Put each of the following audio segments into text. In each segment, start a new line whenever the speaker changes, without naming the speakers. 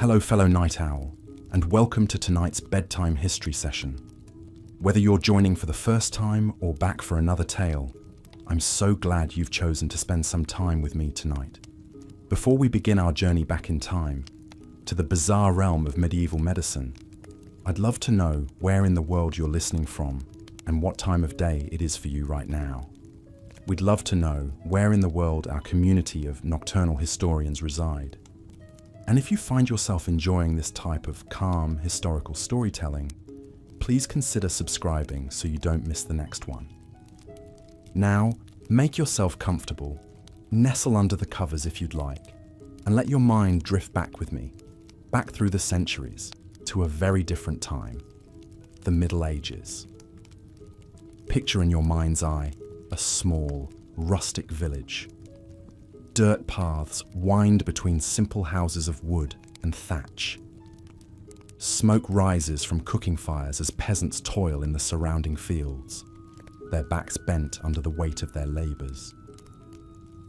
Hello, fellow night owl, and welcome to tonight's bedtime history session. Whether you're joining for the first time or back for another tale, I'm so glad you've chosen to spend some time with me tonight. Before we begin our journey back in time, to the bizarre realm of medieval medicine, I'd love to know where in the world you're listening from and what time of day it is for you right now. We'd love to know where in the world our community of nocturnal historians reside. And if you find yourself enjoying this type of calm historical storytelling, please consider subscribing so you don't miss the next one. Now, make yourself comfortable, nestle under the covers if you'd like, and let your mind drift back with me, back through the centuries, to a very different time, the Middle Ages. Picture in your mind's eye a small, rustic village. Dirt paths wind between simple houses of wood and thatch. Smoke rises from cooking fires as peasants toil in the surrounding fields, their backs bent under the weight of their labours.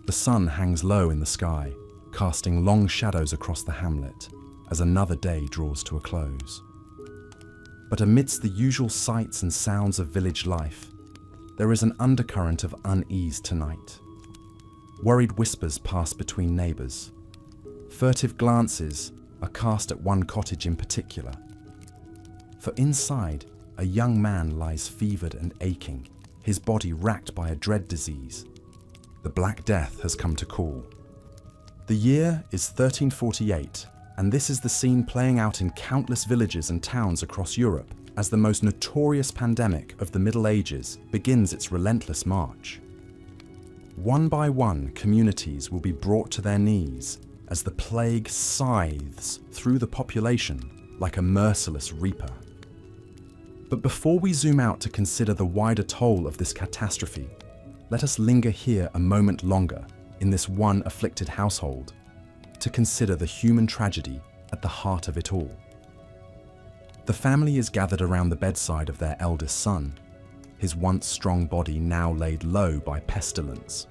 The sun hangs low in the sky, casting long shadows across the hamlet as another day draws to a close. But amidst the usual sights and sounds of village life, there is an undercurrent of unease tonight. Worried whispers pass between neighbours. Furtive glances are cast at one cottage in particular. For inside, a young man lies fevered and aching, his body racked by a dread disease. The Black Death has come to call. The year is 1348, and this is the scene playing out in countless villages and towns across Europe as the most notorious pandemic of the Middle Ages begins its relentless march. One by one, communities will be brought to their knees as the plague scythes through the population like a merciless reaper. But before we zoom out to consider the wider toll of this catastrophe, let us linger here a moment longer in this one afflicted household to consider the human tragedy at the heart of it all. The family is gathered around the bedside of their eldest son, his once strong body now laid low by pestilence.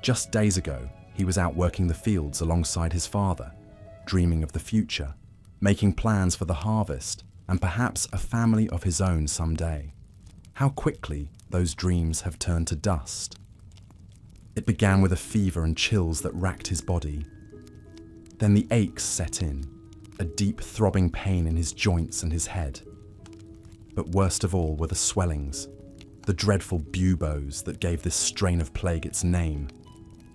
Just days ago, he was out working the fields alongside his father, dreaming of the future, making plans for the harvest, and perhaps a family of his own someday. How quickly those dreams have turned to dust. It began with a fever and chills that racked his body. Then the aches set in, a deep throbbing pain in his joints and his head. But worst of all were the swellings, the dreadful buboes that gave this strain of plague its name.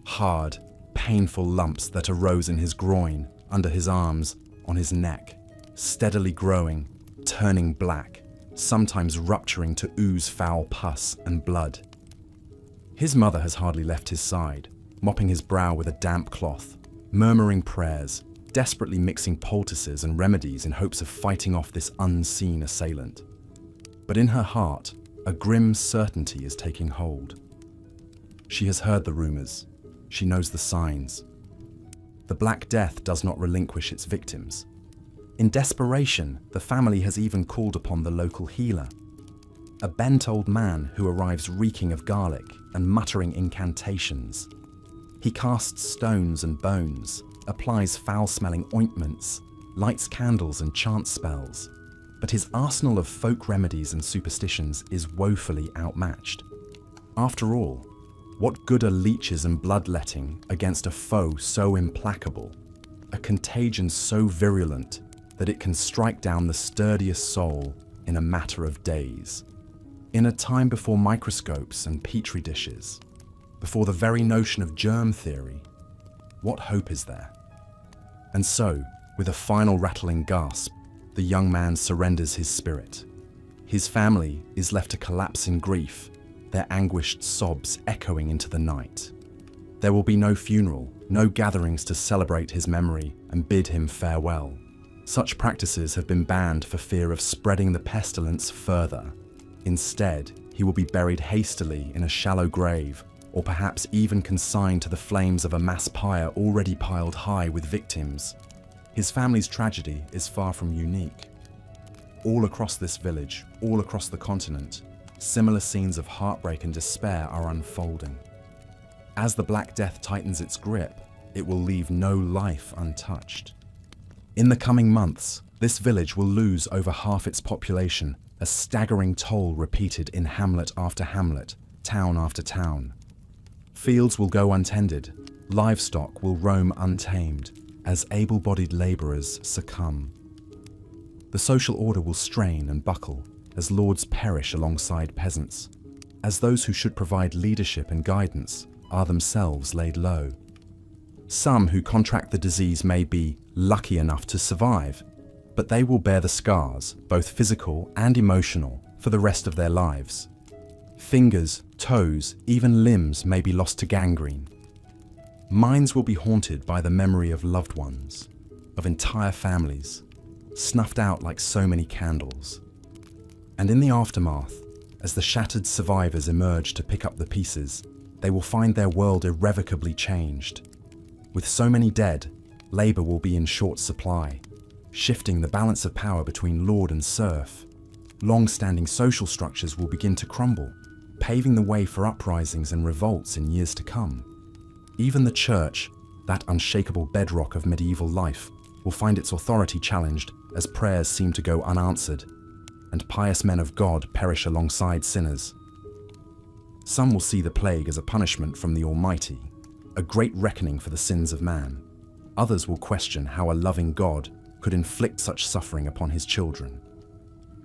Hard, painful lumps that arose in his groin, under his arms, on his neck, steadily growing, turning black, sometimes rupturing to ooze foul pus and blood. His mother has hardly left his side, mopping his brow with a damp cloth, murmuring prayers, desperately mixing poultices and remedies in hopes of fighting off this unseen assailant. But in her heart, a grim certainty is taking hold. She has heard the rumours. She knows the signs. The Black Death does not relinquish its victims. In desperation, the family has even called upon the local healer, a bent old man who arrives reeking of garlic and muttering incantations. He casts stones and bones, applies foul-smelling ointments, lights candles and chants spells. But his arsenal of folk remedies and superstitions is woefully outmatched. After all, what good are leeches and bloodletting against a foe so implacable, a contagion so virulent that it can strike down the sturdiest soul in a matter of days? In a time before microscopes and petri dishes, before the very notion of germ theory, what hope is there? And so, with a final rattling gasp, the young man surrenders his spirit. His family is left to collapse in grief, their anguished sobs echoing into the night. There will be no funeral, no gatherings to celebrate his memory and bid him farewell. Such practices have been banned for fear of spreading the pestilence further. Instead, he will be buried hastily in a shallow grave, or perhaps even consigned to the flames of a mass pyre already piled high with victims. His family's tragedy is far from unique. All across this village, all across the continent, similar scenes of heartbreak and despair are unfolding. As the Black Death tightens its grip, it will leave no life untouched. In the coming months, this village will lose over half its population, a staggering toll repeated in hamlet after hamlet, town after town. Fields will go untended, livestock will roam untamed, as able-bodied labourers succumb. The social order will strain and buckle, as lords perish alongside peasants, as those who should provide leadership and guidance are themselves laid low. Some who contract the disease may be lucky enough to survive, but they will bear the scars, both physical and emotional, for the rest of their lives. Fingers, toes, even limbs may be lost to gangrene. Minds will be haunted by the memory of loved ones, of entire families, snuffed out like so many candles. And in the aftermath, as the shattered survivors emerge to pick up the pieces, they will find their world irrevocably changed. With so many dead, labour will be in short supply, shifting the balance of power between lord and serf. Long-standing social structures will begin to crumble, paving the way for uprisings and revolts in years to come. Even the church, that unshakable bedrock of medieval life, will find its authority challenged as prayers seem to go unanswered, and pious men of God perish alongside sinners. Some will see the plague as a punishment from the Almighty, a great reckoning for the sins of man. Others will question how a loving God could inflict such suffering upon his children.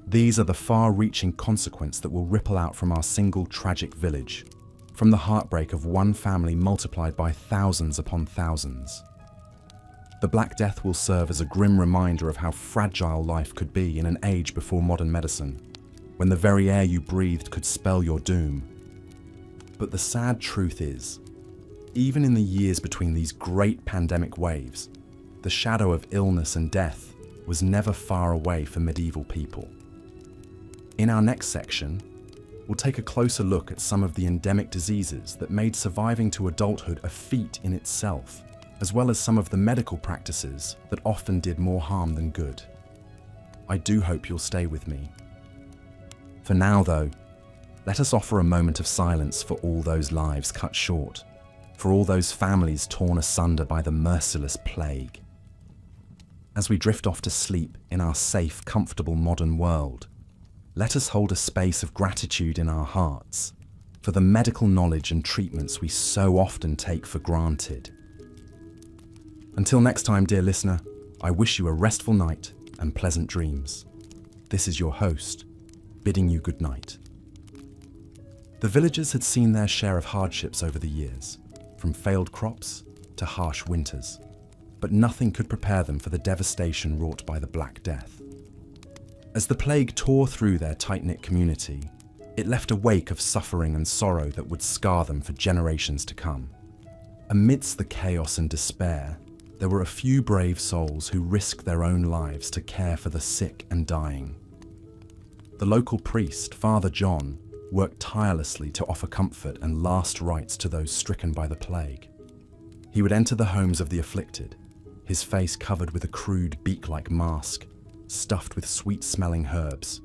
These are the far-reaching consequences that will ripple out from our single tragic village, from the heartbreak of one family multiplied by thousands upon thousands. The Black Death will serve as a grim reminder of how fragile life could be in an age before modern medicine, when the very air you breathed could spell your doom. But the sad truth is, even in the years between these great pandemic waves, the shadow of illness and death was never far away for medieval people. In our next section, we'll take a closer look at some of the endemic diseases that made surviving to adulthood a feat in itself, as well as some of the medical practices that often did more harm than good. I do hope you'll stay with me. For now, though, let us offer a moment of silence for all those lives cut short, for all those families torn asunder by the merciless plague. As we drift off to sleep in our safe, comfortable modern world, let us hold a space of gratitude in our hearts for the medical knowledge and treatments we so often take for granted. Until next time, dear listener, I wish you a restful night and pleasant dreams. This is your host, bidding you good night. The villagers had seen their share of hardships over the years, from failed crops to harsh winters, but nothing could prepare them for the devastation wrought by the Black Death. As the plague tore through their tight-knit community, it left a wake of suffering and sorrow that would scar them for generations to come. Amidst the chaos and despair, there were a few brave souls who risked their own lives to care for the sick and dying. The local priest, Father John, worked tirelessly to offer comfort and last rites to those stricken by the plague. He would enter the homes of the afflicted, his face covered with a crude beak-like mask, stuffed with sweet-smelling herbs,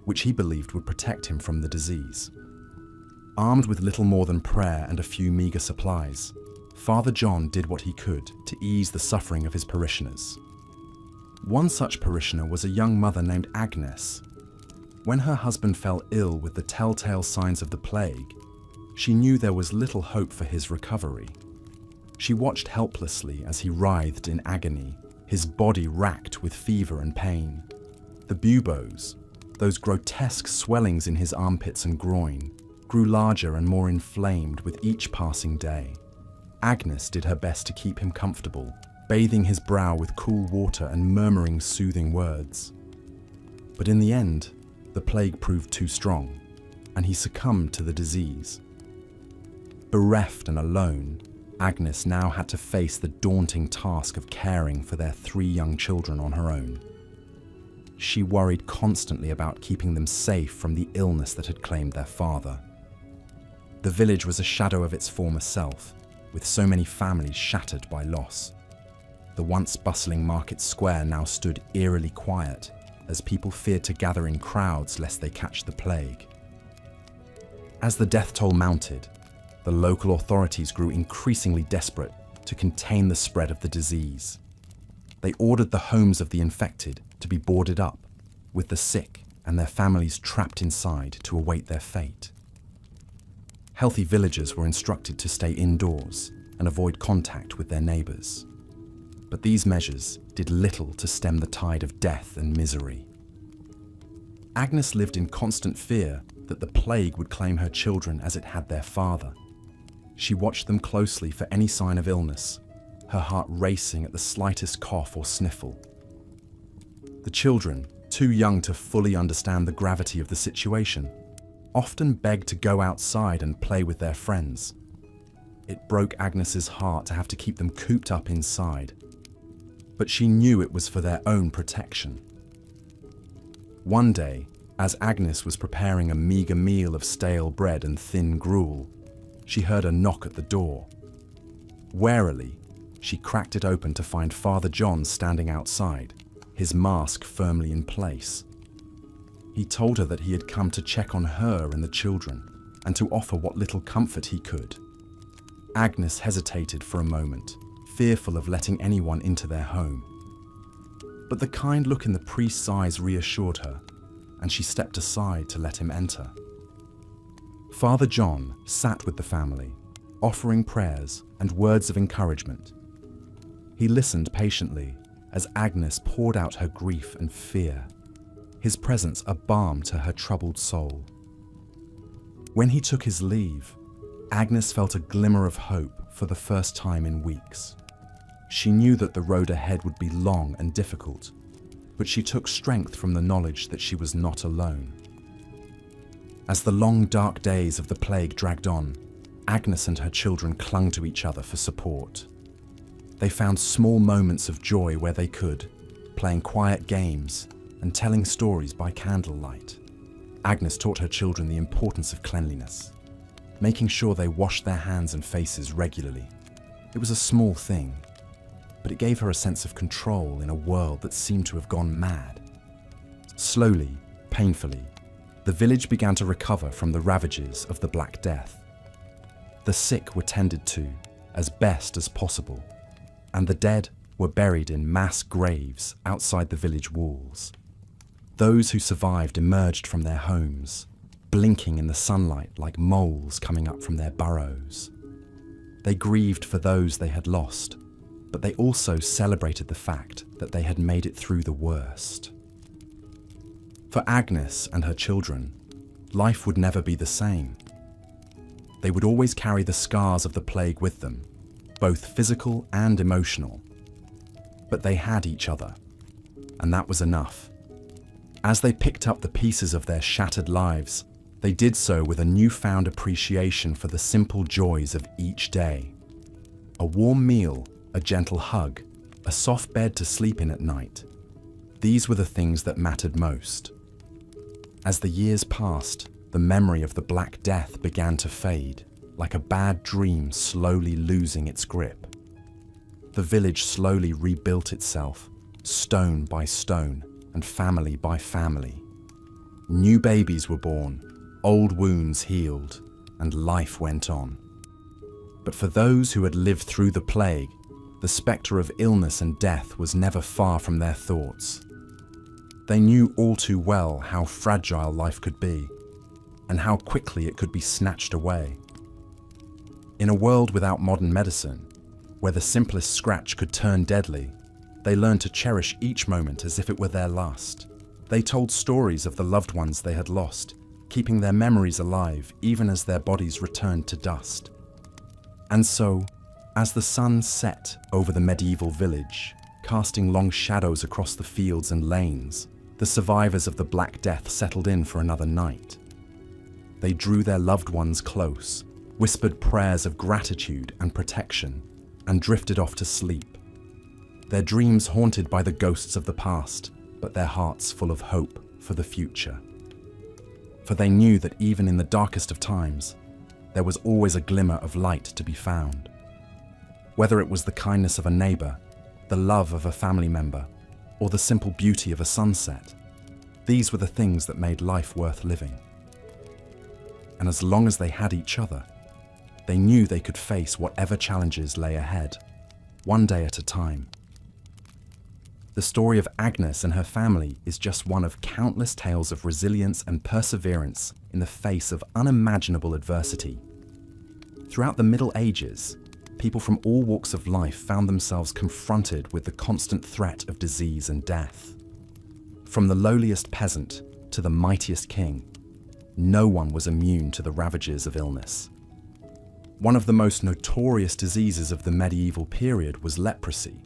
which he believed would protect him from the disease. Armed with little more than prayer and a few meagre supplies, Father John did what he could to ease the suffering of his parishioners. One such parishioner was a young mother named Agnes. When her husband fell ill with the telltale signs of the plague, she knew there was little hope for his recovery. She watched helplessly as he writhed in agony, his body racked with fever and pain. The buboes, those grotesque swellings in his armpits and groin, grew larger and more inflamed with each passing day. Agnes did her best to keep him comfortable, bathing his brow with cool water and murmuring soothing words. But in the end, the plague proved too strong, and he succumbed to the disease. Bereft and alone, Agnes now had to face the daunting task of caring for their 3 young children on her own. She worried constantly about keeping them safe from the illness that had claimed their father. The village was a shadow of its former self, with so many families shattered by loss. The once bustling market square now stood eerily quiet, as people feared to gather in crowds lest they catch the plague. As the death toll mounted, the local authorities grew increasingly desperate to contain the spread of the disease. They ordered the homes of the infected to be boarded up, with the sick and their families trapped inside to await their fate. Healthy villagers were instructed to stay indoors and avoid contact with their neighbours. But these measures did little to stem the tide of death and misery. Agnes lived in constant fear that the plague would claim her children as it had their father. She watched them closely for any sign of illness, her heart racing at the slightest cough or sniffle. The children, too young to fully understand the gravity of the situation, often begged to go outside and play with their friends. It broke Agnes's heart to have to keep them cooped up inside, but she knew it was for their own protection. One day, as Agnes was preparing a meagre meal of stale bread and thin gruel, she heard a knock at the door. Warily, she cracked it open to find Father John standing outside, his mask firmly in place. He told her that he had come to check on her and the children, and to offer what little comfort he could. Agnes hesitated for a moment, fearful of letting anyone into their home. But the kind look in the priest's eyes reassured her, and she stepped aside to let him enter. Father John sat with the family, offering prayers and words of encouragement. He listened patiently as Agnes poured out her grief and fear, his presence a balm to her troubled soul. When he took his leave, Agnes felt a glimmer of hope for the first time in weeks. She knew that the road ahead would be long and difficult, but she took strength from the knowledge that she was not alone. As the long, dark days of the plague dragged on, Agnes and her children clung to each other for support. They found small moments of joy where they could, playing quiet games and telling stories by candlelight. Agnes taught her children the importance of cleanliness, making sure they washed their hands and faces regularly. It was a small thing, but it gave her a sense of control in a world that seemed to have gone mad. Slowly, painfully, the village began to recover from the ravages of the Black Death. The sick were tended to as best as possible, and the dead were buried in mass graves outside the village walls. Those who survived emerged from their homes, blinking in the sunlight like moles coming up from their burrows. They grieved for those they had lost, but they also celebrated the fact that they had made it through the worst. For Agnes and her children, life would never be the same. They would always carry the scars of the plague with them, both physical and emotional. But they had each other, and that was enough. As they picked up the pieces of their shattered lives, they did so with a newfound appreciation for the simple joys of each day. A warm meal, a gentle hug, a soft bed to sleep in at night. These were the things that mattered most. As the years passed, the memory of the Black Death began to fade, like a bad dream slowly losing its grip. The village slowly rebuilt itself, stone by stone and family by family. New babies were born, old wounds healed, and life went on. But for those who had lived through the plague, the spectre of illness and death was never far from their thoughts. They knew all too well how fragile life could be, and how quickly it could be snatched away. In a world without modern medicine, where the simplest scratch could turn deadly, they learned to cherish each moment as if it were their last. They told stories of the loved ones they had lost, keeping their memories alive even as their bodies returned to dust. And so, as the sun set over the medieval village, casting long shadows across the fields and lanes, the survivors of the Black Death settled in for another night. They drew their loved ones close, whispered prayers of gratitude and protection, and drifted off to sleep. Their dreams haunted by the ghosts of the past, but their hearts full of hope for the future. For they knew that even in the darkest of times, there was always a glimmer of light to be found. Whether it was the kindness of a neighbor, the love of a family member, or the simple beauty of a sunset, these were the things that made life worth living. And as long as they had each other, they knew they could face whatever challenges lay ahead, one day at a time. The story of Agnes and her family is just one of countless tales of resilience and perseverance in the face of unimaginable adversity. Throughout the Middle Ages, people from all walks of life found themselves confronted with the constant threat of disease and death. From the lowliest peasant to the mightiest king, no one was immune to the ravages of illness. One of the most notorious diseases of the medieval period was leprosy.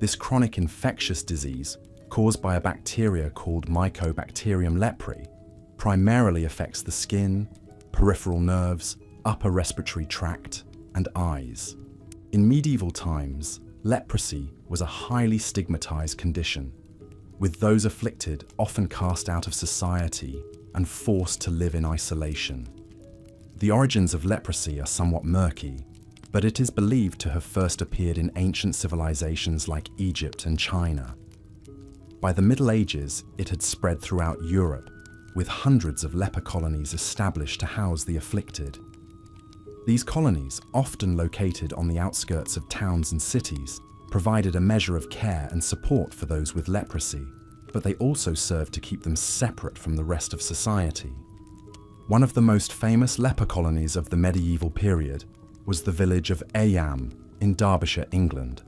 This chronic infectious disease, caused by a bacteria called Mycobacterium leprae, primarily affects the skin, peripheral nerves, upper respiratory tract, and eyes. In medieval times, leprosy was a highly stigmatized condition, with those afflicted often cast out of society and forced to live in isolation. The origins of leprosy are somewhat murky, but it is believed to have first appeared in ancient civilizations like Egypt and China. By the Middle Ages, it had spread throughout Europe, with hundreds of leper colonies established to house the afflicted. These colonies, often located on the outskirts of towns and cities, provided a measure of care and support for those with leprosy, but they also served to keep them separate from the rest of society. One of the most famous leper colonies of the medieval period was the village of Eyam in Derbyshire, England.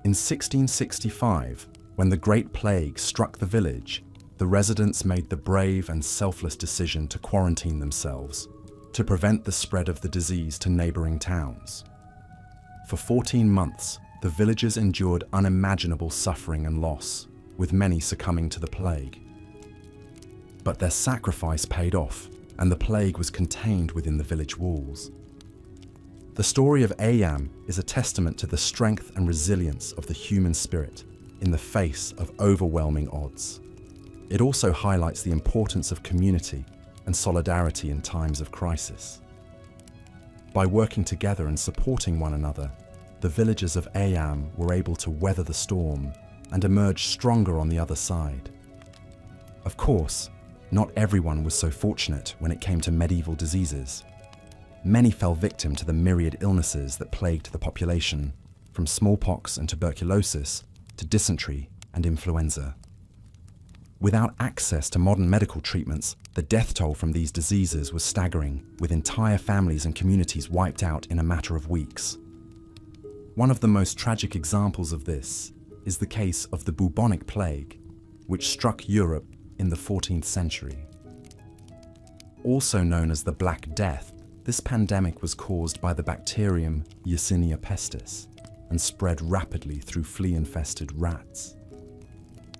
In 1665, when the Great Plague struck the village, the residents made the brave and selfless decision to quarantine themselves to prevent the spread of the disease to neighbouring towns. For 14 months, the villagers endured unimaginable suffering and loss, with many succumbing to the plague. But their sacrifice paid off, and the plague was contained within the village walls. The story of Eyam is a testament to the strength and resilience of the human spirit in the face of overwhelming odds. It also highlights the importance of community and solidarity in times of crisis. By working together and supporting one another, the villagers of Eyam were able to weather the storm and emerge stronger on the other side. Of course, not everyone was so fortunate when it came to medieval diseases. Many fell victim to the myriad illnesses that plagued the population, from smallpox and tuberculosis to dysentery and influenza. Without access to modern medical treatments, the death toll from these diseases was staggering, with entire families and communities wiped out in a matter of weeks. One of the most tragic examples of this is the case of the bubonic plague, which struck Europe in the 14th century. Also known as the Black Death, this pandemic was caused by the bacterium Yersinia pestis and spread rapidly through flea-infested rats.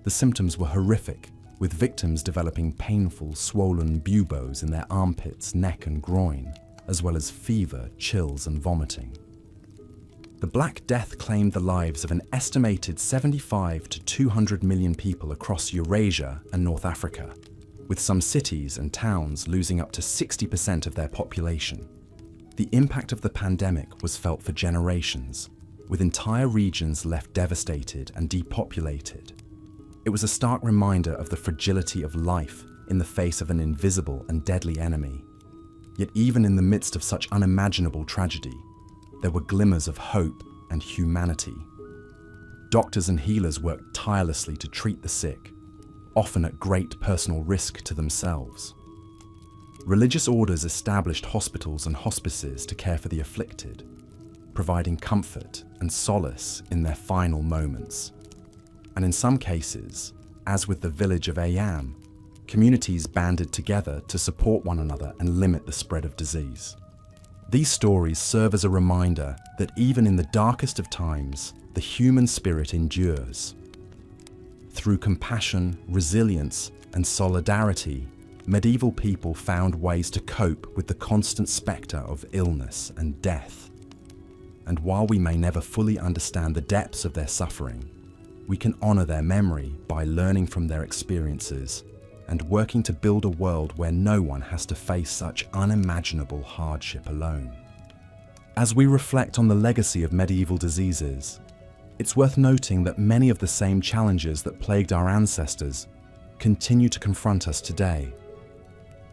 The symptoms were horrific, with victims developing painful, swollen buboes in their armpits, neck and groin, as well as fever, chills and vomiting. The Black Death claimed the lives of an estimated 75 to 200 million people across Eurasia and North Africa, with some cities and towns losing up to 60% of their population. The impact of the pandemic was felt for generations, with entire regions left devastated and depopulated. It was a stark reminder of the fragility of life in the face of an invisible and deadly enemy. Yet even in the midst of such unimaginable tragedy, there were glimmers of hope and humanity. Doctors and healers worked tirelessly to treat the sick, often at great personal risk to themselves. Religious orders established hospitals and hospices to care for the afflicted, providing comfort and solace in their final moments. And in some cases, as with the village of Eyam, communities banded together to support one another and limit the spread of disease. These stories serve as a reminder that even in the darkest of times, the human spirit endures. Through compassion, resilience, and solidarity, medieval people found ways to cope with the constant spectre of illness and death. And while we may never fully understand the depths of their suffering, we can honor their memory by learning from their experiences and working to build a world where no one has to face such unimaginable hardship alone. As we reflect on the legacy of medieval diseases, it's worth noting that many of the same challenges that plagued our ancestors continue to confront us today.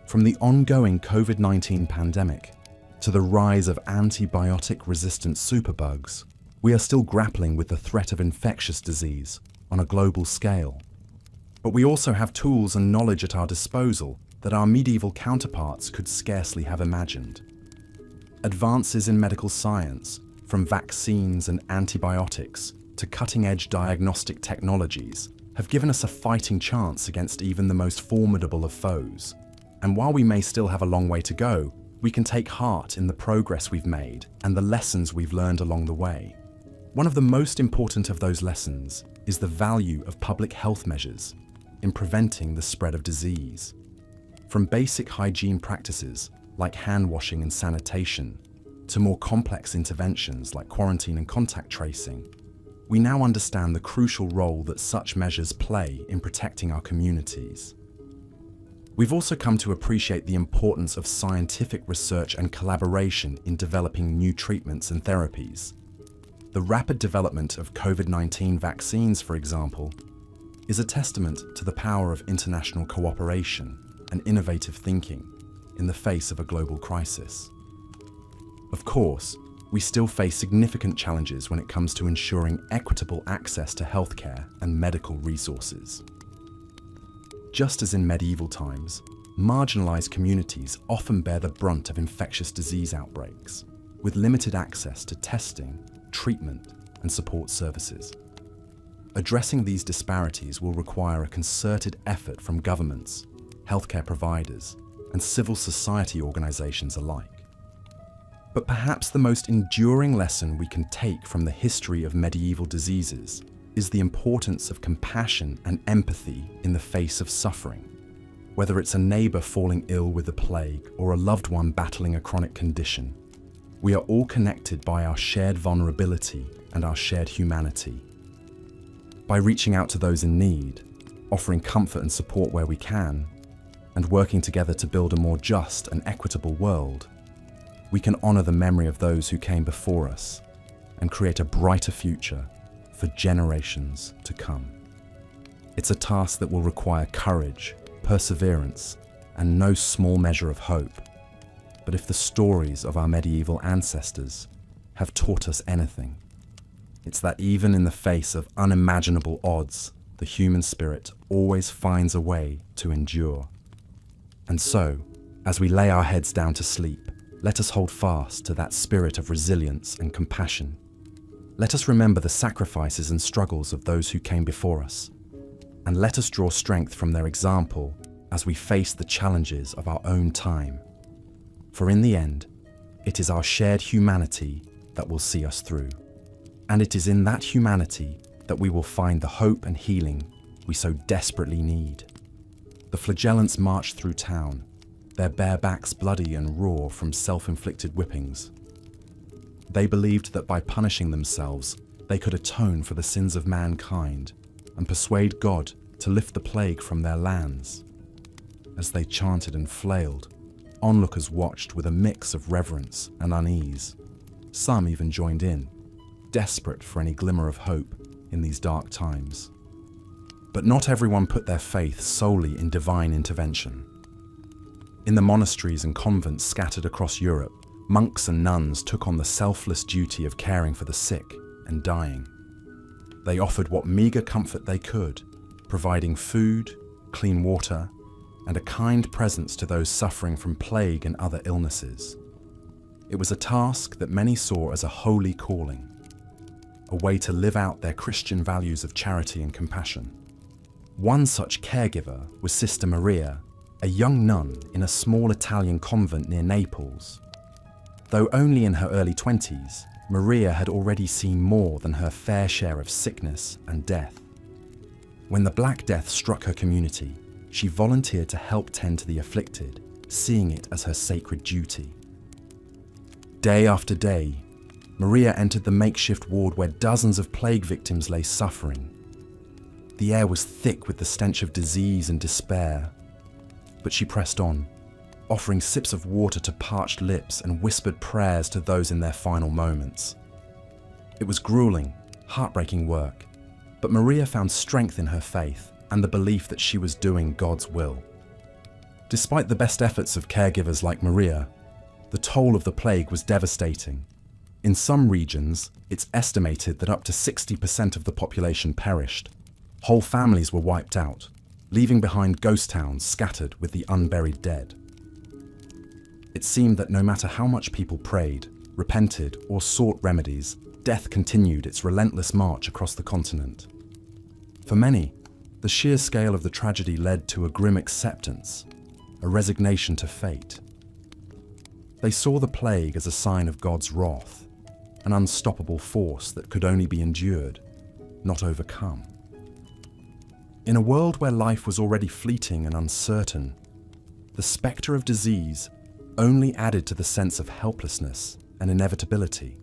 From the ongoing COVID-19 pandemic to the rise of antibiotic-resistant superbugs, We are still grappling with the threat of infectious disease on a global scale. But we also have tools and knowledge at our disposal that our medieval counterparts could scarcely have imagined. Advances in medical science, from vaccines and antibiotics to cutting-edge diagnostic technologies, have given us a fighting chance against even the most formidable of foes. And while we may still have a long way to go, we can take heart in the progress we've made and the lessons we've learned along the way. One of the most important of those lessons is the value of public health measures in preventing the spread of disease. From basic hygiene practices like hand washing and sanitation to more complex interventions like quarantine and contact tracing, we now understand the crucial role that such measures play in protecting our communities. We've also come to appreciate the importance of scientific research and collaboration in developing new treatments and therapies. The rapid development of COVID-19 vaccines, for example, is a testament to the power of international cooperation and innovative thinking in the face of a global crisis. Of course, we still face significant challenges when it comes to ensuring equitable access to healthcare and medical resources. Just as in medieval times, marginalized communities often bear the brunt of infectious disease outbreaks, with limited access to testing, treatment, and support services. Addressing these disparities will require a concerted effort from governments, healthcare providers, and civil society organizations alike. But perhaps the most enduring lesson we can take from the history of medieval diseases is the importance of compassion and empathy in the face of suffering. Whether it's a neighbor falling ill with the plague or a loved one battling a chronic condition, we are all connected by our shared vulnerability and our shared humanity. By reaching out to those in need, offering comfort and support where we can, and working together to build a more just and equitable world, we can honor the memory of those who came before us and create a brighter future for generations to come. It's a task that will require courage, perseverance, and no small measure of hope. But if the stories of our medieval ancestors have taught us anything, it's that even in the face of unimaginable odds, the human spirit always finds a way to endure. And so, as we lay our heads down to sleep, let us hold fast to that spirit of resilience and compassion. Let us remember the sacrifices and struggles of those who came before us, and let us draw strength from their example as we face the challenges of our own time. For in the end, it is our shared humanity that will see us through. And it is in that humanity that we will find the hope and healing we so desperately need. The flagellants marched through town, their bare backs bloody and raw from self-inflicted whippings. They believed that by punishing themselves, they could atone for the sins of mankind and persuade God to lift the plague from their lands. As they chanted and flailed, onlookers watched with a mix of reverence and unease. Some even joined in, desperate for any glimmer of hope in these dark times. But not everyone put their faith solely in divine intervention. In the monasteries and convents scattered across Europe, monks and nuns took on the selfless duty of caring for the sick and dying. They offered what meager comfort they could, providing food, clean water, and a kind presence to those suffering from plague and other illnesses. It was a task that many saw as a holy calling, a way to live out their Christian values of charity and compassion. One such caregiver was Sister Maria, a young nun in a small Italian convent near Naples. Though only in her early 20s, Maria had already seen more than her fair share of sickness and death. When the Black Death struck her community, she volunteered to help tend to the afflicted, seeing it as her sacred duty. Day after day, Maria entered the makeshift ward where dozens of plague victims lay suffering. The air was thick with the stench of disease and despair, but she pressed on, offering sips of water to parched lips and whispered prayers to those in their final moments. It was grueling, heartbreaking work, but Maria found strength in her faith and the belief that she was doing God's will. Despite the best efforts of caregivers like Maria, the toll of the plague was devastating. In some regions, it's estimated that up to 60% of the population perished. Whole families were wiped out, leaving behind ghost towns scattered with the unburied dead. It seemed that no matter how much people prayed, repented, or sought remedies, death continued its relentless march across the continent. For many, the sheer scale of the tragedy led to a grim acceptance, a resignation to fate. They saw the plague as a sign of God's wrath, an unstoppable force that could only be endured, not overcome. In a world where life was already fleeting and uncertain, the spectre of disease only added to the sense of helplessness and inevitability.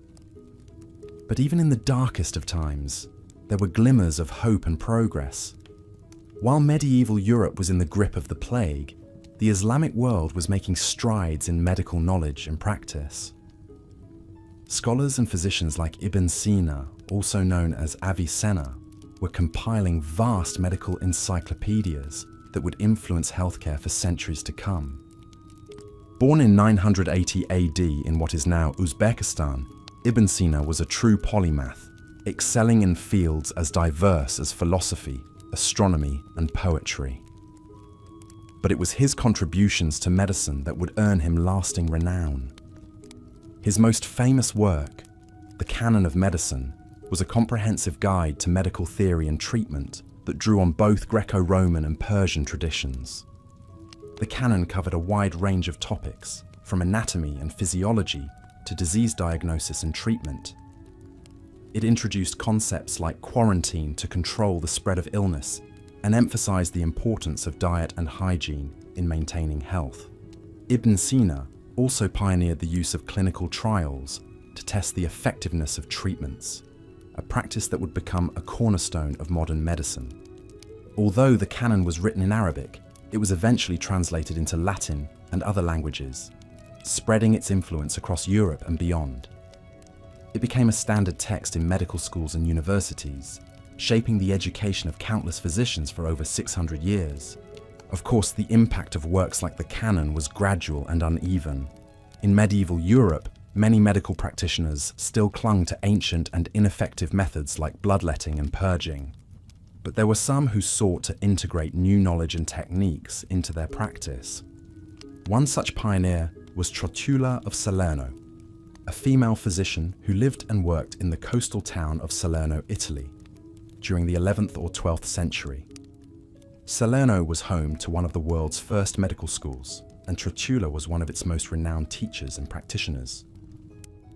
But even in the darkest of times, there were glimmers of hope and progress. While medieval Europe was in the grip of the plague, the Islamic world was making strides in medical knowledge and practice. Scholars and physicians like Ibn Sina, also known as Avicenna, were compiling vast medical encyclopedias that would influence healthcare for centuries to come. Born in 980 AD in what is now Uzbekistan, Ibn Sina was a true polymath, excelling in fields as diverse as philosophy, astronomy, and poetry. But it was his contributions to medicine that would earn him lasting renown. His most famous work, the Canon of Medicine, was a comprehensive guide to medical theory and treatment that drew on both Greco-Roman and Persian traditions. The canon covered a wide range of topics, from anatomy and physiology to disease diagnosis and treatment. It introduced concepts like quarantine to control the spread of illness and emphasized the importance of diet and hygiene in maintaining health. Ibn Sina also pioneered the use of clinical trials to test the effectiveness of treatments, a practice that would become a cornerstone of modern medicine. Although the canon was written in Arabic, it was eventually translated into Latin and other languages, spreading its influence across Europe and beyond. It became a standard text in medical schools and universities, shaping the education of countless physicians for over 600 years. Of course, the impact of works like the canon was gradual and uneven. In medieval Europe, many medical practitioners still clung to ancient and ineffective methods like bloodletting and purging. But there were some who sought to integrate new knowledge and techniques into their practice. One such pioneer was Trotula of Salerno, a female physician who lived and worked in the coastal town of Salerno, Italy, during the 11th or 12th century. Salerno was home to one of the world's first medical schools, and Trotula was one of its most renowned teachers and practitioners.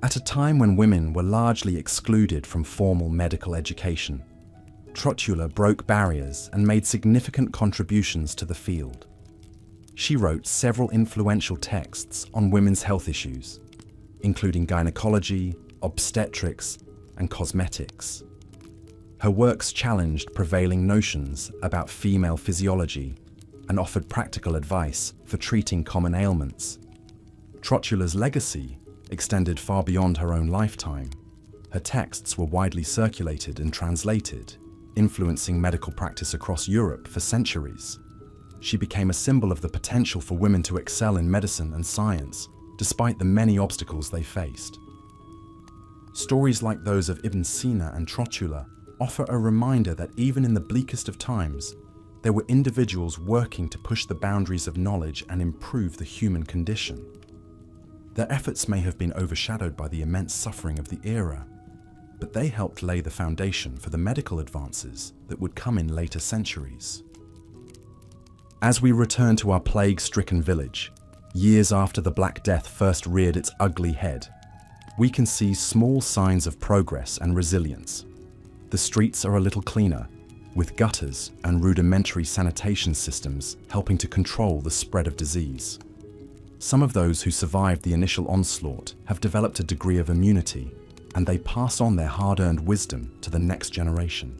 At a time when women were largely excluded from formal medical education, Trotula broke barriers and made significant contributions to the field. She wrote several influential texts on women's health issues, including gynecology, obstetrics, and cosmetics. Her works challenged prevailing notions about female physiology and offered practical advice for treating common ailments. Trotula's legacy extended far beyond her own lifetime. Her texts were widely circulated and translated, influencing medical practice across Europe for centuries. She became a symbol of the potential for women to excel in medicine and science, despite the many obstacles they faced. Stories like those of Ibn Sina and Trotula offer a reminder that even in the bleakest of times, there were individuals working to push the boundaries of knowledge and improve the human condition. Their efforts may have been overshadowed by the immense suffering of the era, but they helped lay the foundation for the medical advances that would come in later centuries. As we return to our plague-stricken village, years after the Black Death first reared its ugly head, we can see small signs of progress and resilience. The streets are a little cleaner, with gutters and rudimentary sanitation systems helping to control the spread of disease. Some of those who survived the initial onslaught have developed a degree of immunity, and they pass on their hard-earned wisdom to the next generation.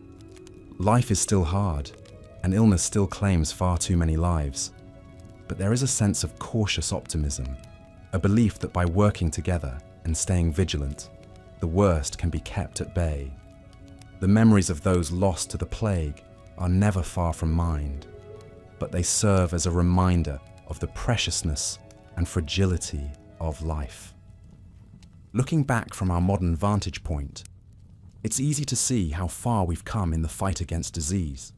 Life is still hard, and illness still claims far too many lives. But there is a sense of cautious optimism, a belief that by working together and staying vigilant, the worst can be kept at bay. The memories of those lost to the plague are never far from mind, but they serve as a reminder of the preciousness and fragility of life. Looking back from our modern vantage point, it's easy to see how far we've come in the fight against disease.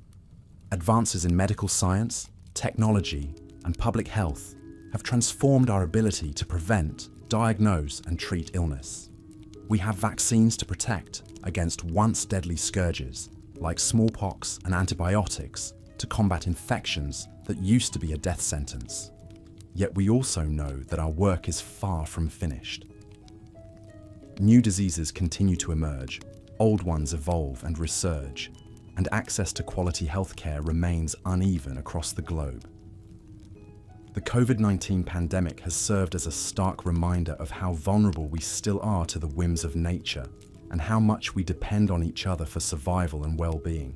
Advances in medical science, technology, and public health have transformed our ability to prevent, diagnose, and treat illness. We have vaccines to protect against once deadly scourges like smallpox and antibiotics to combat infections that used to be a death sentence. Yet we also know that our work is far from finished. New diseases continue to emerge, old ones evolve and resurge, and access to quality healthcare remains uneven across the globe. The COVID-19 pandemic has served as a stark reminder of how vulnerable we still are to the whims of nature and how much we depend on each other for survival and well-being.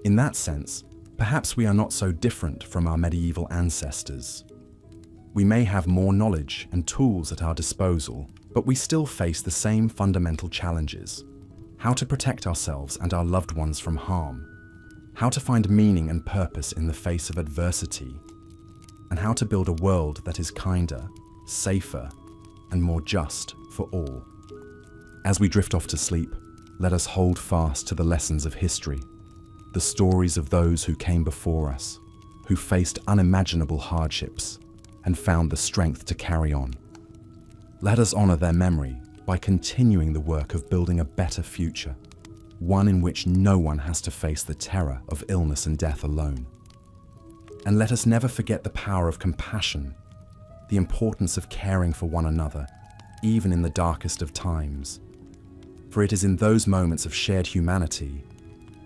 In that sense, perhaps we are not so different from our medieval ancestors. We may have more knowledge and tools at our disposal, but we still face the same fundamental challenges: how to protect ourselves and our loved ones from harm, how to find meaning and purpose in the face of adversity, and how to build a world that is kinder, safer, and more just for all. As we drift off to sleep, let us hold fast to the lessons of history, the stories of those who came before us, who faced unimaginable hardships and found the strength to carry on. Let us honor their memory by continuing the work of building a better future, one in which no one has to face the terror of illness and death alone. And let us never forget the power of compassion, the importance of caring for one another, even in the darkest of times. For it is in those moments of shared humanity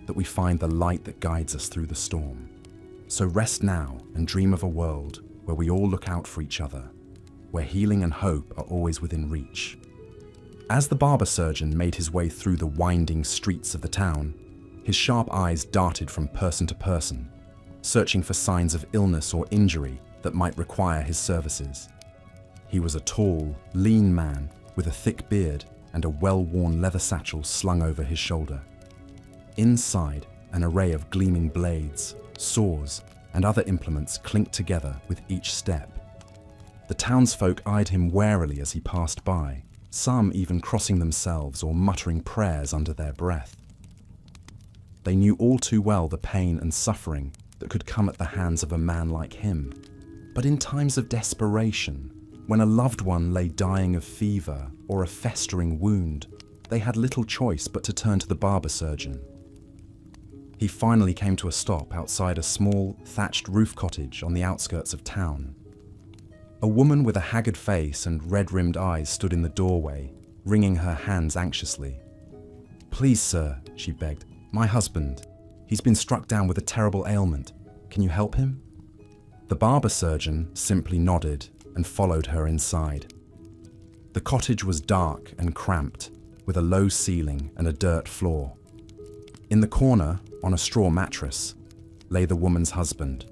that we find the light that guides us through the storm. So rest now and dream of a world where we all look out for each other, where healing and hope are always within reach. As the barber surgeon made his way through the winding streets of the town, his sharp eyes darted from person to person, searching for signs of illness or injury that might require his services. He was a tall, lean man with a thick beard and a well-worn leather satchel slung over his shoulder. Inside, an array of gleaming blades, saws, and other implements clinked together with each step. The townsfolk eyed him warily as he passed by, some even crossing themselves or muttering prayers under their breath. They knew all too well the pain and suffering that could come at the hands of a man like him. But in times of desperation, when a loved one lay dying of fever or a festering wound, they had little choice but to turn to the barber surgeon. He finally came to a stop outside a small, thatched roof cottage on the outskirts of town. A woman with a haggard face and red-rimmed eyes stood in the doorway, wringing her hands anxiously. "Please, sir," she begged, "my husband. He's been struck down with a terrible ailment. Can you help him?" The barber surgeon simply nodded and followed her inside. The cottage was dark and cramped, with a low ceiling and a dirt floor. In the corner, on a straw mattress, lay the woman's husband.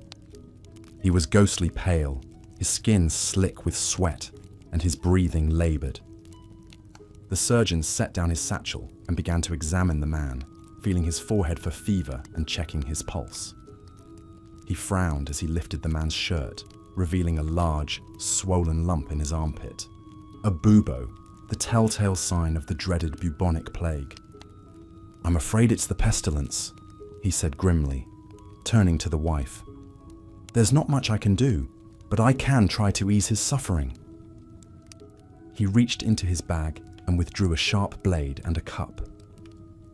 He was ghostly pale, his skin slick with sweat, and his breathing labored. The surgeon set down his satchel and began to examine the man, feeling his forehead for fever and checking his pulse. He frowned as he lifted the man's shirt, revealing a large, swollen lump in his armpit. A bubo, the telltale sign of the dreaded bubonic plague. "I'm afraid it's the pestilence," he said grimly, turning to the wife. "There's not much I can do, but I can try to ease his suffering." He reached into his bag and withdrew a sharp blade and a cup.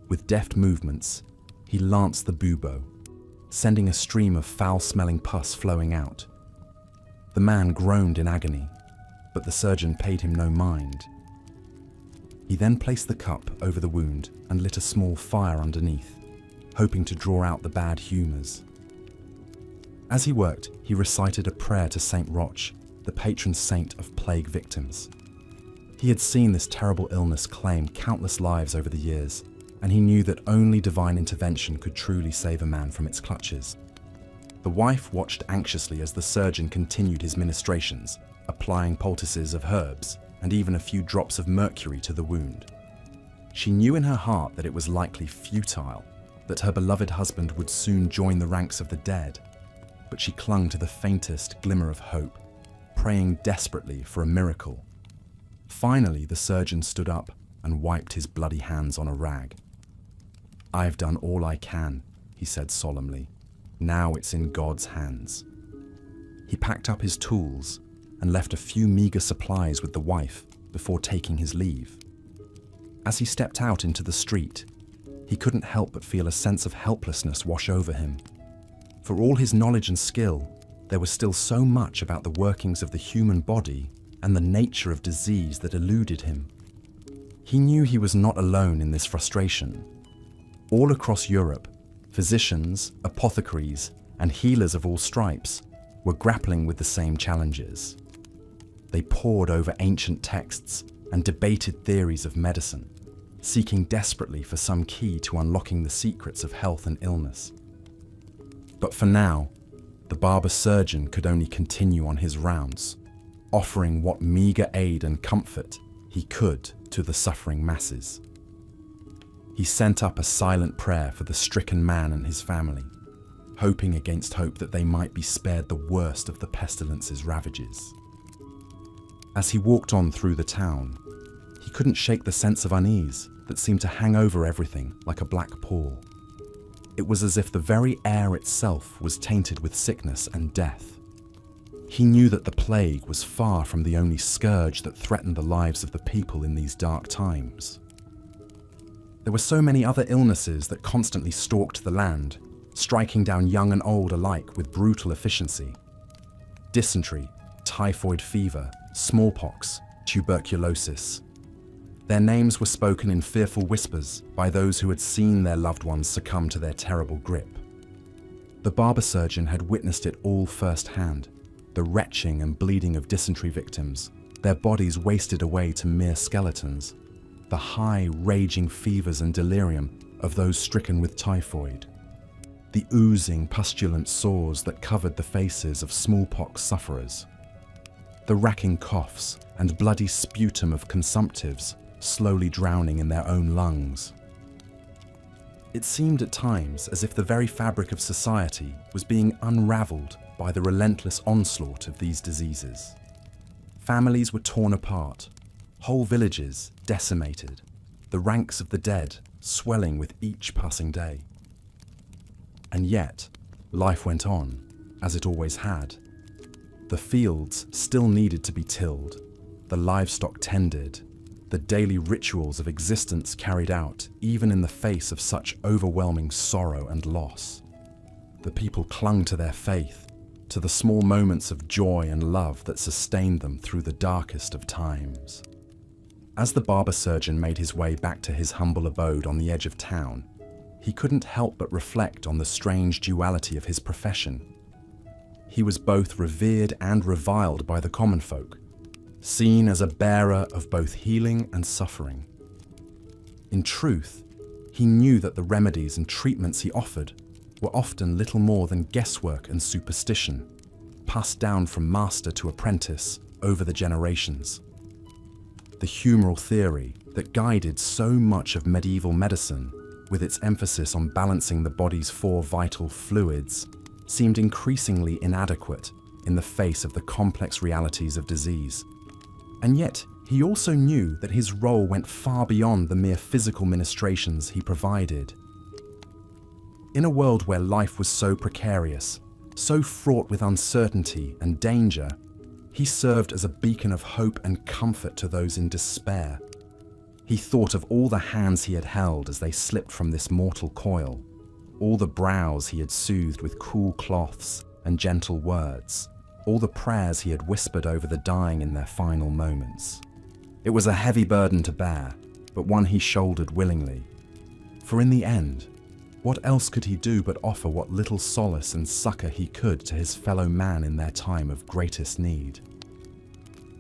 With deft movements, he lanced the bubo, sending a stream of foul-smelling pus flowing out. The man groaned in agony, but the surgeon paid him no mind. He then placed the cup over the wound and lit a small fire underneath, hoping to draw out the bad humours. As he worked, he recited a prayer to Saint Roch, the patron saint of plague victims. He had seen this terrible illness claim countless lives over the years, and he knew that only divine intervention could truly save a man from its clutches. The wife watched anxiously as the surgeon continued his ministrations, applying poultices of herbs and even a few drops of mercury to the wound. She knew in her heart that it was likely futile, that her beloved husband would soon join the ranks of the dead, but she clung to the faintest glimmer of hope, praying desperately for a miracle. Finally, the surgeon stood up and wiped his bloody hands on a rag. "I've done all I can," he said solemnly. "Now it's in God's hands." He packed up his tools and left a few meager supplies with the wife before taking his leave. As he stepped out into the street, he couldn't help but feel a sense of helplessness wash over him. For all his knowledge and skill, there was still so much about the workings of the human body and the nature of disease that eluded him. He knew he was not alone in this frustration. All across Europe, physicians, apothecaries, and healers of all stripes were grappling with the same challenges. They pored over ancient texts and debated theories of medicine, seeking desperately for some key to unlocking the secrets of health and illness. But for now, the barber surgeon could only continue on his rounds, offering what meager aid and comfort he could to the suffering masses. He sent up a silent prayer for the stricken man and his family, hoping against hope that they might be spared the worst of the pestilence's ravages. As he walked on through the town, he couldn't shake the sense of unease that seemed to hang over everything like a black pall. It was as if the very air itself was tainted with sickness and death. He knew that the plague was far from the only scourge that threatened the lives of the people in these dark times. There were so many other illnesses that constantly stalked the land, striking down young and old alike with brutal efficiency. Dysentery, typhoid fever, smallpox, tuberculosis. Their names were spoken in fearful whispers by those who had seen their loved ones succumb to their terrible grip. The barber surgeon had witnessed it all firsthand, the retching and bleeding of dysentery victims, their bodies wasted away to mere skeletons, the high, raging fevers and delirium of those stricken with typhoid, the oozing, pustulent sores that covered the faces of smallpox sufferers, the racking coughs and bloody sputum of consumptives slowly drowning in their own lungs. It seemed at times as if the very fabric of society was being unraveled by the relentless onslaught of these diseases. Families were torn apart, whole villages decimated, the ranks of the dead swelling with each passing day. And yet, life went on, as it always had. The fields still needed to be tilled, the livestock tended, the daily rituals of existence carried out even in the face of such overwhelming sorrow and loss. The people clung to their faith, to the small moments of joy and love that sustained them through the darkest of times. As the barber surgeon made his way back to his humble abode on the edge of town, he couldn't help but reflect on the strange duality of his profession. He was both revered and reviled by the common folk, seen as a bearer of both healing and suffering. In truth, he knew that the remedies and treatments he offered were often little more than guesswork and superstition, passed down from master to apprentice over the generations. The humoral theory that guided so much of medieval medicine, with its emphasis on balancing the body's 4 vital fluids, seemed increasingly inadequate in the face of the complex realities of disease. And yet, he also knew that his role went far beyond the mere physical ministrations he provided. In a world where life was so precarious, so fraught with uncertainty and danger, he served as a beacon of hope and comfort to those in despair. He thought of all the hands he had held as they slipped from this mortal coil, all the brows he had soothed with cool cloths and gentle words, all the prayers he had whispered over the dying in their final moments. It was a heavy burden to bear, but one he shouldered willingly. For in the end, what else could he do but offer what little solace and succor he could to his fellow man in their time of greatest need?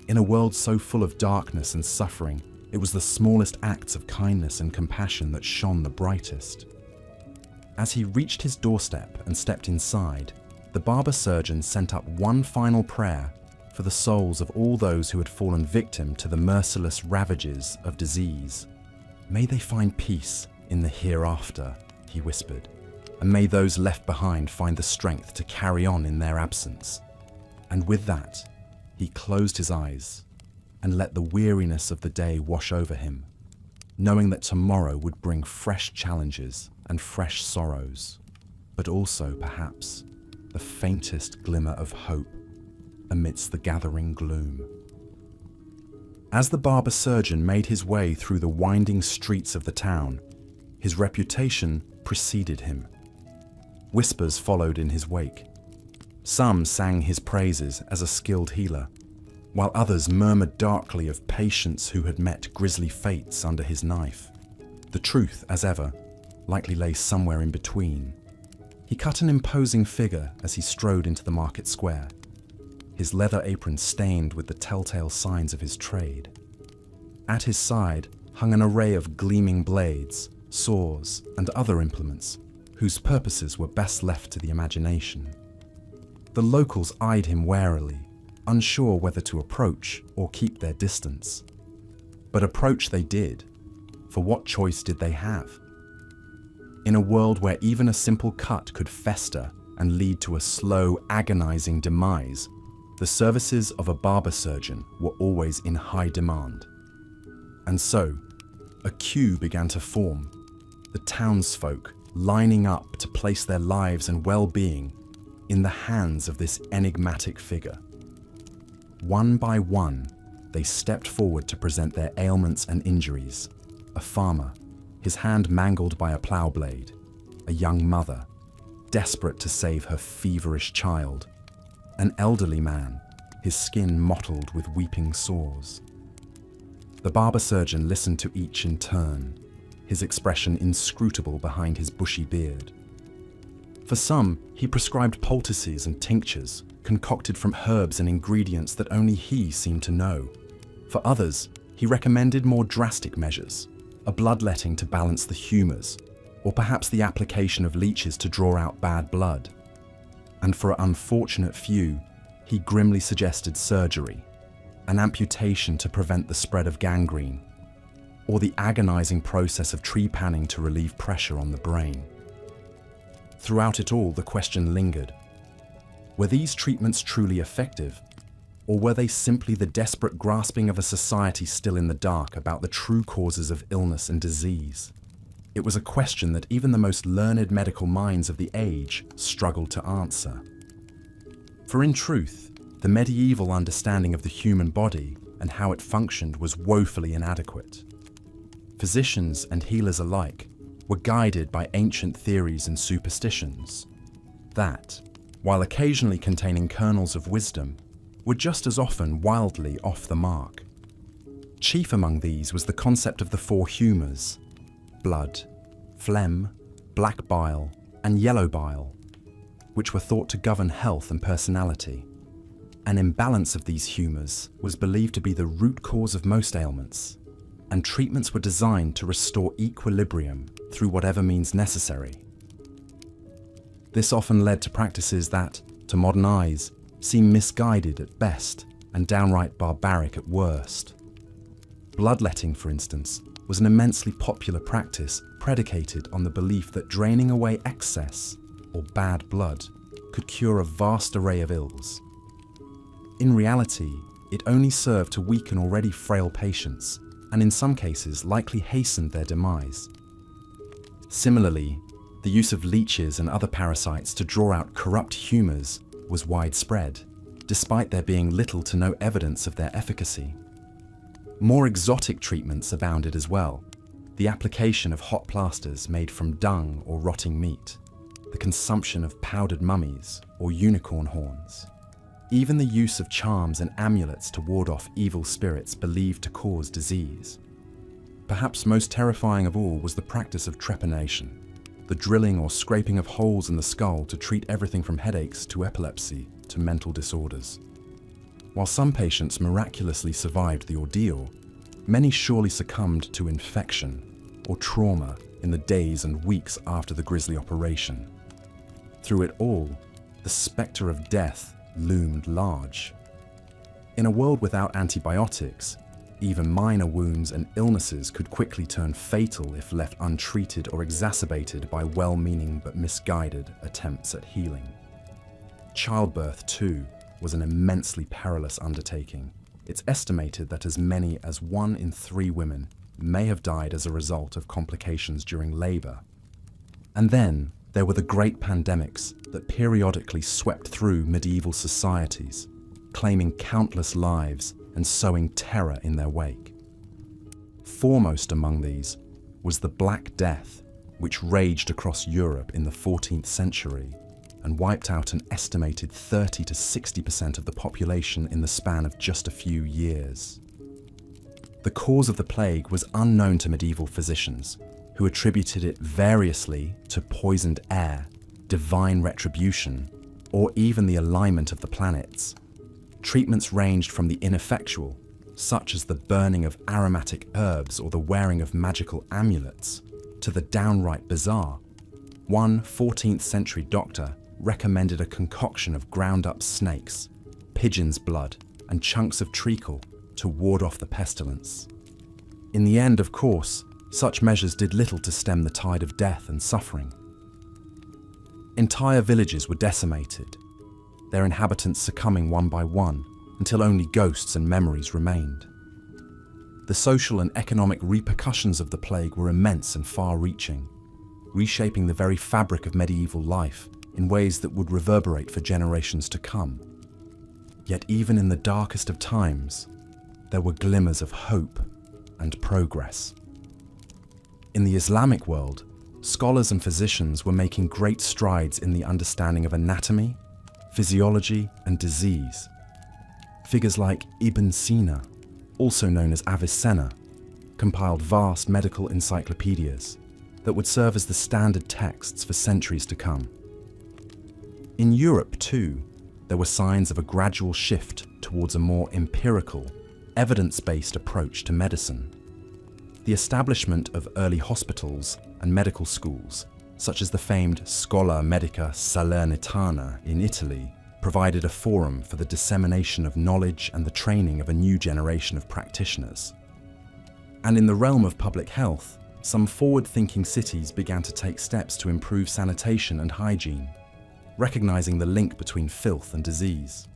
In a world so full of darkness and suffering, it was the smallest acts of kindness and compassion that shone the brightest. As he reached his doorstep and stepped inside, the barber surgeon sent up one final prayer for the souls of all those who had fallen victim to the merciless ravages of disease. "May they find peace in the hereafter," he whispered, "and may those left behind find the strength to carry on in their absence." And with that, he closed his eyes and let the weariness of the day wash over him, knowing that tomorrow would bring fresh challenges and fresh sorrows, but also, perhaps, the faintest glimmer of hope amidst the gathering gloom. As the barber surgeon made his way through the winding streets of the town, his reputation preceded him. Whispers followed in his wake. Some sang his praises as a skilled healer, while others murmured darkly of patients who had met grisly fates under his knife. The truth, as ever, likely lay somewhere in between. He cut an imposing figure as he strode into the market square, his leather apron stained with the telltale signs of his trade. At his side hung an array of gleaming blades, saws, and other implements, whose purposes were best left to the imagination. The locals eyed him warily, unsure whether to approach or keep their distance. But approach they did, for what choice did they have? In a world where even a simple cut could fester and lead to a slow, agonizing demise, the services of a barber surgeon were always in high demand. And so, a queue began to form, the townsfolk lining up to place their lives and well-being in the hands of this enigmatic figure. One by one, they stepped forward to present their ailments and injuries. A farmer, his hand mangled by a plough blade. A young mother, desperate to save her feverish child. An elderly man, his skin mottled with weeping sores. The barber surgeon listened to each in turn, his expression inscrutable behind his bushy beard. For some, he prescribed poultices and tinctures, concocted from herbs and ingredients that only he seemed to know. For others, he recommended more drastic measures, a bloodletting to balance the humours, or perhaps the application of leeches to draw out bad blood. And for an unfortunate few, he grimly suggested surgery, an amputation to prevent the spread of gangrene, or the agonizing process of trepanning to relieve pressure on the brain. Throughout it all, the question lingered. Were these treatments truly effective, or were they simply the desperate grasping of a society still in the dark about the true causes of illness and disease? It was a question that even the most learned medical minds of the age struggled to answer. For in truth, the medieval understanding of the human body and how it functioned was woefully inadequate. Physicians and healers alike were guided by ancient theories and superstitions that, while occasionally containing kernels of wisdom, were just as often wildly off the mark. Chief among these was the concept of the four humours: blood, phlegm, black bile, and yellow bile, which were thought to govern health and personality. An imbalance of these humours was believed to be the root cause of most ailments, and treatments were designed to restore equilibrium through whatever means necessary. This often led to practices that, to modern eyes, seem misguided at best and downright barbaric at worst. Bloodletting, for instance, was an immensely popular practice predicated on the belief that draining away excess, or bad blood, could cure a vast array of ills. In reality, it only served to weaken already frail patients, and in some cases likely hastened their demise. Similarly, the use of leeches and other parasites to draw out corrupt humours was widespread, despite there being little to no evidence of their efficacy. More exotic treatments abounded as well: the application of hot plasters made from dung or rotting meat, the consumption of powdered mummies or unicorn horns, even the use of charms and amulets to ward off evil spirits believed to cause disease. Perhaps most terrifying of all was the practice of trepanation, the drilling or scraping of holes in the skull to treat everything from headaches to epilepsy to mental disorders. While some patients miraculously survived the ordeal, many surely succumbed to infection or trauma in the days and weeks after the grisly operation. Through it all, the spectre of death loomed large. In a world without antibiotics, even minor wounds and illnesses could quickly turn fatal if left untreated or exacerbated by well-meaning but misguided attempts at healing. Childbirth, too, was an immensely perilous undertaking, It's estimated that as many as 1 in 3 women may have died as a result of complications during labor. And then there were the great pandemics that periodically swept through medieval societies, claiming countless lives and sowing terror in their wake. Foremost among these was the Black Death, which raged across Europe in the 14th century and wiped out an estimated 30 to 60% of the population in the span of just a few years. The cause of the plague was unknown to medieval physicians, who attributed it variously to poisoned air, divine retribution, or even the alignment of the planets. Treatments ranged from the ineffectual, such as the burning of aromatic herbs or the wearing of magical amulets, to the downright bizarre. One 14th century doctor recommended a concoction of ground-up snakes, pigeon's blood, and chunks of treacle to ward off the pestilence. In the end, of course, such measures did little to stem the tide of death and suffering. Entire villages were decimated, their inhabitants succumbing one by one until only ghosts and memories remained. The social and economic repercussions of the plague were immense and far-reaching, reshaping the very fabric of medieval life in ways that would reverberate for generations to come. Yet even in the darkest of times, there were glimmers of hope and progress. In the Islamic world, scholars and physicians were making great strides in the understanding of anatomy, physiology, and disease. Figures like Ibn Sina, also known as Avicenna, compiled vast medical encyclopedias that would serve as the standard texts for centuries to come. In Europe, too, there were signs of a gradual shift towards a more empirical, evidence-based approach to medicine. The establishment of early hospitals and medical schools, such as the famed Schola Medica Salernitana in Italy, provided a forum for the dissemination of knowledge and the training of a new generation of practitioners. And in the realm of public health, some forward-thinking cities began to take steps to improve sanitation and hygiene, recognizing the link between filth and disease.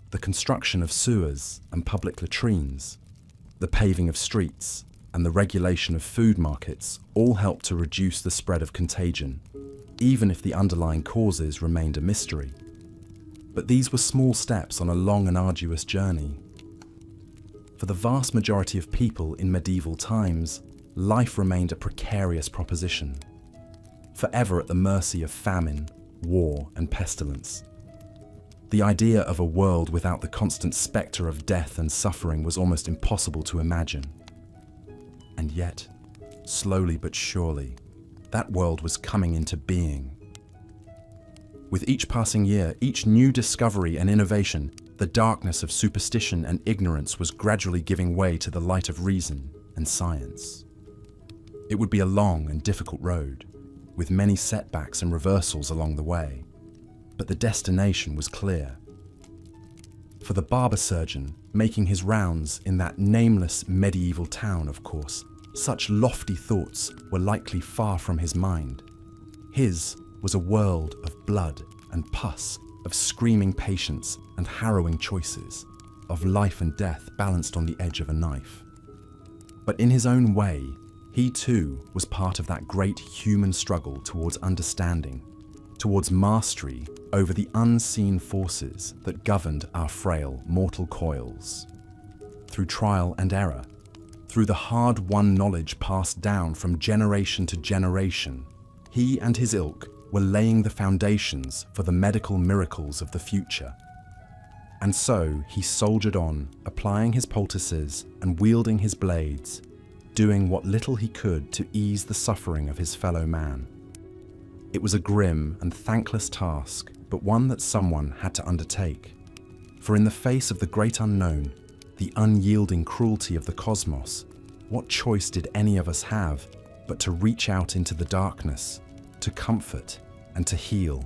The construction of sewers and public latrines, the paving of streets, and the regulation of food markets all helped to reduce the spread of contagion, even if the underlying causes remained a mystery. But these were small steps on a long and arduous journey. For the vast majority of people in medieval times, life remained a precarious proposition, forever at the mercy of famine, war, and pestilence. The idea of a world without the constant spectre of death and suffering was almost impossible to imagine. And yet, slowly but surely, that world was coming into being. With each passing year, each new discovery and innovation, the darkness of superstition and ignorance was gradually giving way to the light of reason and science. It would be a long and difficult road, with many setbacks and reversals along the way, but the destination was clear. For the barber surgeon making his rounds in that nameless medieval town, of course, such lofty thoughts were likely far from his mind. His was a world of blood and pus, of screaming patients and harrowing choices, of life and death balanced on the edge of a knife. But in his own way, he too was part of that great human struggle towards understanding, towards mastery over the unseen forces that governed our frail mortal coils. Through trial and error, through the hard-won knowledge passed down from generation to generation, he and his ilk were laying the foundations for the medical miracles of the future. And so he soldiered on, applying his poultices and wielding his blades, doing what little he could to ease the suffering of his fellow man. It was a grim and thankless task, but one that someone had to undertake. For in the face of the great unknown, the unyielding cruelty of the cosmos, what choice did any of us have but to reach out into the darkness, to comfort and to heal,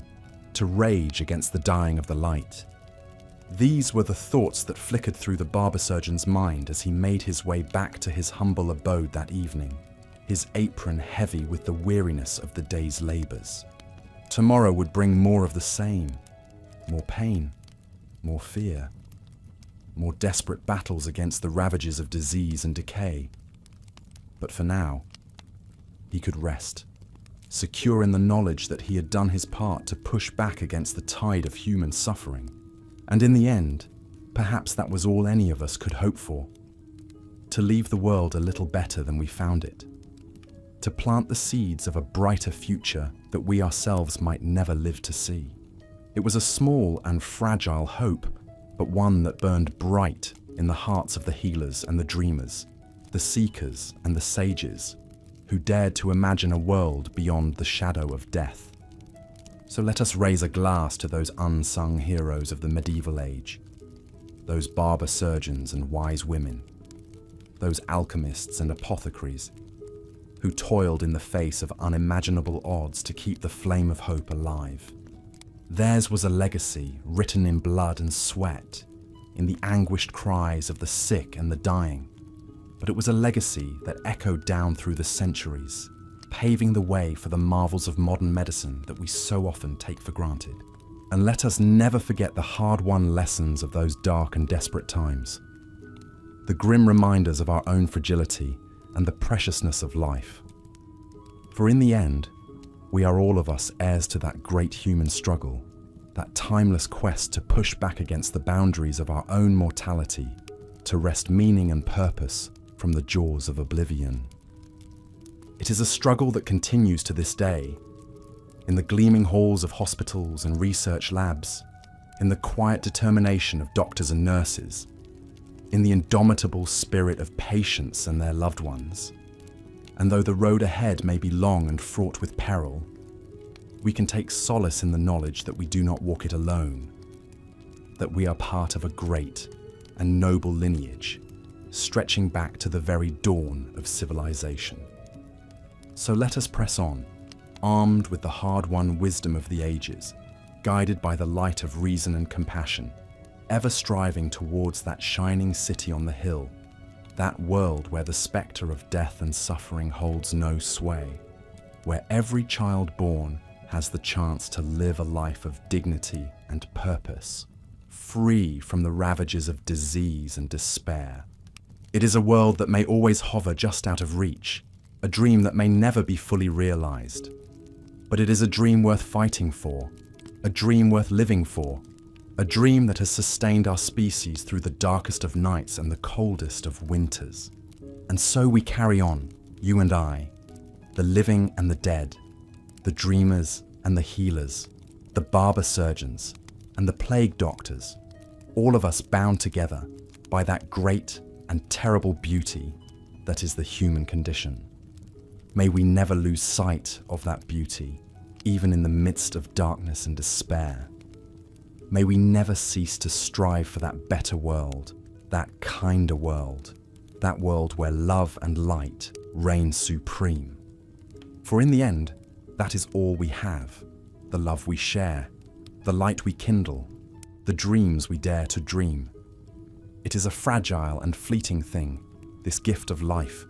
to rage against the dying of the light? These were the thoughts that flickered through the barber surgeon's mind as he made his way back to his humble abode that evening, his apron heavy with the weariness of the day's labours. Tomorrow would bring more of the same, more pain, more fear, more desperate battles against the ravages of disease and decay. But for now, he could rest, secure in the knowledge that he had done his part to push back against the tide of human suffering. And in the end, perhaps that was all any of us could hope for: to leave the world a little better than we found it, to plant the seeds of a brighter future that we ourselves might never live to see. It was a small and fragile hope, but one that burned bright in the hearts of the healers and the dreamers, the seekers and the sages, who dared to imagine a world beyond the shadow of death. So let us raise a glass to those unsung heroes of the medieval age, those barber surgeons and wise women, those alchemists and apothecaries, who toiled in the face of unimaginable odds to keep the flame of hope alive. Theirs was a legacy written in blood and sweat, in the anguished cries of the sick and the dying, but it was a legacy that echoed down through the centuries, paving the way for the marvels of modern medicine that we so often take for granted. And let us never forget the hard-won lessons of those dark and desperate times, the grim reminders of our own fragility and the preciousness of life. For in the end, we are all of us heirs to that great human struggle, that timeless quest to push back against the boundaries of our own mortality, to wrest meaning and purpose from the jaws of oblivion. It is a struggle that continues to this day, in the gleaming halls of hospitals and research labs, in the quiet determination of doctors and nurses, in the indomitable spirit of patients and their loved ones. And though the road ahead may be long and fraught with peril, we can take solace in the knowledge that we do not walk it alone, that we are part of a great and noble lineage, stretching back to the very dawn of civilization. So let us press on, armed with the hard-won wisdom of the ages, guided by the light of reason and compassion, ever striving towards that shining city on the hill, that world where the spectre of death and suffering holds no sway, where every child born has the chance to live a life of dignity and purpose, free from the ravages of disease and despair. It is a world that may always hover just out of reach, a dream that may never be fully realized. But it is a dream worth fighting for, a dream worth living for, a dream that has sustained our species through the darkest of nights and the coldest of winters. And so we carry on, you and I, the living and the dead, the dreamers and the healers, the barber surgeons and the plague doctors, all of us bound together by that great and terrible beauty that is the human condition. May we never lose sight of that beauty, even in the midst of darkness and despair. May we never cease to strive for that better world, that kinder world, that world where love and light reign supreme. For in the end, that is all we have, the love we share, the light we kindle, the dreams we dare to dream. It is a fragile and fleeting thing, this gift of life,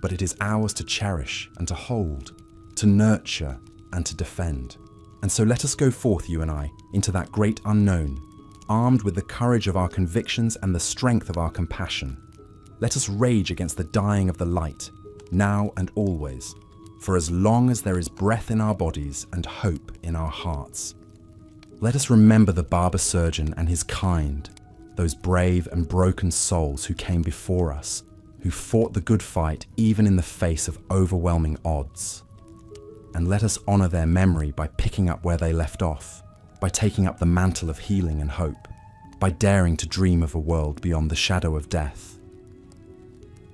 but it is ours to cherish and to hold, to nurture and to defend. And so let us go forth, you and I, into that great unknown, armed with the courage of our convictions and the strength of our compassion. Let us rage against the dying of the light, now and always, for as long as there is breath in our bodies and hope in our hearts. Let us remember the barber surgeon and his kind, those brave and broken souls who came before us, who fought the good fight even in the face of overwhelming odds. And let us honor their memory by picking up where they left off, by taking up the mantle of healing and hope, by daring to dream of a world beyond the shadow of death.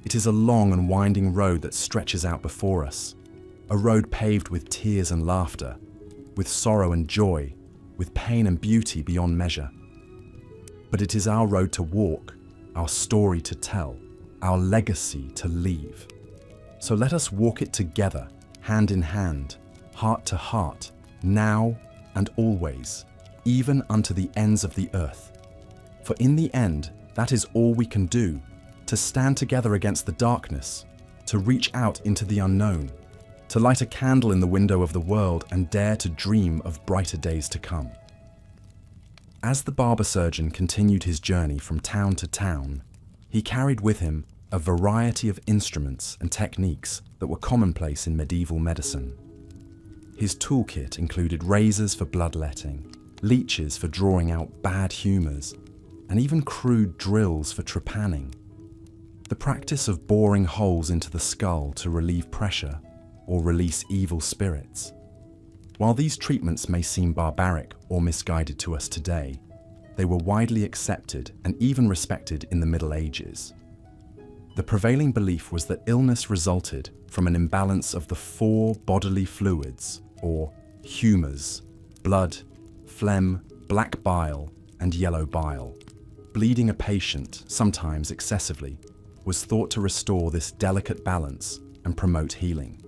It is a long and winding road that stretches out before us, a road paved with tears and laughter, with sorrow and joy, with pain and beauty beyond measure. But it is our road to walk, our story to tell, our legacy to leave. So let us walk it together, hand in hand, heart to heart, now and always, even unto the ends of the earth. For in the end, that is all we can do, to stand together against the darkness, to reach out into the unknown, to light a candle in the window of the world and dare to dream of brighter days to come. As the barber surgeon continued his journey from town to town, he carried with him a variety of instruments and techniques that were commonplace in medieval medicine. His toolkit included razors for bloodletting, leeches for drawing out bad humours, and even crude drills for trepanning. The practice of boring holes into the skull to relieve pressure or release evil spirits. While these treatments may seem barbaric or misguided to us today, they were widely accepted and even respected in the Middle Ages. The prevailing belief was that illness resulted from an imbalance of the 4 bodily fluids, or humours: blood, phlegm, black bile, and yellow bile. Bleeding a patient, sometimes excessively, was thought to restore this delicate balance and promote healing.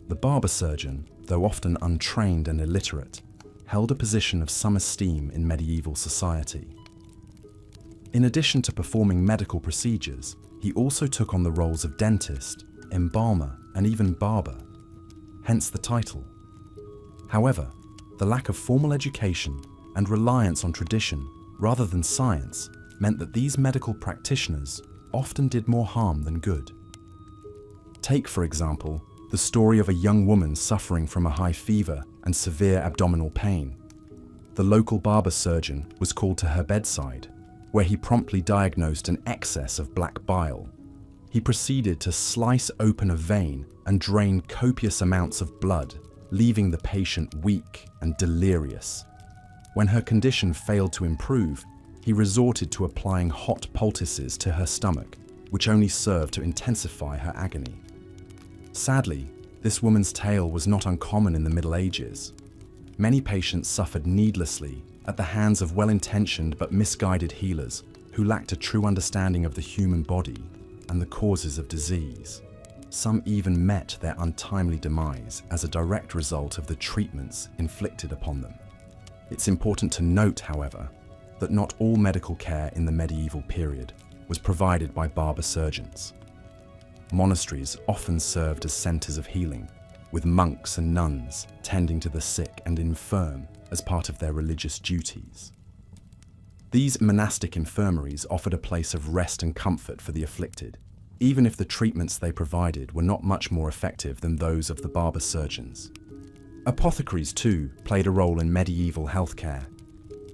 The barber surgeon, though often untrained and illiterate, held a position of some esteem in medieval society. In addition to performing medical procedures, he also took on the roles of dentist, embalmer, and even barber, hence the title. However, the lack of formal education and reliance on tradition rather than science meant that these medical practitioners often did more harm than good. Take, for example, the story of a young woman suffering from a high fever and severe abdominal pain. The local barber surgeon was called to her bedside, where he promptly diagnosed an excess of black bile. He proceeded to slice open a vein and drain copious amounts of blood, leaving the patient weak and delirious. When her condition failed to improve, he resorted to applying hot poultices to her stomach, which only served to intensify her agony. Sadly, this woman's tale was not uncommon in the Middle Ages. Many patients suffered needlessly at the hands of well-intentioned but misguided healers who lacked a true understanding of the human body and the causes of disease. Some even met their untimely demise as a direct result of the treatments inflicted upon them. It's important to note, however, that not all medical care in the medieval period was provided by barber surgeons. Monasteries often served as centres of healing, with monks and nuns tending to the sick and infirm as part of their religious duties. These monastic infirmaries offered a place of rest and comfort for the afflicted, even if the treatments they provided were not much more effective than those of the barber surgeons. Apothecaries, too, played a role in medieval healthcare.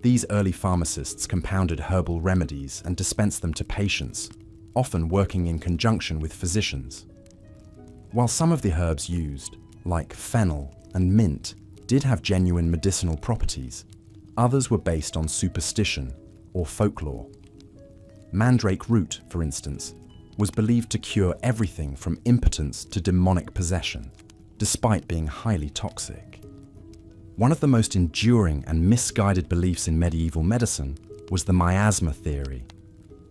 These early pharmacists compounded herbal remedies and dispensed them to patients, often working in conjunction with physicians. While some of the herbs used, like fennel and mint, did have genuine medicinal properties, others were based on superstition or folklore. Mandrake root, for instance, was believed to cure everything from impotence to demonic possession, despite being highly toxic. One of the most enduring and misguided beliefs in medieval medicine was the miasma theory,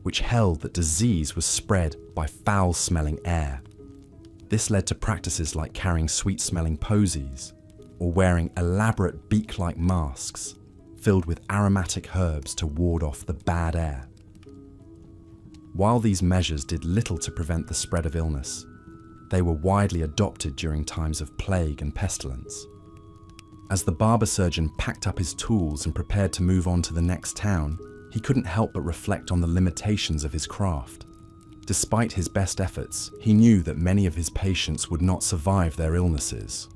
which held that disease was spread by foul-smelling air. This led to practices like carrying sweet-smelling posies or wearing elaborate beak-like masks filled with aromatic herbs to ward off the bad air. While these measures did little to prevent the spread of illness, they were widely adopted during times of plague and pestilence. As the barber surgeon packed up his tools and prepared to move on to the next town, he couldn't help but reflect on the limitations of his craft. Despite his best efforts, he knew that many of his patients would not survive their illnesses.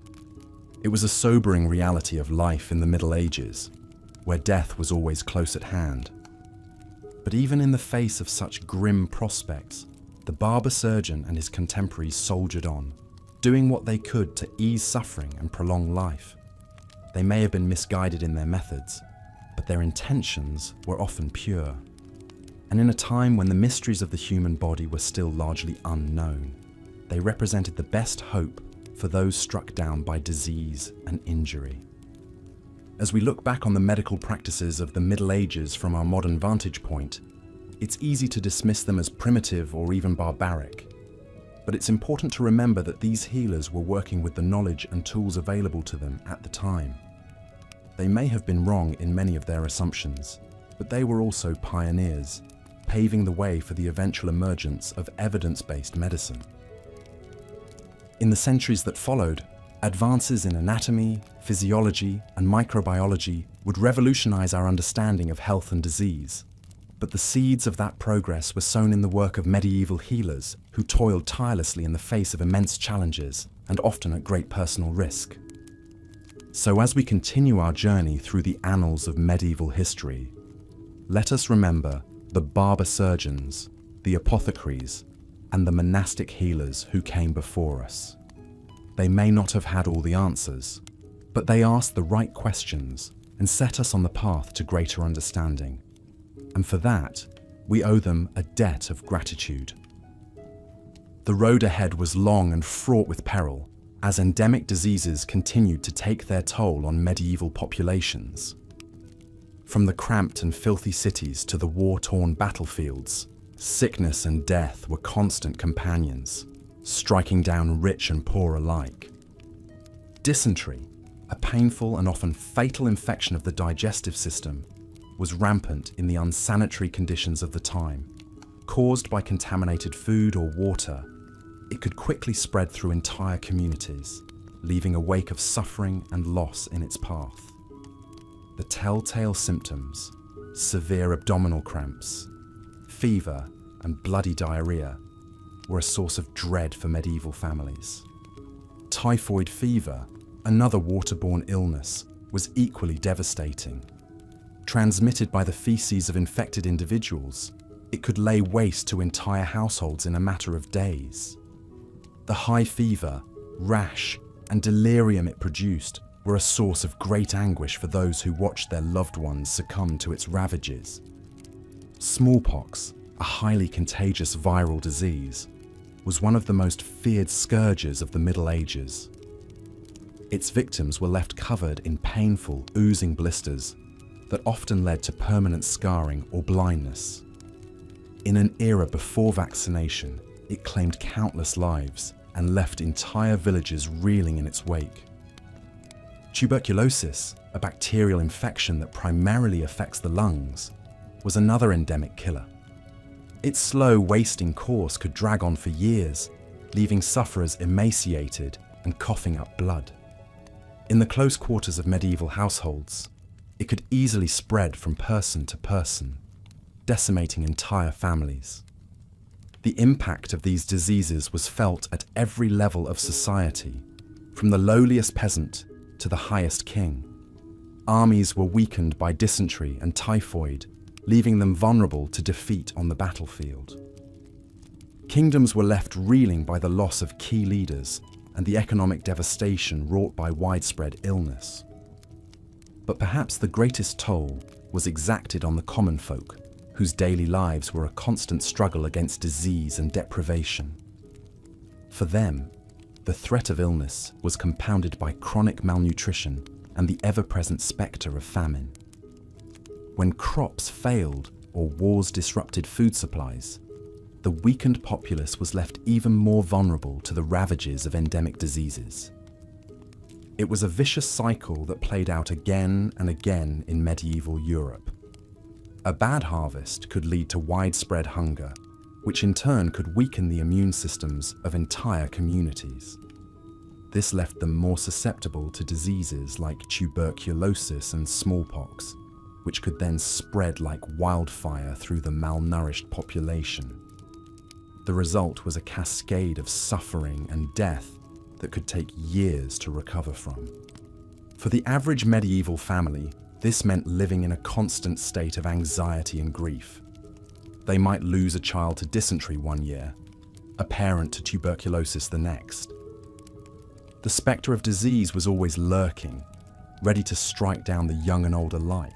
It was a sobering reality of life in the Middle Ages, where death was always close at hand. But even in the face of such grim prospects, the barber surgeon and his contemporaries soldiered on, doing what they could to ease suffering and prolong life. They may have been misguided in their methods, but their intentions were often pure. And in a time when the mysteries of the human body were still largely unknown, they represented the best hope for those struck down by disease and injury. As we look back on the medical practices of the Middle Ages from our modern vantage point, it's easy to dismiss them as primitive or even barbaric. But it's important to remember that these healers were working with the knowledge and tools available to them at the time. They may have been wrong in many of their assumptions, but they were also pioneers, paving the way for the eventual emergence of evidence-based medicine. In the centuries that followed, advances in anatomy, physiology, and microbiology would revolutionize our understanding of health and disease. But the seeds of that progress were sown in the work of medieval healers who toiled tirelessly in the face of immense challenges and often at great personal risk. So as we continue our journey through the annals of medieval history, let us remember the barber surgeons, the apothecaries, and the monastic healers who came before us. They may not have had all the answers, but they asked the right questions and set us on the path to greater understanding. And for that, we owe them a debt of gratitude. The road ahead was long and fraught with peril, as endemic diseases continued to take their toll on medieval populations. From the cramped and filthy cities to the war-torn battlefields, sickness and death were constant companions, striking down rich and poor alike. Dysentery, a painful and often fatal infection of the digestive system, was rampant in the unsanitary conditions of the time. Caused by contaminated food or water, it could quickly spread through entire communities, leaving a wake of suffering and loss in its path. The telltale symptoms, severe abdominal cramps, fever, and bloody diarrhea, were a source of dread for medieval families. Typhoid fever, another waterborne illness, was equally devastating. Transmitted by the feces of infected individuals, it could lay waste to entire households in a matter of days. The high fever, rash, and delirium it produced were a source of great anguish for those who watched their loved ones succumb to its ravages. Smallpox, a highly contagious viral disease, was one of the most feared scourges of the Middle Ages. Its victims were left covered in painful, oozing blisters that often led to permanent scarring or blindness. In an era before vaccination, it claimed countless lives and left entire villages reeling in its wake. Tuberculosis, a bacterial infection that primarily affects the lungs, was another endemic killer. Its slow, wasting course could drag on for years, leaving sufferers emaciated and coughing up blood. In the close quarters of medieval households, it could easily spread from person to person, decimating entire families. The impact of these diseases was felt at every level of society, from the lowliest peasant to the highest king. Armies were weakened by dysentery and typhoid, leaving them vulnerable to defeat on the battlefield. Kingdoms were left reeling by the loss of key leaders and the economic devastation wrought by widespread illness. But perhaps the greatest toll was exacted on the common folk, whose daily lives were a constant struggle against disease and deprivation. For them, the threat of illness was compounded by chronic malnutrition and the ever-present spectre of famine. When crops failed or wars disrupted food supplies, the weakened populace was left even more vulnerable to the ravages of endemic diseases. It was a vicious cycle that played out again and again in medieval Europe. A bad harvest could lead to widespread hunger, which in turn could weaken the immune systems of entire communities. This left them more susceptible to diseases like tuberculosis and smallpox, which could then spread like wildfire through the malnourished population. The result was a cascade of suffering and death that could take years to recover from. For the average medieval family, this meant living in a constant state of anxiety and grief. They might lose a child to dysentery one year, a parent to tuberculosis the next. The spectre of disease was always lurking, ready to strike down the young and old alike.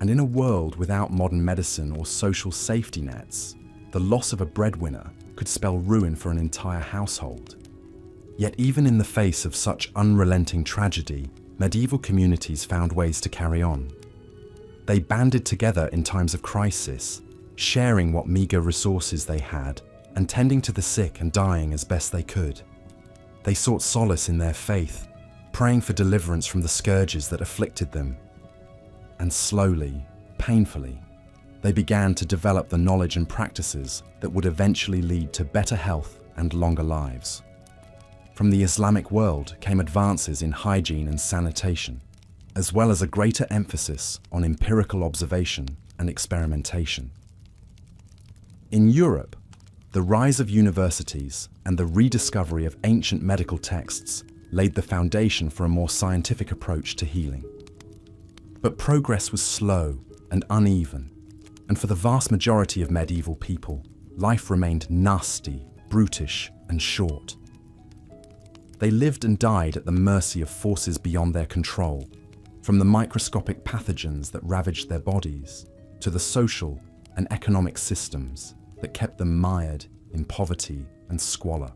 And in a world without modern medicine or social safety nets, the loss of a breadwinner could spell ruin for an entire household. Yet even in the face of such unrelenting tragedy, medieval communities found ways to carry on. They banded together in times of crisis, sharing what meager resources they had and tending to the sick and dying as best they could. They sought solace in their faith, praying for deliverance from the scourges that afflicted them. And slowly, painfully, they began to develop the knowledge and practices that would eventually lead to better health and longer lives. From the Islamic world came advances in hygiene and sanitation, as well as a greater emphasis on empirical observation and experimentation. In Europe, the rise of universities and the rediscovery of ancient medical texts laid the foundation for a more scientific approach to healing. But progress was slow and uneven, and for the vast majority of medieval people, life remained nasty, brutish, and short. They lived and died at the mercy of forces beyond their control, from the microscopic pathogens that ravaged their bodies to the social and economic systems that kept them mired in poverty and squalor.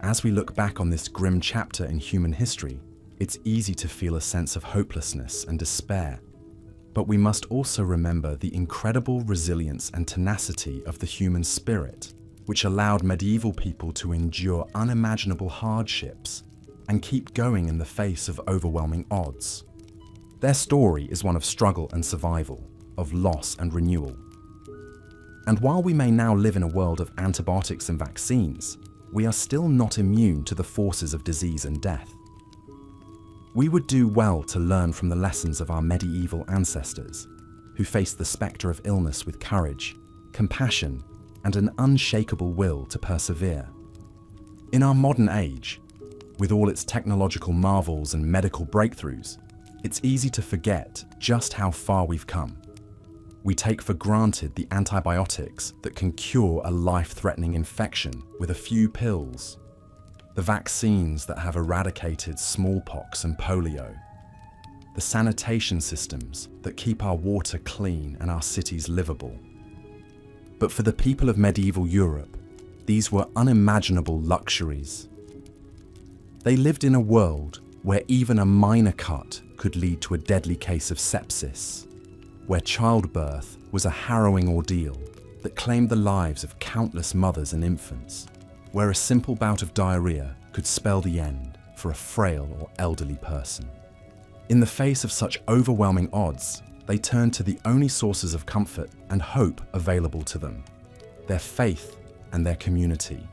As we look back on this grim chapter in human history, it's easy to feel a sense of hopelessness and despair, but we must also remember the incredible resilience and tenacity of the human spirit, which allowed medieval people to endure unimaginable hardships and keep going in the face of overwhelming odds. Their story is one of struggle and survival, of loss and renewal. And while we may now live in a world of antibiotics and vaccines, we are still not immune to the forces of disease and death. We would do well to learn from the lessons of our medieval ancestors, who faced the spectre of illness with courage, compassion, and an unshakable will to persevere. In our modern age, with all its technological marvels and medical breakthroughs, it's easy to forget just how far we've come. We take for granted the antibiotics that can cure a life-threatening infection with a few pills, the vaccines that have eradicated smallpox and polio, the sanitation systems that keep our water clean and our cities livable. But for the people of medieval Europe, these were unimaginable luxuries. They lived in a world where even a minor cut could lead to a deadly case of sepsis, where childbirth was a harrowing ordeal that claimed the lives of countless mothers and infants, where a simple bout of diarrhea could spell the end for a frail or elderly person. In the face of such overwhelming odds, they turned to the only sources of comfort and hope available to them: their faith and their community.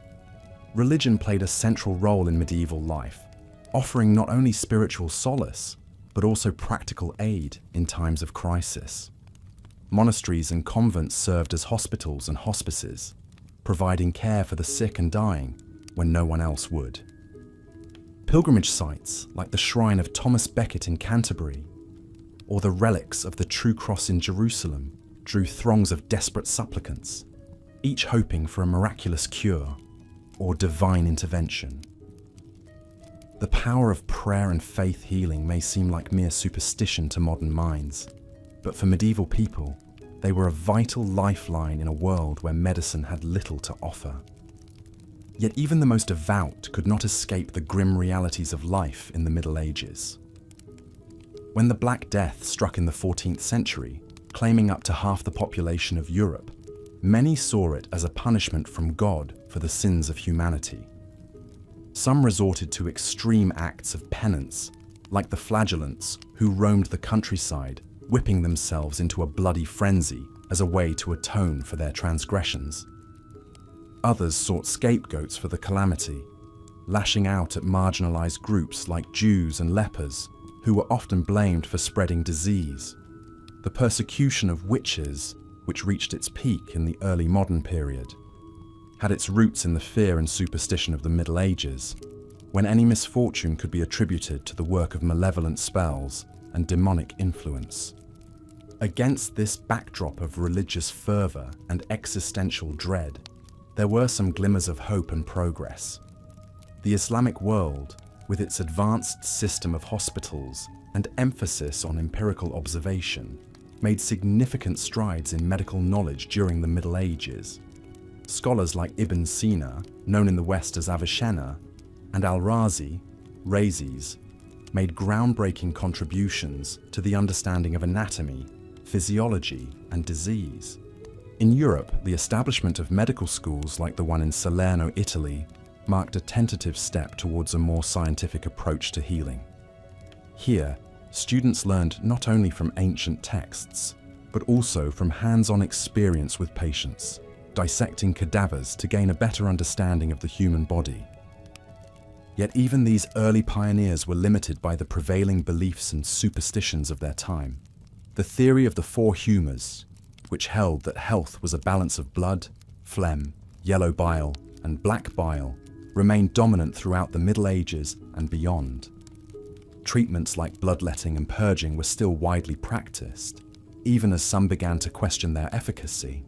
Religion played a central role in medieval life, offering not only spiritual solace, but also practical aid in times of crisis. Monasteries and convents served as hospitals and hospices, providing care for the sick and dying when no one else would. Pilgrimage sites like the shrine of Thomas Becket in Canterbury, or the relics of the True Cross in Jerusalem, drew throngs of desperate supplicants, each hoping for a miraculous cure or divine intervention. The power of prayer and faith healing may seem like mere superstition to modern minds, but for medieval people, they were a vital lifeline in a world where medicine had little to offer. Yet even the most devout could not escape the grim realities of life in the Middle Ages. When the Black Death struck in the 14th century, claiming up to half the population of Europe, many saw it as a punishment from God for the sins of humanity. Some resorted to extreme acts of penance, like the flagellants who roamed the countryside, whipping themselves into a bloody frenzy as a way to atone for their transgressions. Others sought scapegoats for the calamity, lashing out at marginalized groups like Jews and lepers, who were often blamed for spreading disease. The persecution of witches, which reached its peak in the early modern period, had its roots in the fear and superstition of the Middle Ages, when any misfortune could be attributed to the work of malevolent spells and demonic influence. Against this backdrop of religious fervor and existential dread, there were some glimmers of hope and progress. The Islamic world, with its advanced system of hospitals and emphasis on empirical observation, made significant strides in medical knowledge during the Middle Ages. Scholars like Ibn Sina, known in the West as Avicenna, and Al-Razi, Rhazes, made groundbreaking contributions to the understanding of anatomy, physiology, and disease. In Europe, the establishment of medical schools like the one in Salerno, Italy, marked a tentative step towards a more scientific approach to healing. Here, students learned not only from ancient texts, but also from hands-on experience with patients, dissecting cadavers to gain a better understanding of the human body. Yet even these early pioneers were limited by the prevailing beliefs and superstitions of their time. The theory of the four humours, which held that health was a balance of blood, phlegm, yellow bile, and black bile, remained dominant throughout the Middle Ages and beyond. Treatments like bloodletting and purging were still widely practiced, even as some began to question their efficacy.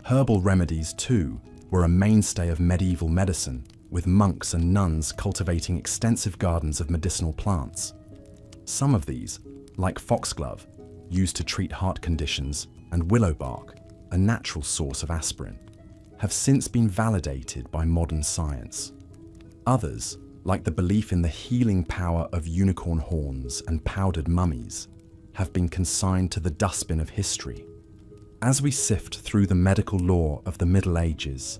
Herbal remedies, too, were a mainstay of medieval medicine, with monks and nuns cultivating extensive gardens of medicinal plants. Some of these, like foxglove, used to treat heart conditions, and willow bark, a natural source of aspirin, have since been validated by modern science. Others, like the belief in the healing power of unicorn horns and powdered mummies, have been consigned to the dustbin of history. As we sift through the medical lore of the Middle Ages,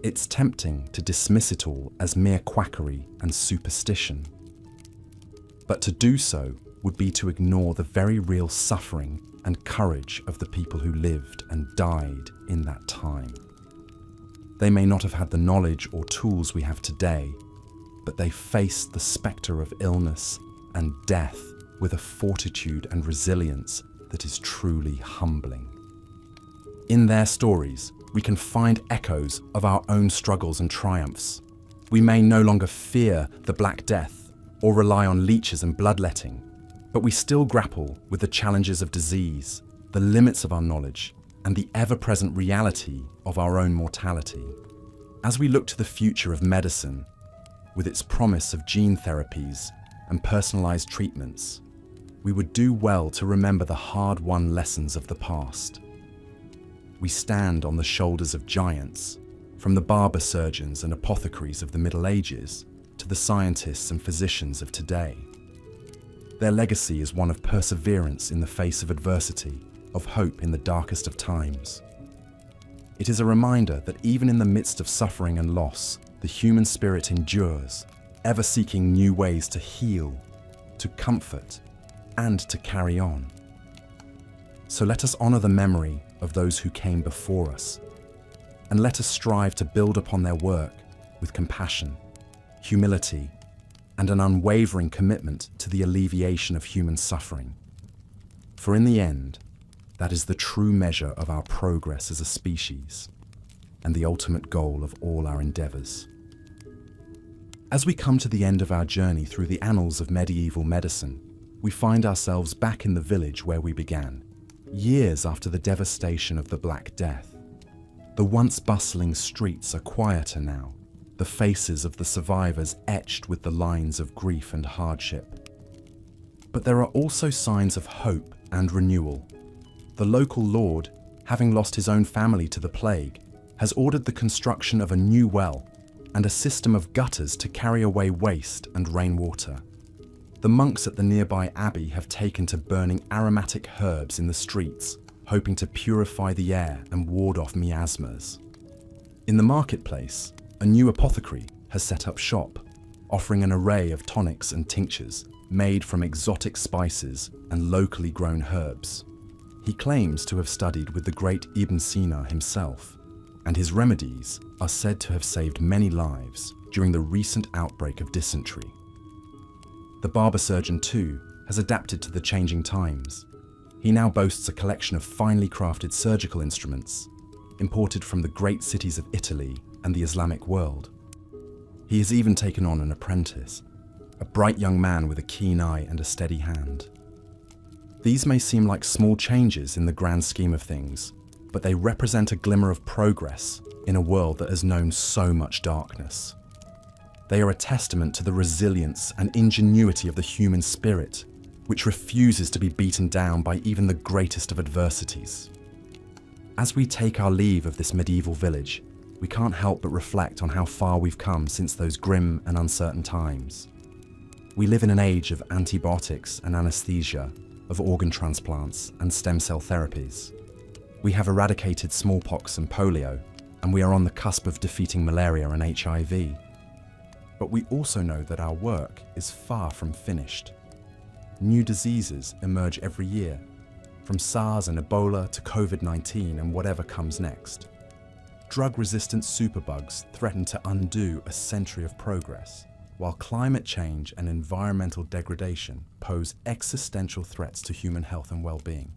it's tempting to dismiss it all as mere quackery and superstition. But to do so would be to ignore the very real suffering and courage of the people who lived and died in that time. They may not have had the knowledge or tools we have today, but they faced the spectre of illness and death with a fortitude and resilience that is truly humbling. In their stories, we can find echoes of our own struggles and triumphs. We may no longer fear the Black Death or rely on leeches and bloodletting, but we still grapple with the challenges of disease, the limits of our knowledge, and the ever-present reality of our own mortality. As we look to the future of medicine, with its promise of gene therapies and personalized treatments, we would do well to remember the hard-won lessons of the past. We stand on the shoulders of giants, from the barber surgeons and apothecaries of the Middle Ages to the scientists and physicians of today. Their legacy is one of perseverance in the face of adversity, of hope in the darkest of times. It is a reminder that even in the midst of suffering and loss, the human spirit endures, ever seeking new ways to heal, to comfort, and to carry on. So let us honor the memory of those who came before us, and let us strive to build upon their work with compassion, humility, and an unwavering commitment to the alleviation of human suffering. For in the end, that is the true measure of our progress as a species, and the ultimate goal of all our endeavors. As we come to the end of our journey through the annals of medieval medicine, we find ourselves back in the village where we began, years after the devastation of the Black Death. The once bustling streets are quieter now, the faces of the survivors etched with the lines of grief and hardship. But there are also signs of hope and renewal. The local lord, having lost his own family to the plague, has ordered the construction of a new well and a system of gutters to carry away waste and rainwater. The monks at the nearby abbey have taken to burning aromatic herbs in the streets, hoping to purify the air and ward off miasmas. In the marketplace, a new apothecary has set up shop, offering an array of tonics and tinctures made from exotic spices and locally grown herbs. He claims to have studied with the great Ibn Sina himself, and his remedies are said to have saved many lives during the recent outbreak of dysentery. The barber surgeon, too, has adapted to the changing times. He now boasts a collection of finely crafted surgical instruments, imported from the great cities of Italy and the Islamic world. He has even taken on an apprentice, a bright young man with a keen eye and a steady hand. These may seem like small changes in the grand scheme of things, but they represent a glimmer of progress in a world that has known so much darkness. They are a testament to the resilience and ingenuity of the human spirit, which refuses to be beaten down by even the greatest of adversities. As we take our leave of this medieval village, we can't help but reflect on how far we've come since those grim and uncertain times. We live in an age of antibiotics and anesthesia, of organ transplants and stem cell therapies. We have eradicated smallpox and polio, and we are on the cusp of defeating malaria and HIV. But we also know that our work is far from finished. New diseases emerge every year, from SARS and Ebola to COVID-19 and whatever comes next. Drug-resistant superbugs threaten to undo a century of progress, while climate change and environmental degradation pose existential threats to human health and well-being.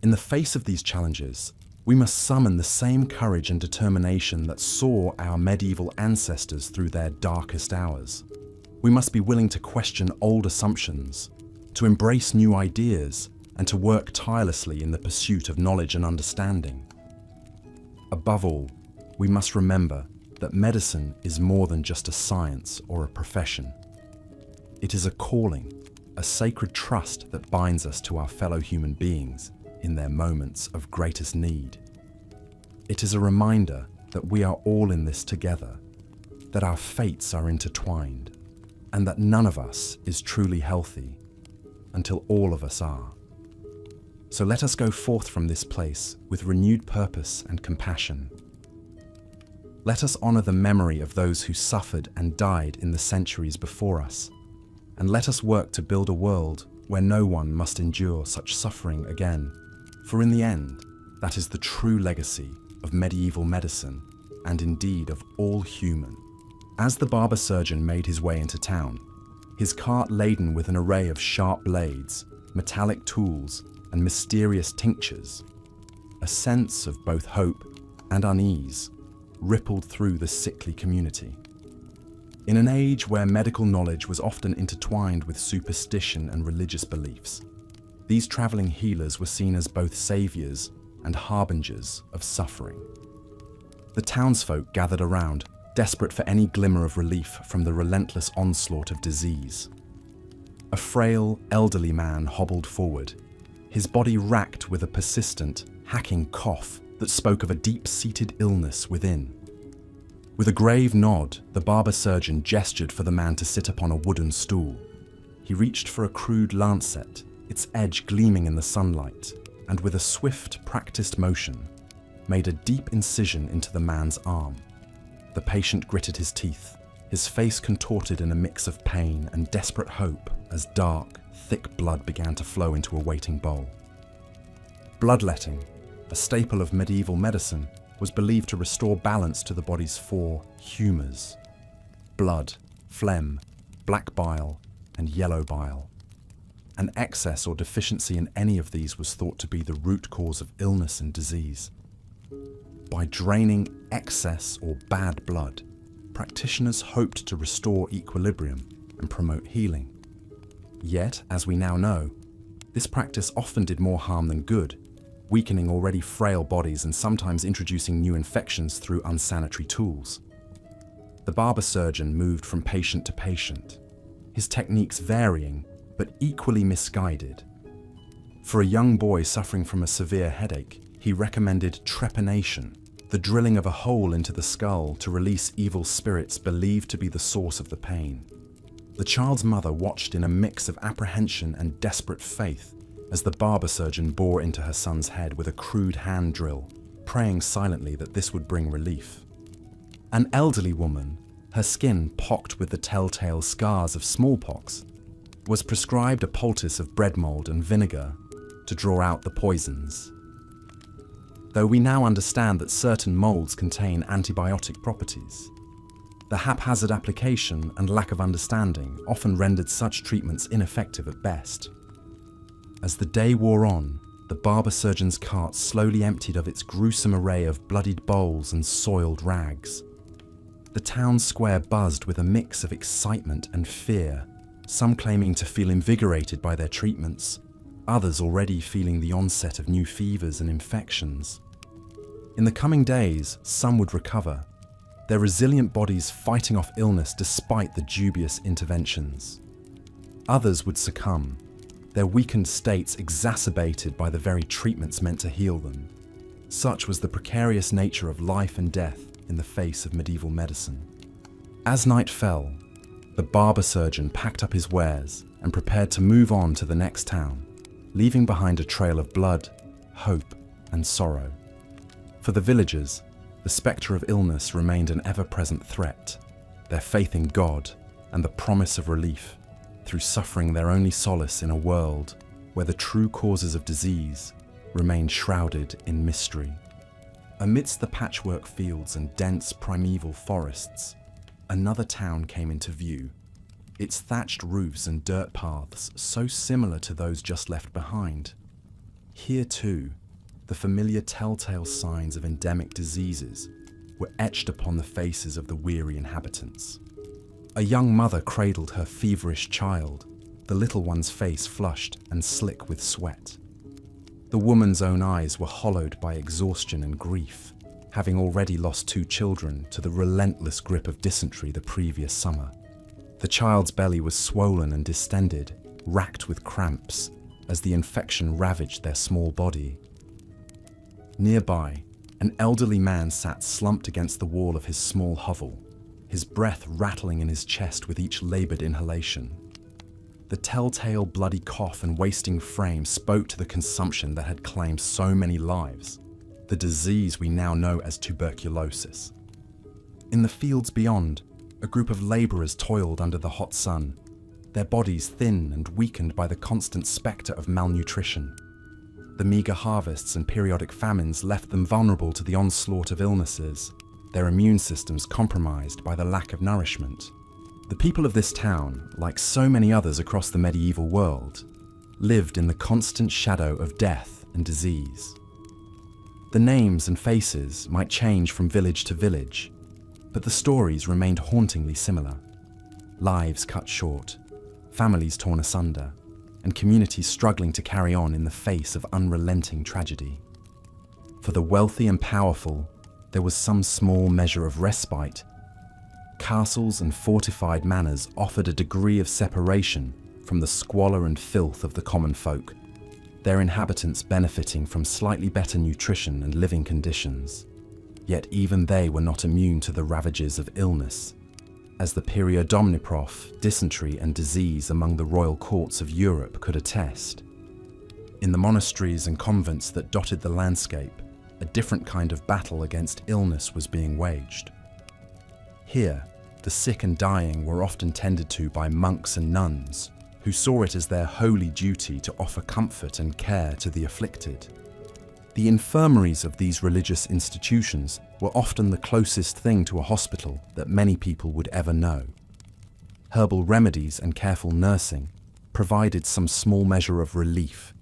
In the face of these challenges, we must summon the same courage and determination that saw our medieval ancestors through their darkest hours. We must be willing to question old assumptions, to embrace new ideas, and to work tirelessly in the pursuit of knowledge and understanding. Above all, we must remember that medicine is more than just a science or a profession. It is a calling, a sacred trust that binds us to our fellow human beings in their moments of greatest need. It is a reminder that we are all in this together, that our fates are intertwined, and that none of us is truly healthy until all of us are. So let us go forth from this place with renewed purpose and compassion. Let us honor the memory of those who suffered and died in the centuries before us, and let us work to build a world where no one must endure such suffering again. For in the end, that is the true legacy of medieval medicine, and indeed of all human. As the barber surgeon made his way into town, his cart laden with an array of sharp blades, metallic tools, and mysterious tinctures, a sense of both hope and unease rippled through the sickly community. In an age where medical knowledge was often intertwined with superstition and religious beliefs, these traveling healers were seen as both saviors and harbingers of suffering. The townsfolk gathered around, desperate for any glimmer of relief from the relentless onslaught of disease. A frail, elderly man hobbled forward, his body racked with a persistent, hacking cough that spoke of a deep-seated illness within. With a grave nod, the barber surgeon gestured for the man to sit upon a wooden stool. He reached for a crude lancet, its edge gleaming in the sunlight, and with a swift, practiced motion, made a deep incision into the man's arm. The patient gritted his teeth, his face contorted in a mix of pain and desperate hope as dark, thick blood began to flow into a waiting bowl. Bloodletting, a staple of medieval medicine, was believed to restore balance to the body's four humours: blood, phlegm, black bile, and yellow bile. An excess or deficiency in any of these was thought to be the root cause of illness and disease. By draining excess or bad blood, practitioners hoped to restore equilibrium and promote healing. Yet, as we now know, this practice often did more harm than good, weakening already frail bodies and sometimes introducing new infections through unsanitary tools. The barber surgeon moved from patient to patient, his techniques varying but equally misguided. For a young boy suffering from a severe headache, he recommended trepanation, the drilling of a hole into the skull to release evil spirits believed to be the source of the pain. The child's mother watched in a mix of apprehension and desperate faith as the barber surgeon bore into her son's head with a crude hand drill, praying silently that this would bring relief. An elderly woman, her skin pocked with the telltale scars of smallpox, was prescribed a poultice of bread mold and vinegar to draw out the poisons. Though we now understand that certain molds contain antibiotic properties, the haphazard application and lack of understanding often rendered such treatments ineffective at best. As the day wore on, the barber surgeon's cart slowly emptied of its gruesome array of bloodied bowls and soiled rags. The town square buzzed with a mix of excitement and fear, some claiming to feel invigorated by their treatments, others already feeling the onset of new fevers and infections. In the coming days, some would recover, their resilient bodies fighting off illness despite the dubious interventions. Others would succumb, their weakened states exacerbated by the very treatments meant to heal them. Such was the precarious nature of life and death in the face of medieval medicine. As night fell, the barber surgeon packed up his wares and prepared to move on to the next town, leaving behind a trail of blood, hope, and sorrow. For the villagers, the spectre of illness remained an ever-present threat, their faith in God and the promise of relief through suffering their only solace in a world where the true causes of disease remained shrouded in mystery. Amidst the patchwork fields and dense primeval forests, another town came into view, its thatched roofs and dirt paths so similar to those just left behind. Here too, the familiar telltale signs of endemic diseases were etched upon the faces of the weary inhabitants. A young mother cradled her feverish child, the little one's face flushed and slick with sweat. The woman's own eyes were hollowed by exhaustion and grief, having already lost 2 children to the relentless grip of dysentery the previous summer. The child's belly was swollen and distended, racked with cramps, as the infection ravaged their small body. Nearby, an elderly man sat slumped against the wall of his small hovel, his breath rattling in his chest with each labored inhalation. The telltale bloody cough and wasting frame spoke to the consumption that had claimed so many lives, the disease we now know as tuberculosis. In the fields beyond, a group of labourers toiled under the hot sun, their bodies thin and weakened by the constant spectre of malnutrition. The meagre harvests and periodic famines left them vulnerable to the onslaught of illnesses, their immune systems compromised by the lack of nourishment. The people of this town, like so many others across the medieval world, lived in the constant shadow of death and disease. The names and faces might change from village to village, but the stories remained hauntingly similar. Lives cut short, families torn asunder, and communities struggling to carry on in the face of unrelenting tragedy. For the wealthy and powerful, there was some small measure of respite. Castles and fortified manors offered a degree of separation from the squalor and filth of the common folk, their inhabitants benefiting from slightly better nutrition and living conditions. Yet even they were not immune to the ravages of illness, as the periodomniprof, dysentery and disease among the royal courts of Europe could attest. In the monasteries and convents that dotted the landscape, a different kind of battle against illness was being waged. Here, the sick and dying were often tended to by monks and nuns, who saw it as their holy duty to offer comfort and care to the afflicted. The infirmaries of these religious institutions were often the closest thing to a hospital that many people would ever know. Herbal remedies and careful nursing provided some small measure of relief,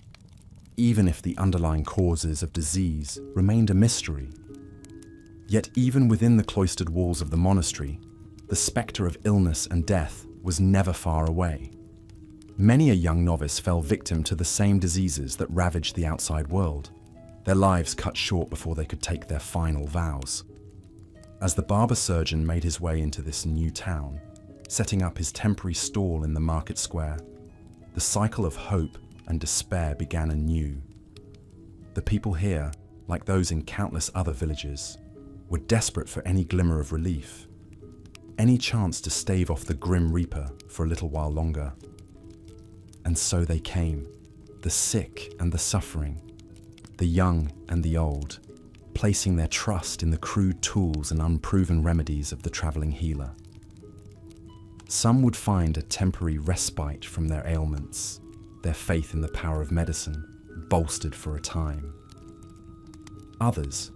even if the underlying causes of disease remained a mystery. Yet even within the cloistered walls of the monastery, the spectre of illness and death was never far away. Many a young novice fell victim to the same diseases that ravaged the outside world, their lives cut short before they could take their final vows. As the barber surgeon made his way into this new town, setting up his temporary stall in the market square, the cycle of hope and despair began anew. The people here, like those in countless other villages, were desperate for any glimmer of relief, any chance to stave off the grim reaper for a little while longer. And so they came, the sick and the suffering, the young and the old, placing their trust in the crude tools and unproven remedies of the travelling healer. Some would find a temporary respite from their ailments, their faith in the power of medicine bolstered for a time. Others,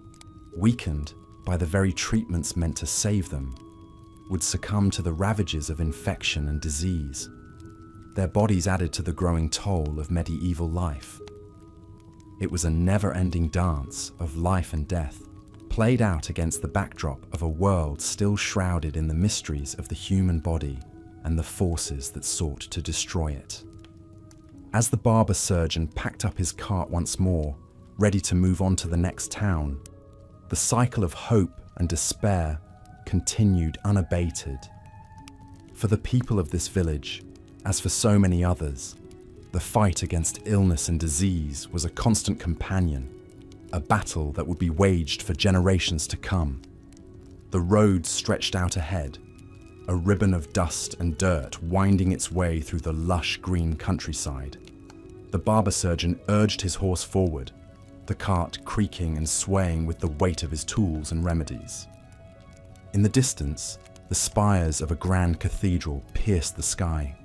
weakened by the very treatments meant to save them, would succumb to the ravages of infection and disease, their bodies added to the growing toll of medieval life. It was a never-ending dance of life and death, played out against the backdrop of a world still shrouded in the mysteries of the human body and the forces that sought to destroy it. As the barber surgeon packed up his cart once more, ready to move on to the next town, the cycle of hope and despair continued unabated. For the people of this village, as for so many others, the fight against illness and disease was a constant companion, a battle that would be waged for generations to come. The road stretched out ahead, a ribbon of dust and dirt winding its way through the lush green countryside. The barber surgeon urged his horse forward, the cart creaking and swaying with the weight of his tools and remedies. In the distance, the spires of a grand cathedral pierced the sky,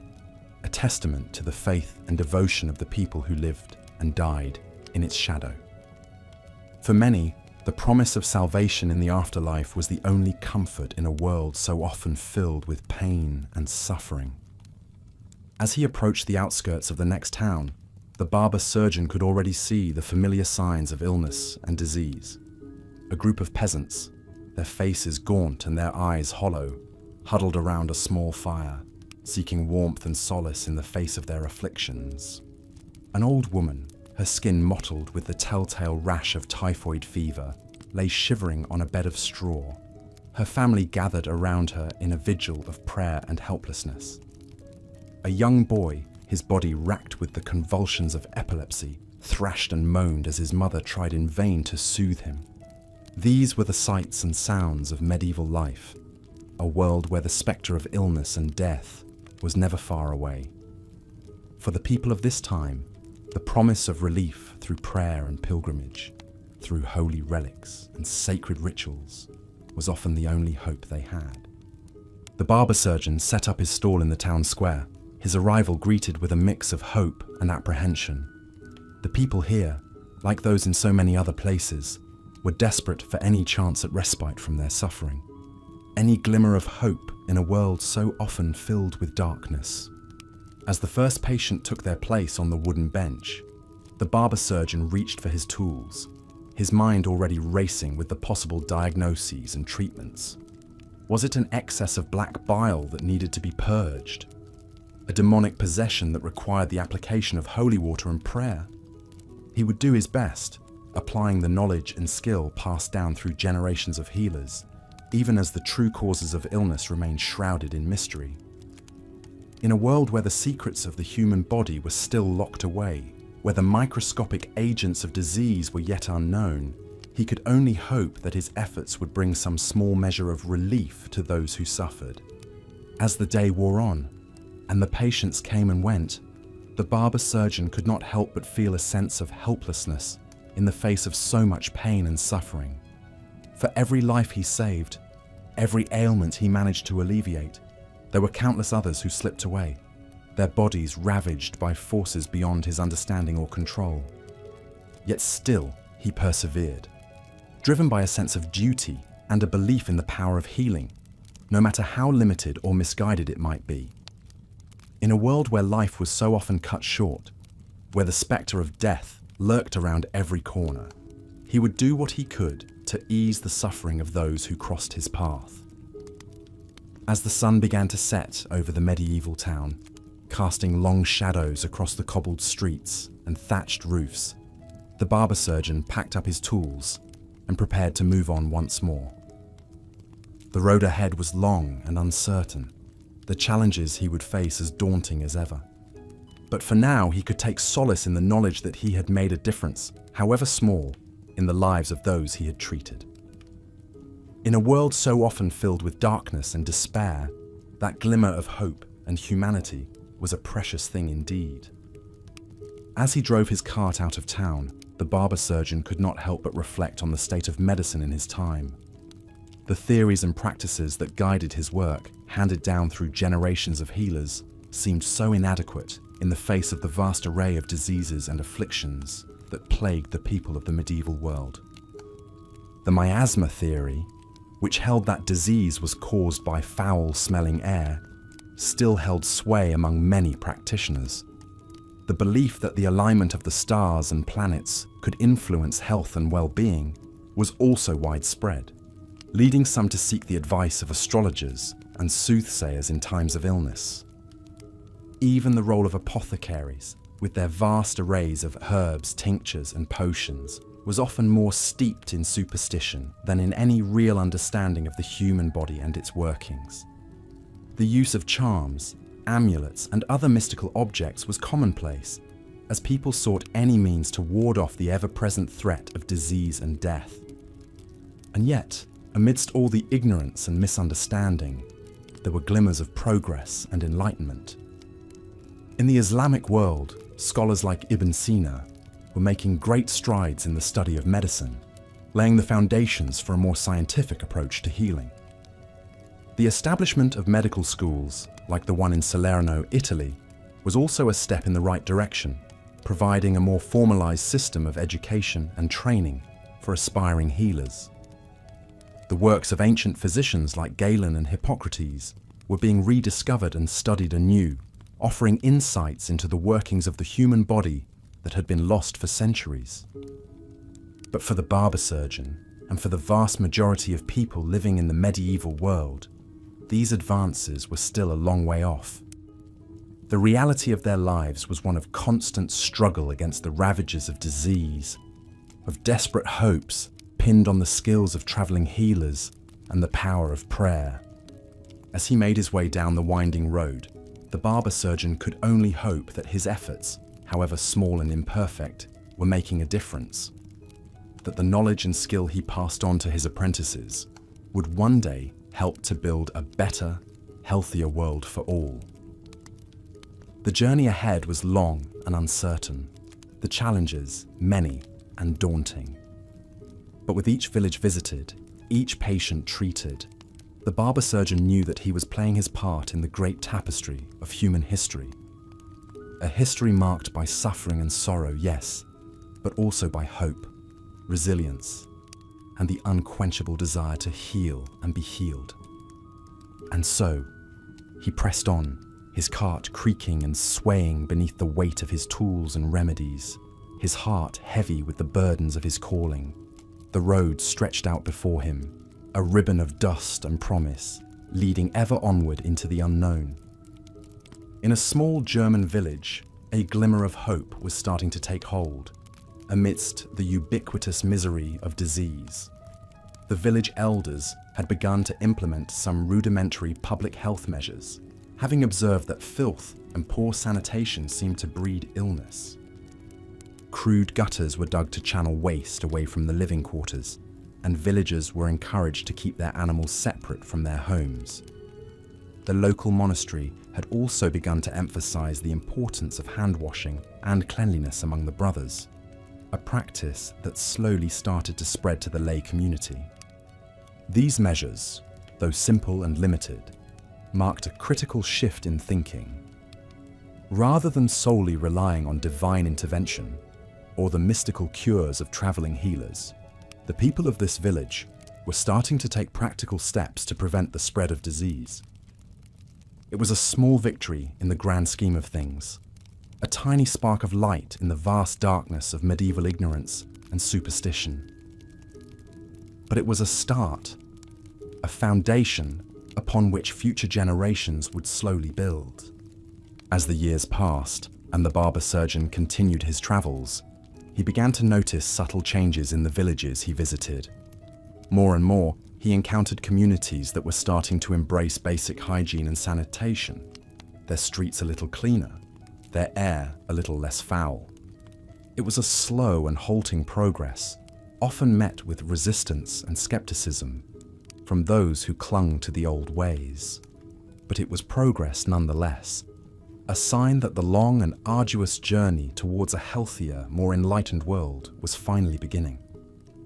a testament to the faith and devotion of the people who lived and died in its shadow. For many, The promise of salvation in the afterlife was the only comfort in a world so often filled with pain and suffering. As he approached the outskirts of the next town, the barber surgeon could already see the familiar signs of illness and disease. A group of peasants, their faces gaunt and their eyes hollow, huddled around a small fire, seeking warmth and solace in the face of their afflictions. An old woman, her skin mottled with the telltale rash of typhoid fever, lay shivering on a bed of straw. Her family gathered around her in a vigil of prayer and helplessness. A young boy, his body racked with the convulsions of epilepsy, thrashed and moaned as his mother tried in vain to soothe him. These were the sights and sounds of medieval life, a world where the spectre of illness and death was never far away. For the people of this time, the promise of relief through prayer and pilgrimage, through holy relics and sacred rituals, was often the only hope they had. The barber surgeon set up his stall in the town square, his arrival greeted with a mix of hope and apprehension. The people here, like those in so many other places, were desperate for any chance at respite from their suffering, any glimmer of hope in a world so often filled with darkness. As the first patient took their place on the wooden bench, the barber surgeon reached for his tools, his mind already racing with the possible diagnoses and treatments. Was it an excess of black bile that needed to be purged? A demonic possession that required the application of holy water and prayer? He would do his best, applying the knowledge and skill passed down through generations of healers, even as the true causes of illness remained shrouded in mystery. In a world where the secrets of the human body were still locked away, where the microscopic agents of disease were yet unknown, he could only hope that his efforts would bring some small measure of relief to those who suffered. As the day wore on, and the patients came and went, the barber surgeon could not help but feel a sense of helplessness in the face of so much pain and suffering. For every life he saved, every ailment he managed to alleviate, there were countless others who slipped away, their bodies ravaged by forces beyond his understanding or control. Yet still, he persevered, driven by a sense of duty and a belief in the power of healing, no matter how limited or misguided it might be. In a world where life was so often cut short, where the spectre of death lurked around every corner, he would do what he could to ease the suffering of those who crossed his path. As the sun began to set over the medieval town, casting long shadows across the cobbled streets and thatched roofs, the barber surgeon packed up his tools and prepared to move on once more. The road ahead was long and uncertain, the challenges he would face as daunting as ever. But for now, he could take solace in the knowledge that he had made a difference, however small, in the lives of those he had treated. In a world so often filled with darkness and despair, that glimmer of hope and humanity was a precious thing indeed. As he drove his cart out of town, the barber surgeon could not help but reflect on the state of medicine in his time. The theories and practices that guided his work, handed down through generations of healers, seemed so inadequate in the face of the vast array of diseases and afflictions that plagued the people of the medieval world. The miasma theory, which held that disease was caused by foul-smelling air, still held sway among many practitioners. The belief that the alignment of the stars and planets could influence health and well-being was also widespread, leading some to seek the advice of astrologers and soothsayers in times of illness. Even the role of apothecaries, with their vast arrays of herbs, tinctures, and potions, was often more steeped in superstition than in any real understanding of the human body and its workings. The use of charms, amulets, and other mystical objects was commonplace, as people sought any means to ward off the ever-present threat of disease and death. And yet, amidst all the ignorance and misunderstanding, there were glimmers of progress and enlightenment. In the Islamic world, scholars like Ibn Sina were making great strides in the study of medicine, laying the foundations for a more scientific approach to healing. The establishment of medical schools, like the one in Salerno, Italy, was also a step in the right direction, providing a more formalized system of education and training for aspiring healers. The works of ancient physicians like Galen and Hippocrates were being rediscovered and studied anew, offering insights into the workings of the human body that had been lost for centuries. But for the barber surgeon, and for the vast majority of people living in the medieval world, these advances were still a long way off. The reality of their lives was one of constant struggle against the ravages of disease, of desperate hopes pinned on the skills of traveling healers and the power of prayer. As he made his way down the winding road, the barber surgeon could only hope that his efforts, however small and imperfect, were making a difference, that the knowledge and skill he passed on to his apprentices would one day help to build a better, healthier world for all. The journey ahead was long and uncertain, the challenges many and daunting. But with each village visited, each patient treated, the barber surgeon knew that he was playing his part in the great tapestry of human history. A history marked by suffering and sorrow, yes, but also by hope, resilience, and the unquenchable desire to heal and be healed. And so, he pressed on, his cart creaking and swaying beneath the weight of his tools and remedies, his heart heavy with the burdens of his calling. The road stretched out before him, a ribbon of dust and promise, leading ever onward into the unknown. In a small German village, a glimmer of hope was starting to take hold, amidst the ubiquitous misery of disease. The village elders had begun to implement some rudimentary public health measures, having observed that filth and poor sanitation seemed to breed illness. Crude gutters were dug to channel waste away from the living quarters, and villagers were encouraged to keep their animals separate from their homes. The local monastery had also begun to emphasize the importance of hand washing and cleanliness among the brothers, a practice that slowly started to spread to the lay community. These measures, though simple and limited, marked a critical shift in thinking. Rather than solely relying on divine intervention or the mystical cures of traveling healers, the people of this village were starting to take practical steps to prevent the spread of disease. It was a small victory in the grand scheme of things, a tiny spark of light in the vast darkness of medieval ignorance and superstition. But it was a start, a foundation upon which future generations would slowly build. As the years passed and the barber surgeon continued his travels, he began to notice subtle changes in the villages he visited. More and more, he encountered communities that were starting to embrace basic hygiene and sanitation, their streets a little cleaner, their air a little less foul. It was a slow and halting progress, often met with resistance and skepticism from those who clung to the old ways. But it was progress nonetheless, a sign that the long and arduous journey towards a healthier, more enlightened world was finally beginning.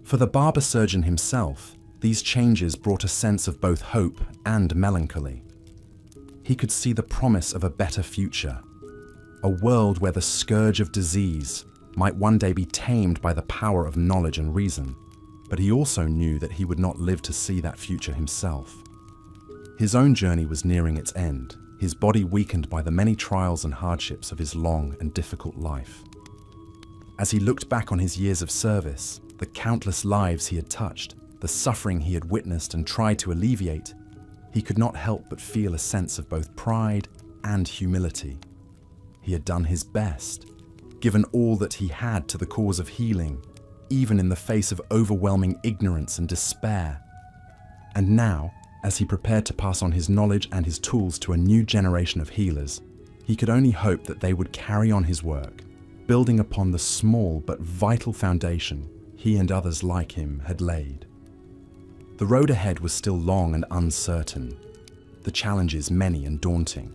For the barber surgeon himself, these changes brought a sense of both hope and melancholy. He could see the promise of a better future, a world where the scourge of disease might one day be tamed by the power of knowledge and reason, but he also knew that he would not live to see that future himself. His own journey was nearing its end, his body weakened by the many trials and hardships of his long and difficult life. As he looked back on his years of service, the countless lives he had touched, the suffering he had witnessed and tried to alleviate, he could not help but feel a sense of both pride and humility. He had done his best, given all that he had to the cause of healing, even in the face of overwhelming ignorance and despair. And now, as he prepared to pass on his knowledge and his tools to a new generation of healers, he could only hope that they would carry on his work, building upon the small but vital foundation he and others like him had laid. The road ahead was still long and uncertain, the challenges many and daunting.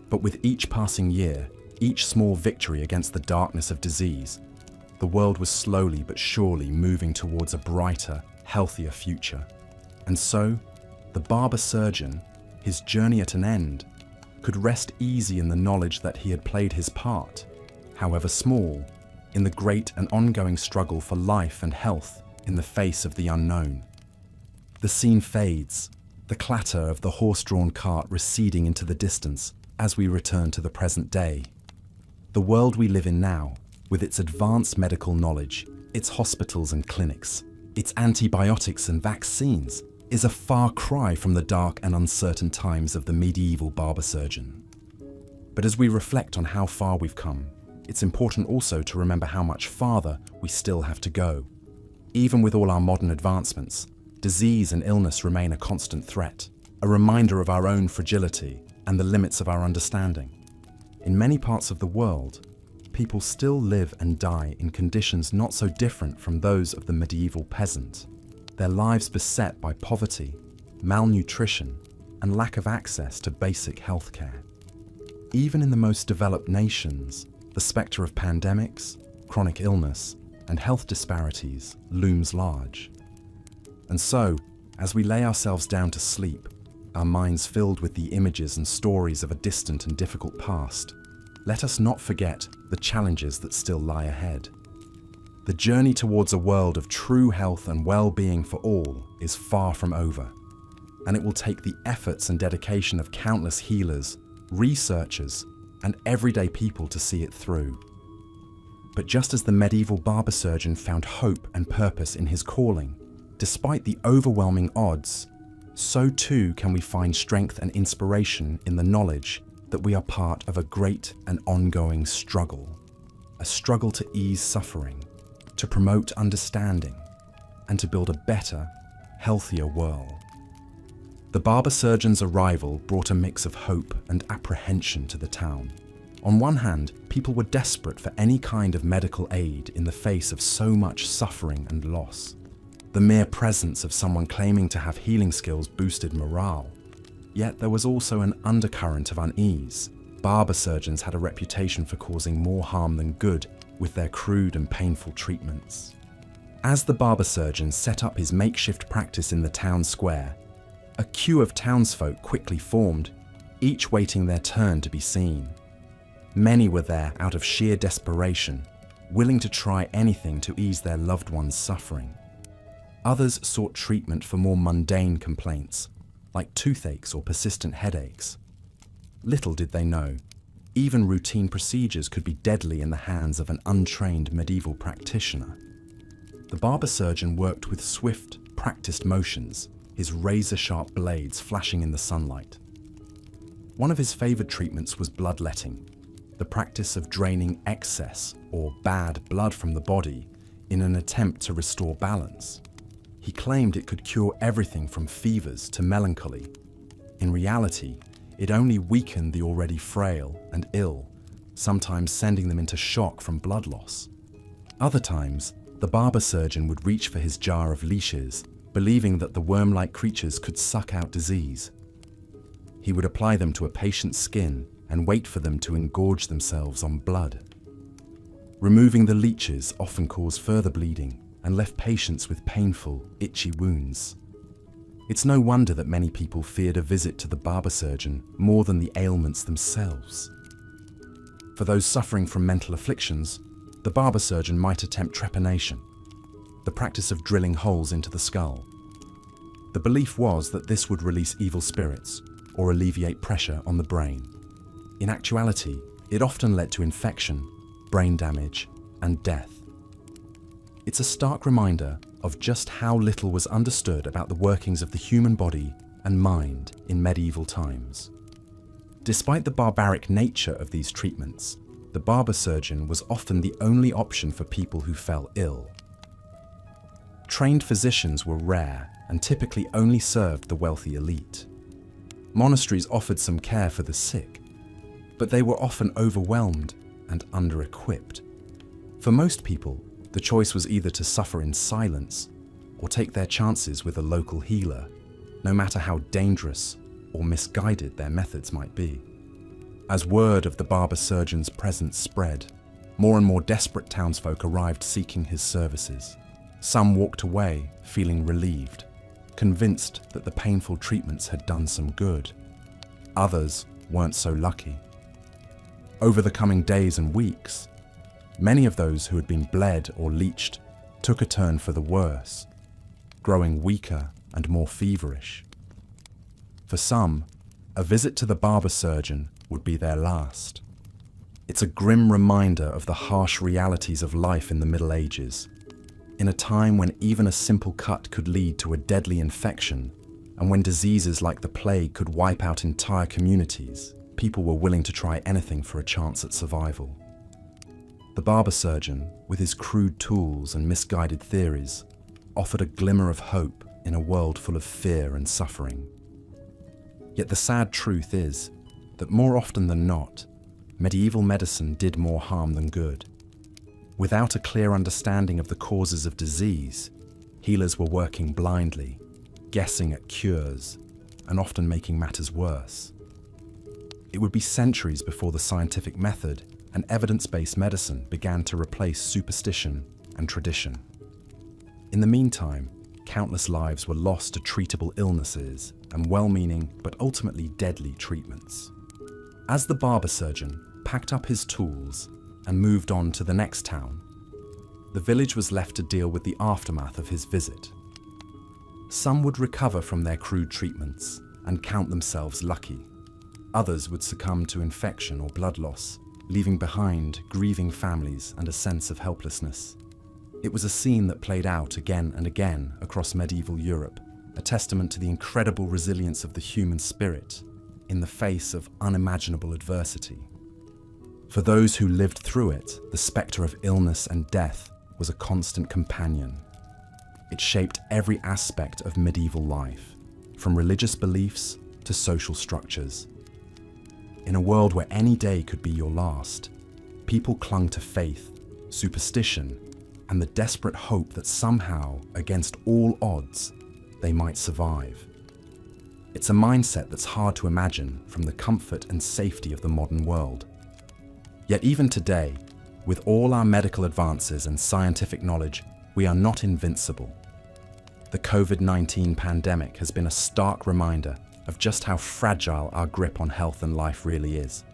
But with each passing year, each small victory against the darkness of disease, the world was slowly but surely moving towards a brighter, healthier future. And so, the barber surgeon, his journey at an end, could rest easy in the knowledge that he had played his part, however small, in the great and ongoing struggle for life and health in the face of the unknown. The scene fades, the clatter of the horse-drawn cart receding into the distance as we return to the present day. The world we live in now, with its advanced medical knowledge, its hospitals and clinics, its antibiotics and vaccines, is a far cry from the dark and uncertain times of the medieval barber surgeon. But as we reflect on how far we've come, it's important also to remember how much farther we still have to go. Even with all our modern advancements, disease and illness remain a constant threat, a reminder of our own fragility and the limits of our understanding. In many parts of the world, people still live and die in conditions not so different from those of the medieval peasant, their lives beset by poverty, malnutrition, and lack of access to basic healthcare. Even in the most developed nations, the spectre of pandemics, chronic illness, and health disparities looms large. And so, as we lay ourselves down to sleep, our minds filled with the images and stories of a distant and difficult past, let us not forget the challenges that still lie ahead. The journey towards a world of true health and well-being for all is far from over, and it will take the efforts and dedication of countless healers, researchers, and everyday people to see it through. But just as the medieval barber surgeon found hope and purpose in his calling, despite the overwhelming odds, so too can we find strength and inspiration in the knowledge that we are part of a great and ongoing struggle. A struggle to ease suffering, to promote understanding, and to build a better, healthier world. The barber surgeon's arrival brought a mix of hope and apprehension to the town. On one hand, people were desperate for any kind of medical aid in the face of so much suffering and loss. The mere presence of someone claiming to have healing skills boosted morale. Yet there was also an undercurrent of unease. Barber surgeons had a reputation for causing more harm than good with their crude and painful treatments. As the barber surgeon set up his makeshift practice in the town square, a queue of townsfolk quickly formed, each waiting their turn to be seen. Many were there out of sheer desperation, willing to try anything to ease their loved one's suffering. Others sought treatment for more mundane complaints, like toothaches or persistent headaches. Little did they know, even routine procedures could be deadly in the hands of an untrained medieval practitioner. The barber surgeon worked with swift, practiced motions, his razor-sharp blades flashing in the sunlight. One of his favoured treatments was bloodletting, the practice of draining excess or bad blood from the body in an attempt to restore balance. He claimed it could cure everything from fevers to melancholy. In reality, it only weakened the already frail and ill, sometimes sending them into shock from blood loss. Other times, the barber surgeon would reach for his jar of leashes, believing that the worm-like creatures could suck out disease. He would apply them to a patient's skin and wait for them to engorge themselves on blood. Removing the leeches often caused further bleeding and left patients with painful, itchy wounds. It's no wonder that many people feared a visit to the barber surgeon more than the ailments themselves. For those suffering from mental afflictions, the barber surgeon might attempt trepanation, the practice of drilling holes into the skull. The belief was that this would release evil spirits or alleviate pressure on the brain. In actuality, it often led to infection, brain damage, and death. It's a stark reminder of just how little was understood about the workings of the human body and mind in medieval times. Despite the barbaric nature of these treatments, the barber surgeon was often the only option for people who fell ill. Trained physicians were rare and typically only served the wealthy elite. Monasteries offered some care for the sick, but they were often overwhelmed and under-equipped. For most people, the choice was either to suffer in silence or take their chances with a local healer, no matter how dangerous or misguided their methods might be. As word of the barber surgeon's presence spread, more and more desperate townsfolk arrived seeking his services. Some walked away feeling relieved, convinced that the painful treatments had done some good. Others weren't so lucky. Over the coming days and weeks, Many of those who had been bled or leeched took a turn for the worse, growing weaker and more feverish. For some, a visit to the barber surgeon would be their last. It's a grim reminder of the harsh realities of life in the Middle Ages, in a time when even a simple cut could lead to a deadly infection, and when diseases like the plague could wipe out entire communities. People were willing to try anything for a chance at survival. The barber surgeon, with his crude tools and misguided theories, offered a glimmer of hope in a world full of fear and suffering. Yet the sad truth is that more often than not, medieval medicine did more harm than good. Without a clear understanding of the causes of disease, healers were working blindly, guessing at cures, and often making matters worse. It would be centuries before the scientific method and evidence-based medicine began to replace superstition and tradition. In the meantime, countless lives were lost to treatable illnesses and well-meaning but ultimately deadly treatments. As the barber surgeon packed up his tools and moved on to the next town, the village was left to deal with the aftermath of his visit. Some would recover from their crude treatments and count themselves lucky. Others would succumb to infection or blood loss, leaving behind grieving families and a sense of helplessness. It was a scene that played out again and again across medieval Europe, a testament to the incredible resilience of the human spirit in the face of unimaginable adversity. For those who lived through it, the spectre of illness and death was a constant companion. It shaped every aspect of medieval life, from religious beliefs to social structures. In a world where any day could be your last, people clung to faith, superstition, and the desperate hope that somehow, against all odds, they might survive. It's a mindset that's hard to imagine from the comfort and safety of the modern world. Yet even today, with all our medical advances and scientific knowledge, we are not invincible. The COVID-19 pandemic has been a stark reminder of just how fragile our grip on health and life really is.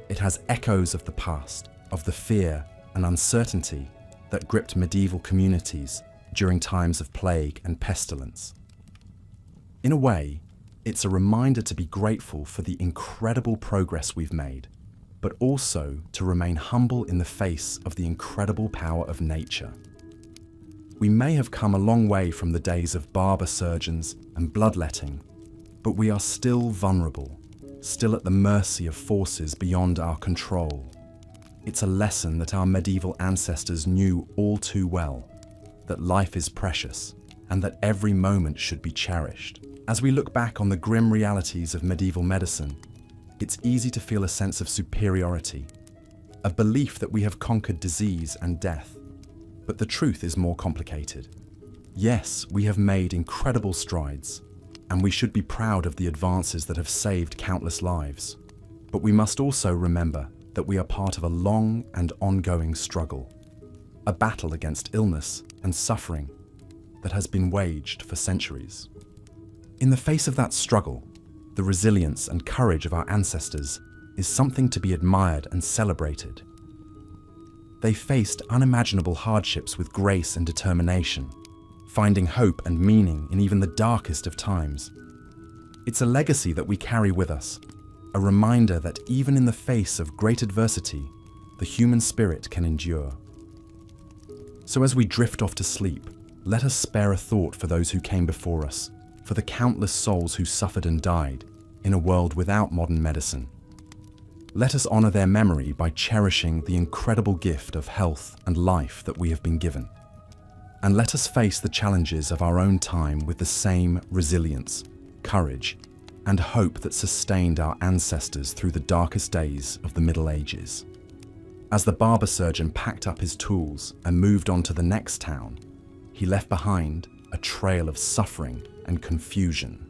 It has echoes of the past, of the fear and uncertainty that gripped medieval communities during times of plague and pestilence. In a way, it's a reminder to be grateful for the incredible progress we've made, but also to remain humble in the face of the incredible power of nature. We may have come a long way from the days of barber surgeons and bloodletting, but we are still vulnerable, still at the mercy of forces beyond our control. It's a lesson that our medieval ancestors knew all too well, that life is precious and that every moment should be cherished. As we look back on the grim realities of medieval medicine, it's easy to feel a sense of superiority, a belief that we have conquered disease and death. But the truth is more complicated. Yes, we have made incredible strides, and we should be proud of the advances that have saved countless lives. But we must also remember that we are part of a long and ongoing struggle, a battle against illness and suffering that has been waged for centuries. In the face of that struggle, the resilience and courage of our ancestors is something to be admired and celebrated. They faced unimaginable hardships with grace and determination, finding hope and meaning in even the darkest of times. It's a legacy that we carry with us, a reminder that even in the face of great adversity, the human spirit can endure. So as we drift off to sleep, let us spare a thought for those who came before us, for the countless souls who suffered and died in a world without modern medicine. Let us honor their memory by cherishing the incredible gift of health and life that we have been given. And let us face the challenges of our own time with the same resilience, courage, and hope that sustained our ancestors through the darkest days of the Middle Ages. As the barber surgeon packed up his tools and moved on to the next town, he left behind a trail of suffering and confusion.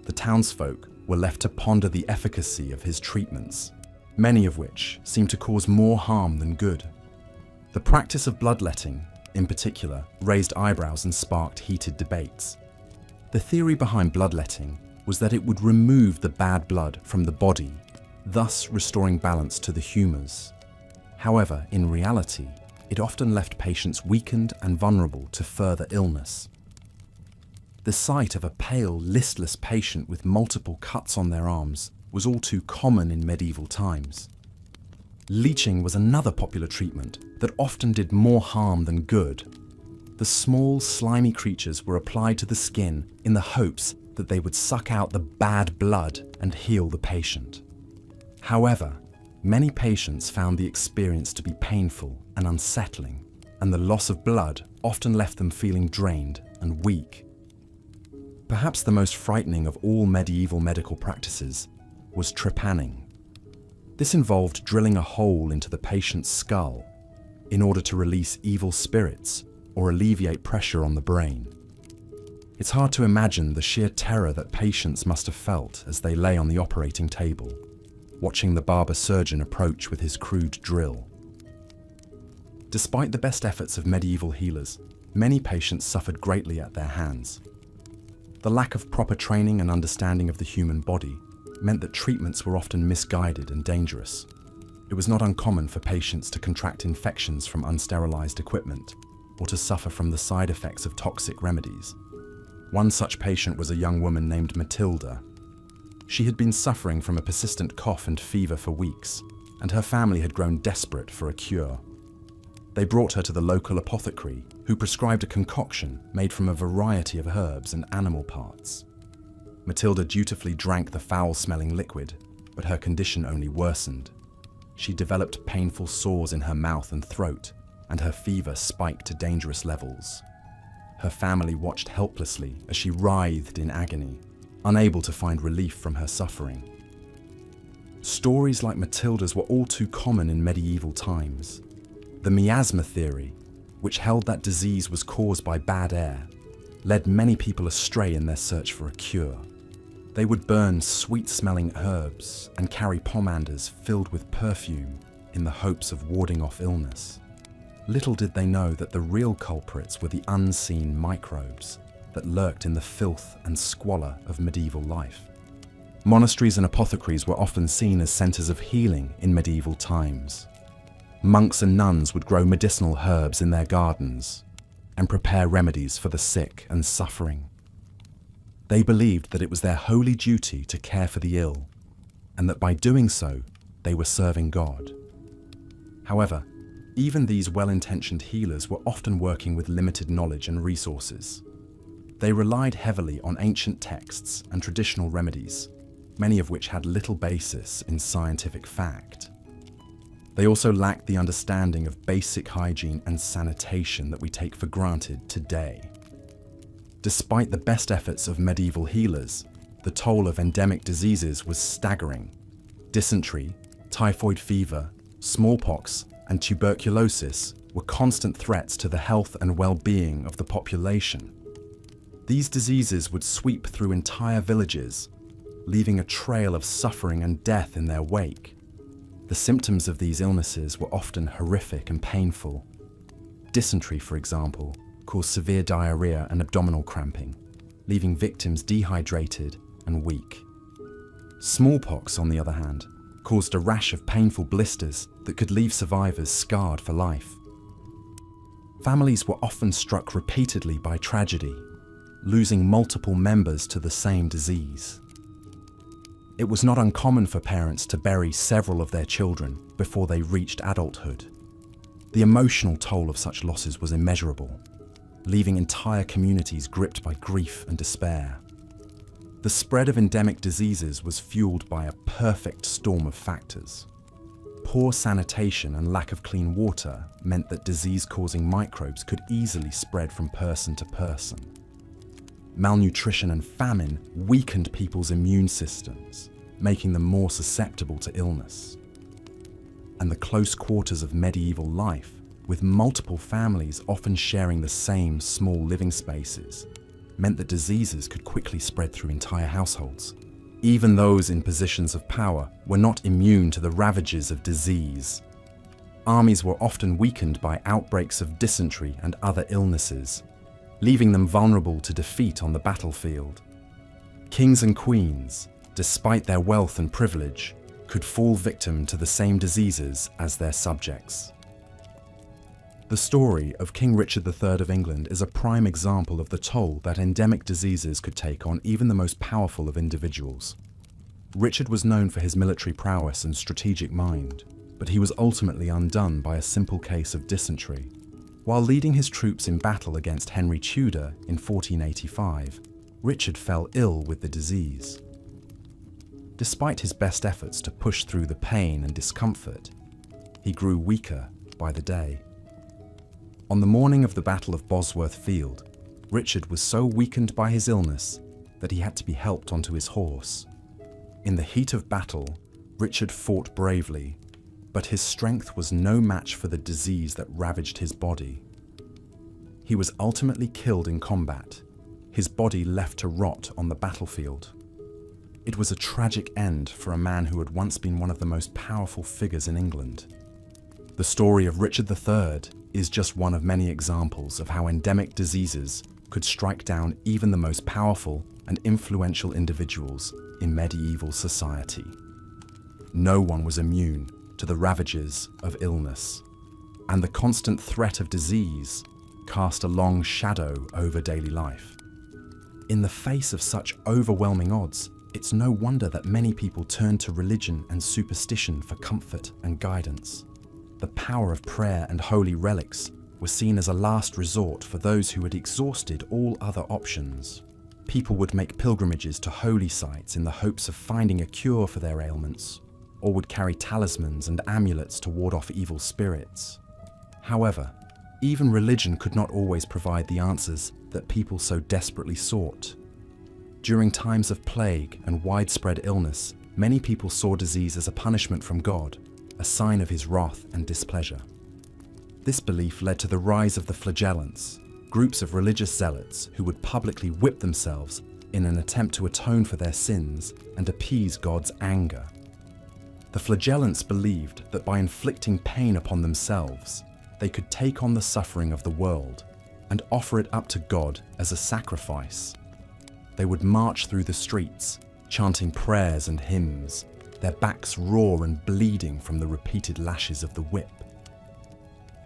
The townsfolk were left to ponder the efficacy of his treatments, many of which seemed to cause more harm than good. The practice of bloodletting, in particular, raised eyebrows and sparked heated debates. The theory behind bloodletting was that it would remove the bad blood from the body, thus restoring balance to the humours. However, in reality, it often left patients weakened and vulnerable to further illness. The sight of a pale, listless patient with multiple cuts on their arms was all too common in medieval times. Leeching was another popular treatment that often did more harm than good. The small, slimy creatures were applied to the skin in the hopes that they would suck out the bad blood and heal the patient. However, many patients found the experience to be painful and unsettling, and the loss of blood often left them feeling drained and weak. Perhaps the most frightening of all medieval medical practices was trepanning. This involved drilling a hole into the patient's skull in order to release evil spirits or alleviate pressure on the brain. It's hard to imagine the sheer terror that patients must have felt as they lay on the operating table, watching the barber surgeon approach with his crude drill. Despite the best efforts of medieval healers, many patients suffered greatly at their hands. The lack of proper training and understanding of the human body meant that treatments were often misguided and dangerous. It was not uncommon for patients to contract infections from unsterilized equipment or to suffer from the side effects of toxic remedies. One such patient was a young woman named Matilda. She had been suffering from a persistent cough and fever for weeks, and her family had grown desperate for a cure. They brought her to the local apothecary, who prescribed a concoction made from a variety of herbs and animal parts. Matilda dutifully drank the foul-smelling liquid, but her condition only worsened. She developed painful sores in her mouth and throat, and her fever spiked to dangerous levels. Her family watched helplessly as she writhed in agony, unable to find relief from her suffering. Stories like Matilda's were all too common in medieval times. The miasma theory, which held that disease was caused by bad air, led many people astray in their search for a cure. They would burn sweet-smelling herbs and carry pomanders filled with perfume in the hopes of warding off illness. Little did they know that the real culprits were the unseen microbes that lurked in the filth and squalor of medieval life. Monasteries and apothecaries were often seen as centers of healing in medieval times. Monks and nuns would grow medicinal herbs in their gardens and prepare remedies for the sick and suffering. They believed that it was their holy duty to care for the ill, and that by doing so, they were serving God. However, even these well-intentioned healers were often working with limited knowledge and resources. They relied heavily on ancient texts and traditional remedies, many of which had little basis in scientific fact. They also lacked the understanding of basic hygiene and sanitation that we take for granted today. Despite the best efforts of medieval healers, the toll of endemic diseases was staggering. Dysentery, typhoid fever, smallpox, and tuberculosis were constant threats to the health and well-being of the population. These diseases would sweep through entire villages, leaving a trail of suffering and death in their wake. The symptoms of these illnesses were often horrific and painful. Dysentery, for example, caused severe diarrhea and abdominal cramping, leaving victims dehydrated and weak. Smallpox, on the other hand, caused a rash of painful blisters that could leave survivors scarred for life. Families were often struck repeatedly by tragedy, losing multiple members to the same disease. It was not uncommon for parents to bury several of their children before they reached adulthood. The emotional toll of such losses was immeasurable, leaving entire communities gripped by grief and despair. The spread of endemic diseases was fueled by a perfect storm of factors. Poor sanitation and lack of clean water meant that disease-causing microbes could easily spread from person to person. Malnutrition and famine weakened people's immune systems, making them more susceptible to illness. And the close quarters of medieval life, with multiple families often sharing the same small living spaces, meant that diseases could quickly spread through entire households. Even those in positions of power were not immune to the ravages of disease. Armies were often weakened by outbreaks of dysentery and other illnesses, leaving them vulnerable to defeat on the battlefield. Kings and queens, despite their wealth and privilege, could fall victim to the same diseases as their subjects. The story of King Richard III of England is a prime example of the toll that endemic diseases could take on even the most powerful of individuals. Richard was known for his military prowess and strategic mind, but he was ultimately undone by a simple case of dysentery. While leading his troops in battle against Henry Tudor in 1485, Richard fell ill with the disease. Despite his best efforts to push through the pain and discomfort, he grew weaker by the day. On the morning of the Battle of Bosworth Field, Richard was so weakened by his illness that he had to be helped onto his horse. In the heat of battle, Richard fought bravely, but his strength was no match for the disease that ravaged his body. He was ultimately killed in combat, his body left to rot on the battlefield. It was a tragic end for a man who had once been one of the most powerful figures in England. The story of Richard III is just one of many examples of how endemic diseases could strike down even the most powerful and influential individuals in medieval society. No one was immune to the ravages of illness, and the constant threat of disease cast a long shadow over daily life. In the face of such overwhelming odds, it's no wonder that many people turned to religion and superstition for comfort and guidance. The power of prayer and holy relics was seen as a last resort for those who had exhausted all other options. People would make pilgrimages to holy sites in the hopes of finding a cure for their ailments, or would carry talismans and amulets to ward off evil spirits. However, even religion could not always provide the answers that people so desperately sought. During times of plague and widespread illness, many people saw disease as a punishment from God, a sign of his wrath and displeasure. This belief led to the rise of the flagellants, groups of religious zealots who would publicly whip themselves in an attempt to atone for their sins and appease God's anger. The flagellants believed that by inflicting pain upon themselves, they could take on the suffering of the world and offer it up to God as a sacrifice. They would march through the streets, chanting prayers and hymns, their backs raw and bleeding from the repeated lashes of the whip.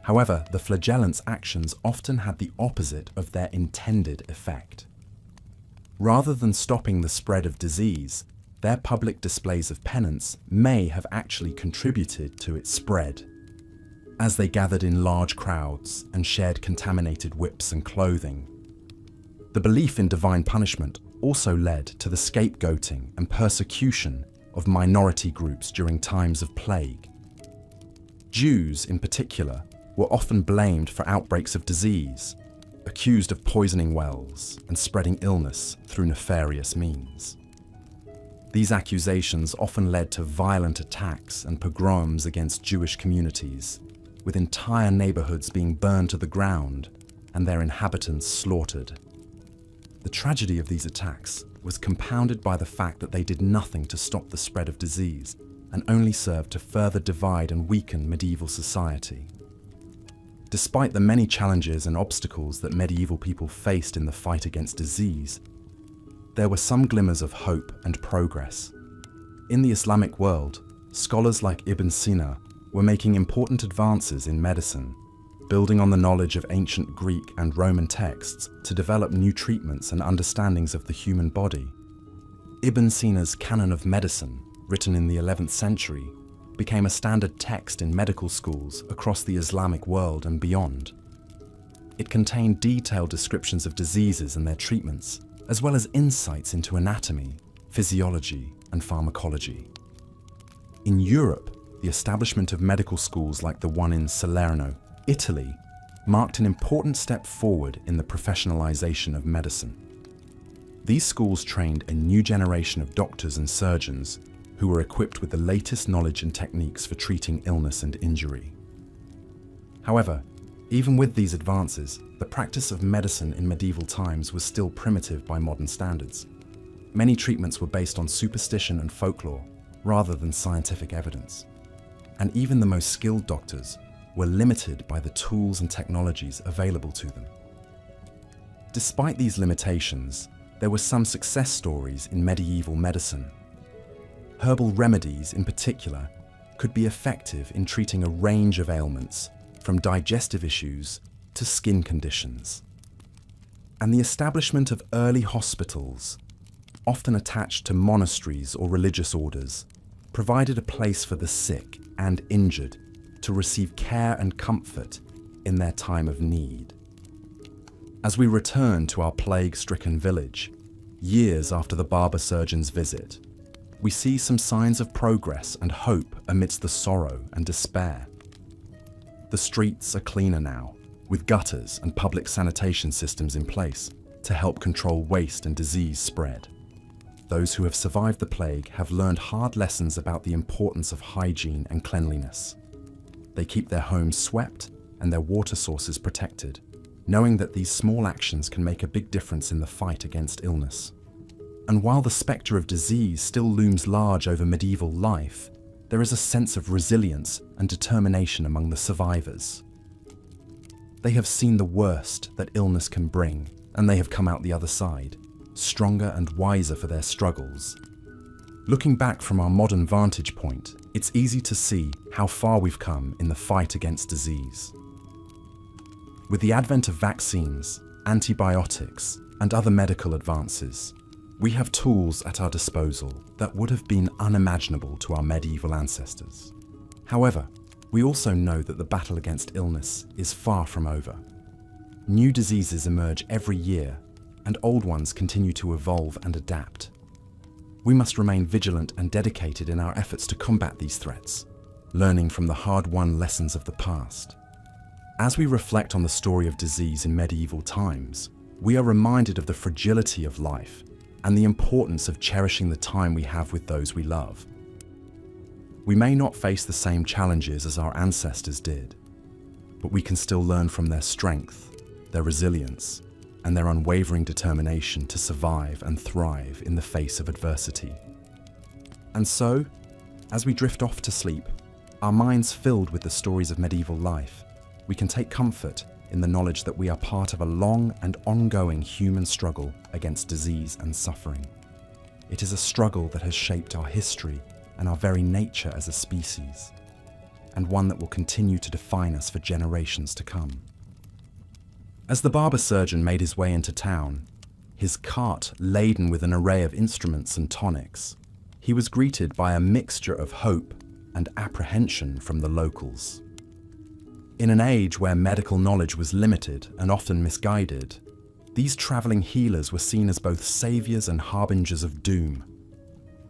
However, the flagellants' actions often had the opposite of their intended effect. Rather than stopping the spread of disease, their public displays of penance may have actually contributed to its spread. As they gathered in large crowds and shared contaminated whips and clothing, the belief in divine punishment also led to the scapegoating and persecution of minority groups during times of plague. Jews, in particular, were often blamed for outbreaks of disease, accused of poisoning wells and spreading illness through nefarious means. These accusations often led to violent attacks and pogroms against Jewish communities, with entire neighborhoods being burned to the ground and their inhabitants slaughtered. The tragedy of these attacks was compounded by the fact that they did nothing to stop the spread of disease and only served to further divide and weaken medieval society. Despite the many challenges and obstacles that medieval people faced in the fight against disease, there were some glimmers of hope and progress. In the Islamic world, scholars like Ibn Sina were making important advances in medicine, building on the knowledge of ancient Greek and Roman texts to develop new treatments and understandings of the human body. Ibn Sina's Canon of Medicine, written in the 11th century, became a standard text in medical schools across the Islamic world and beyond. It contained detailed descriptions of diseases and their treatments, as well as insights into anatomy, physiology, and pharmacology. In Europe, the establishment of medical schools like the one in Salerno, Italy, marked an important step forward in the professionalization of medicine. These schools trained a new generation of doctors and surgeons who were equipped with the latest knowledge and techniques for treating illness and injury. However, even with these advances, the practice of medicine in medieval times was still primitive by modern standards. Many treatments were based on superstition and folklore rather than scientific evidence. And even the most skilled doctors were limited by the tools and technologies available to them. Despite these limitations, there were some success stories in medieval medicine. Herbal remedies, in particular, could be effective in treating a range of ailments, from digestive issues to skin conditions. And the establishment of early hospitals, often attached to monasteries or religious orders, provided a place for the sick and injured to receive care and comfort in their time of need. As we return to our plague-stricken village, years after the barber surgeon's visit, we see some signs of progress and hope amidst the sorrow and despair. The streets are cleaner now, with gutters and public sanitation systems in place to help control waste and disease spread. Those who have survived the plague have learned hard lessons about the importance of hygiene and cleanliness. They keep their homes swept and their water sources protected, knowing that these small actions can make a big difference in the fight against illness. And while the spectre of disease still looms large over medieval life, there is a sense of resilience and determination among the survivors. They have seen the worst that illness can bring, and they have come out the other side, stronger and wiser for their struggles. Looking back from our modern vantage point, it's easy to see how far we've come in the fight against disease. With the advent of vaccines, antibiotics, and other medical advances, we have tools at our disposal that would have been unimaginable to our medieval ancestors. However, we also know that the battle against illness is far from over. New diseases emerge every year, and old ones continue to evolve and adapt. We must remain vigilant and dedicated in our efforts to combat these threats, learning from the hard-won lessons of the past. As we reflect on the story of disease in medieval times, we are reminded of the fragility of life and the importance of cherishing the time we have with those we love. We may not face the same challenges as our ancestors did, but we can still learn from their strength, their resilience, and their unwavering determination to survive and thrive in the face of adversity. And so, as we drift off to sleep, our minds filled with the stories of medieval life, we can take comfort in the knowledge that we are part of a long and ongoing human struggle against disease and suffering. It is a struggle that has shaped our history and our very nature as a species, and one that will continue to define us for generations to come. As the barber surgeon made his way into town, his cart laden with an array of instruments and tonics, he was greeted by a mixture of hope and apprehension from the locals. In an age where medical knowledge was limited and often misguided, these travelling healers were seen as both saviours and harbingers of doom.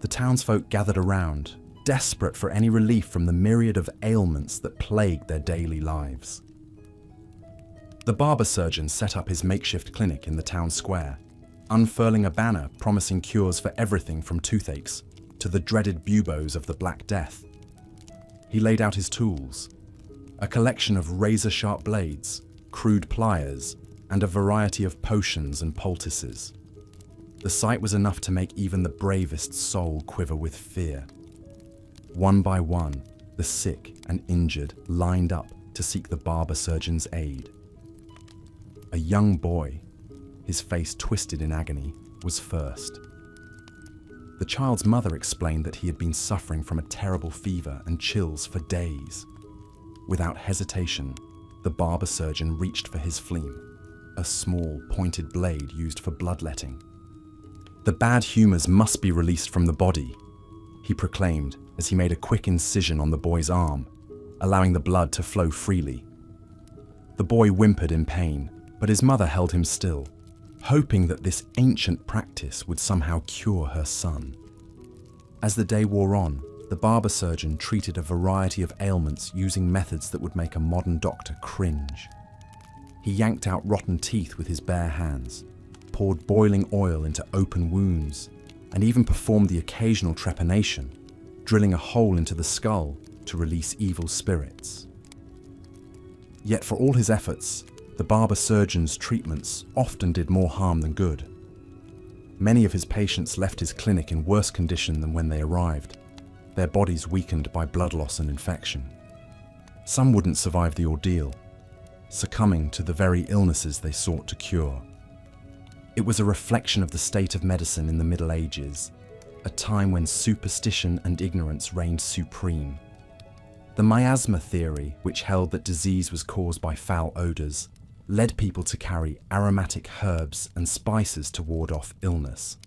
The townsfolk gathered around, desperate for any relief from the myriad of ailments that plagued their daily lives. The barber surgeon set up his makeshift clinic in the town square, unfurling a banner promising cures for everything from toothaches to the dreaded buboes of the Black Death. He laid out his tools, a collection of razor-sharp blades, crude pliers, and a variety of potions and poultices. The sight was enough to make even the bravest soul quiver with fear. One by one, the sick and injured lined up to seek the barber surgeon's aid. A young boy, his face twisted in agony, was first. The child's mother explained that he had been suffering from a terrible fever and chills for days. Without hesitation, the barber surgeon reached for his fleam, a small, pointed blade used for bloodletting. "The bad humours must be released from the body," he proclaimed as he made a quick incision on the boy's arm, allowing the blood to flow freely. The boy whimpered in pain, but his mother held him still, hoping that this ancient practice would somehow cure her son. As the day wore on, the barber surgeon treated a variety of ailments using methods that would make a modern doctor cringe. He yanked out rotten teeth with his bare hands, poured boiling oil into open wounds, and even performed the occasional trepanation, drilling a hole into the skull to release evil spirits. Yet for all his efforts, the barber surgeon's treatments often did more harm than good. Many of his patients left his clinic in worse condition than when they arrived, their bodies weakened by blood loss and infection. Some wouldn't survive the ordeal, succumbing to the very illnesses they sought to cure. It was a reflection of the state of medicine in the Middle Ages, a time when superstition and ignorance reigned supreme. The miasma theory, which held that disease was caused by foul odours, led people to carry aromatic herbs and spices to ward off illness.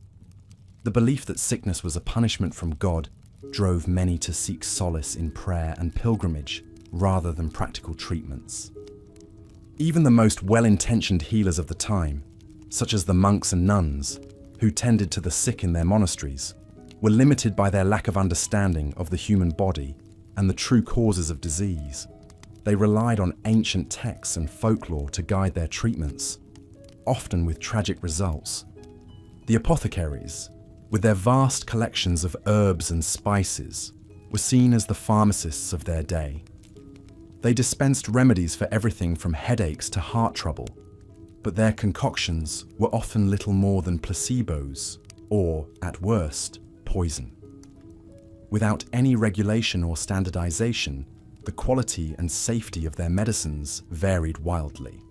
The belief that sickness was a punishment from God drove many to seek solace in prayer and pilgrimage rather than practical treatments. Even the most well-intentioned healers of the time, such as the monks and nuns, who tended to the sick in their monasteries, were limited by their lack of understanding of the human body and the true causes of disease. They relied on ancient texts and folklore to guide their treatments, often with tragic results. The apothecaries, with their vast collections of herbs and spices, were seen as the pharmacists of their day. They dispensed remedies for everything from headaches to heart trouble, but their concoctions were often little more than placebos, or, at worst, poison. Without any regulation or standardization, the quality and safety of their medicines varied wildly.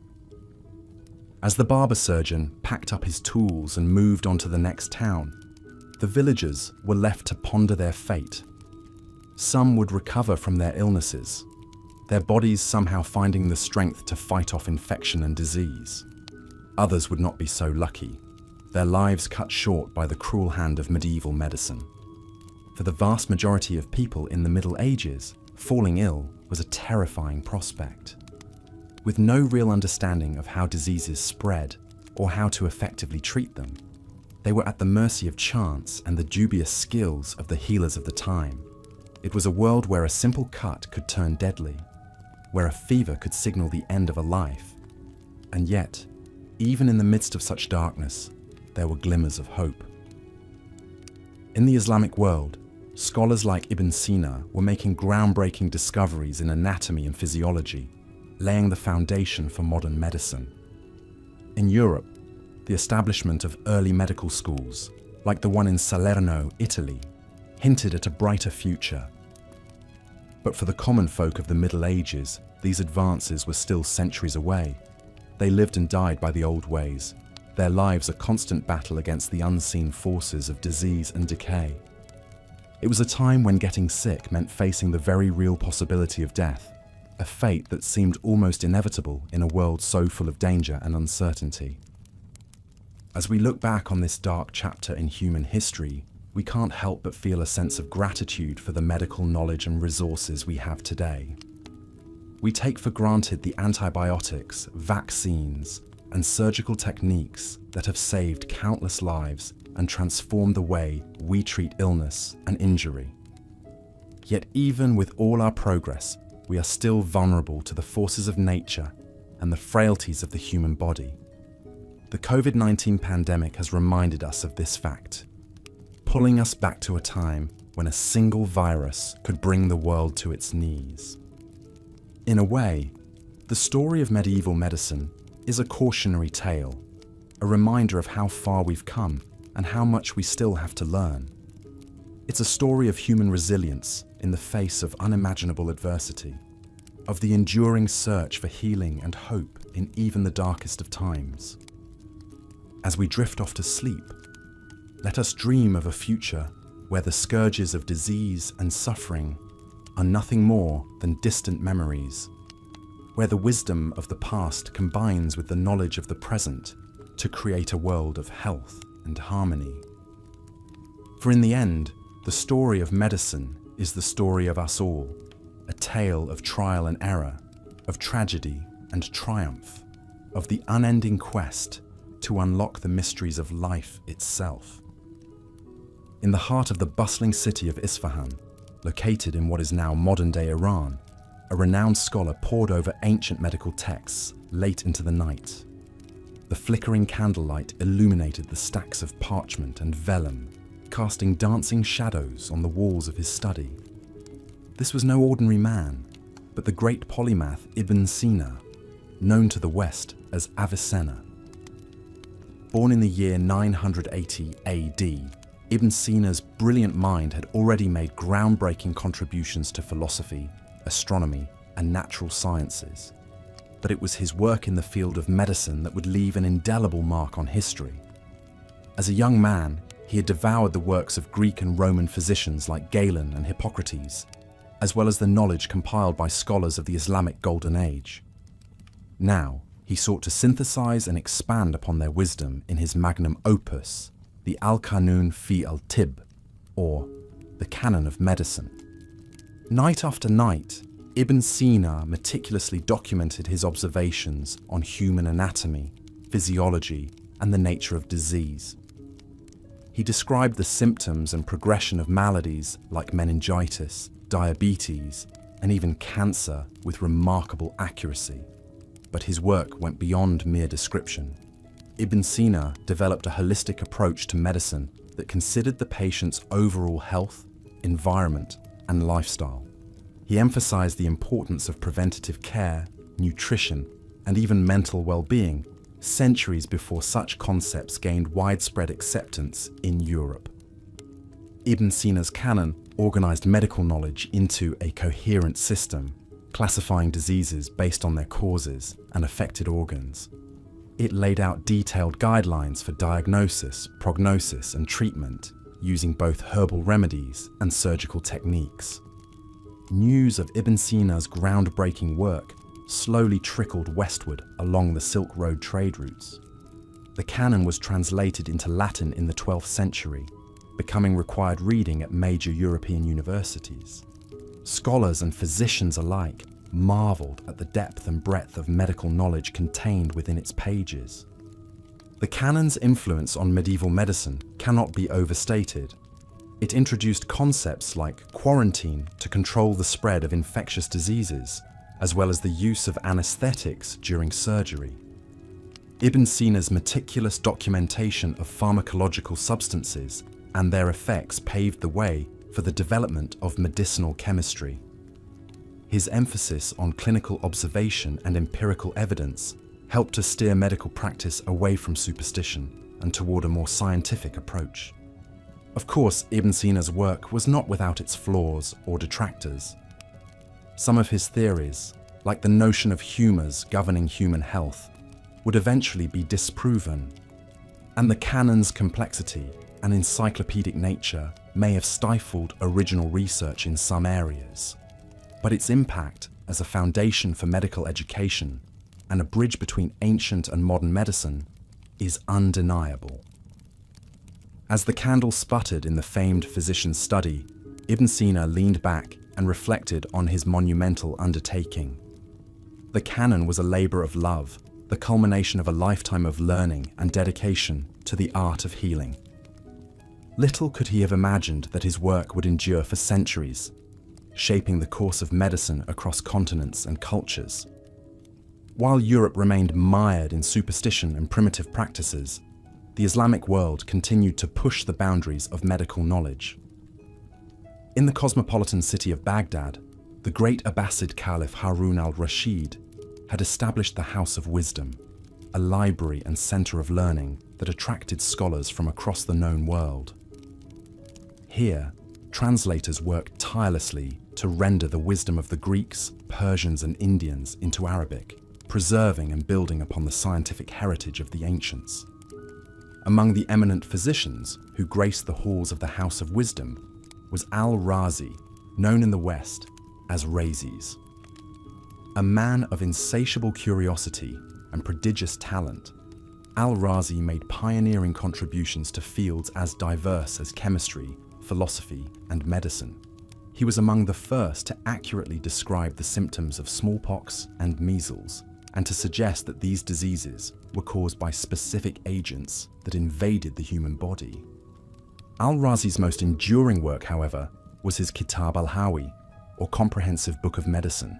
As the barber surgeon packed up his tools and moved on to the next town, the villagers were left to ponder their fate. Some would recover from their illnesses, their bodies somehow finding the strength to fight off infection and disease. Others would not be so lucky, their lives cut short by the cruel hand of medieval medicine. For the vast majority of people in the Middle Ages, falling ill was a terrifying prospect. With no real understanding of how diseases spread or how to effectively treat them, they were at the mercy of chance and the dubious skills of the healers of the time. It was a world where a simple cut could turn deadly, where a fever could signal the end of a life. And yet, even in the midst of such darkness, there were glimmers of hope. In the Islamic world, scholars like Ibn Sina were making groundbreaking discoveries in anatomy and physiology, laying the foundation for modern medicine. In Europe, the establishment of early medical schools, like the one in Salerno, Italy, hinted at a brighter future. But for the common folk of the Middle Ages, these advances were still centuries away. They lived and died by the old ways, their lives a constant battle against the unseen forces of disease and decay. It was a time when getting sick meant facing the very real possibility of death, a fate that seemed almost inevitable in a world so full of danger and uncertainty. As we look back on this dark chapter in human history, we can't help but feel a sense of gratitude for the medical knowledge and resources we have today. We take for granted the antibiotics, vaccines, and surgical techniques that have saved countless lives and transformed the way we treat illness and injury. Yet even with all our progress, we are still vulnerable to the forces of nature and the frailties of the human body. The COVID-19 pandemic has reminded us of this fact, pulling us back to a time when a single virus could bring the world to its knees. In a way, the story of medieval medicine is a cautionary tale, a reminder of how far we've come and how much we still have to learn. It's a story of human resilience in the face of unimaginable adversity, of the enduring search for healing and hope in even the darkest of times. As we drift off to sleep, let us dream of a future where the scourges of disease and suffering are nothing more than distant memories, where the wisdom of the past combines with the knowledge of the present to create a world of health and harmony. For in the end, the story of medicine is the story of us all, a tale of trial and error, of tragedy and triumph, of the unending quest to unlock the mysteries of life itself. In the heart of the bustling city of Isfahan, located in what is now modern-day Iran, a renowned scholar pored over ancient medical texts late into the night. The flickering candlelight illuminated the stacks of parchment and vellum, casting dancing shadows on the walls of his study. This was no ordinary man, but the great polymath Ibn Sina, known to the West as Avicenna. Born in the year 980 AD, Ibn Sina's brilliant mind had already made groundbreaking contributions to philosophy, astronomy, and natural sciences. But it was his work in the field of medicine that would leave an indelible mark on history. As a young man, He had devoured the works of Greek and Roman physicians like Galen and Hippocrates, as well as the knowledge compiled by scholars of the Islamic Golden Age. Now, he sought to synthesize and expand upon their wisdom in his magnum opus, the Al-Qanun fi al-Tibb, or the Canon of Medicine. Night after night, Ibn Sina meticulously documented his observations on human anatomy, physiology, and the nature of disease. He described the symptoms and progression of maladies like meningitis, diabetes, and even cancer with remarkable accuracy. But his work went beyond mere description. Ibn Sina developed a holistic approach to medicine that considered the patient's overall health, environment, and lifestyle. He emphasized the importance of preventative care, nutrition, and even mental well-being, centuries before such concepts gained widespread acceptance in Europe. Ibn Sina's canon organized medical knowledge into a coherent system, classifying diseases based on their causes and affected organs. It laid out detailed guidelines for diagnosis, prognosis, and treatment, using both herbal remedies and surgical techniques. News of Ibn Sina's groundbreaking work slowly trickled westward along the Silk Road trade routes. The canon was translated into Latin in the 12th century, becoming required reading at major European universities. Scholars and physicians alike marveled at the depth and breadth of medical knowledge contained within its pages. The canon's influence on medieval medicine cannot be overstated. It introduced concepts like quarantine to control the spread of infectious diseases, as well as the use of anesthetics during surgery. Ibn Sina's meticulous documentation of pharmacological substances and their effects paved the way for the development of medicinal chemistry. His emphasis on clinical observation and empirical evidence helped to steer medical practice away from superstition and toward a more scientific approach. Of course, Ibn Sina's work was not without its flaws or detractors. Some of his theories, like the notion of humours governing human health, would eventually be disproven, and the canon's complexity and encyclopedic nature may have stifled original research in some areas. But its impact as a foundation for medical education and a bridge between ancient and modern medicine is undeniable. As the candle sputtered in the famed physician's study, Ibn Sina leaned back and reflected on his monumental undertaking. The canon was a labour of love, the culmination of a lifetime of learning and dedication to the art of healing. Little could he have imagined that his work would endure for centuries, shaping the course of medicine across continents and cultures. While Europe remained mired in superstition and primitive practices, the Islamic world continued to push the boundaries of medical knowledge. In the cosmopolitan city of Baghdad, the great Abbasid Caliph Harun al-Rashid had established the House of Wisdom, a library and centre of learning that attracted scholars from across the known world. Here, translators worked tirelessly to render the wisdom of the Greeks, Persians, and Indians into Arabic, preserving and building upon the scientific heritage of the ancients. Among the eminent physicians who graced the halls of the House of Wisdom was Al-Razi, known in the West as Rhazes. A man of insatiable curiosity and prodigious talent, Al-Razi made pioneering contributions to fields as diverse as chemistry, philosophy, and medicine. He was among the first to accurately describe the symptoms of smallpox and measles, and to suggest that these diseases were caused by specific agents that invaded the human body. Al-Razi's most enduring work, however, was his Kitab al-Hawi, or Comprehensive Book of Medicine.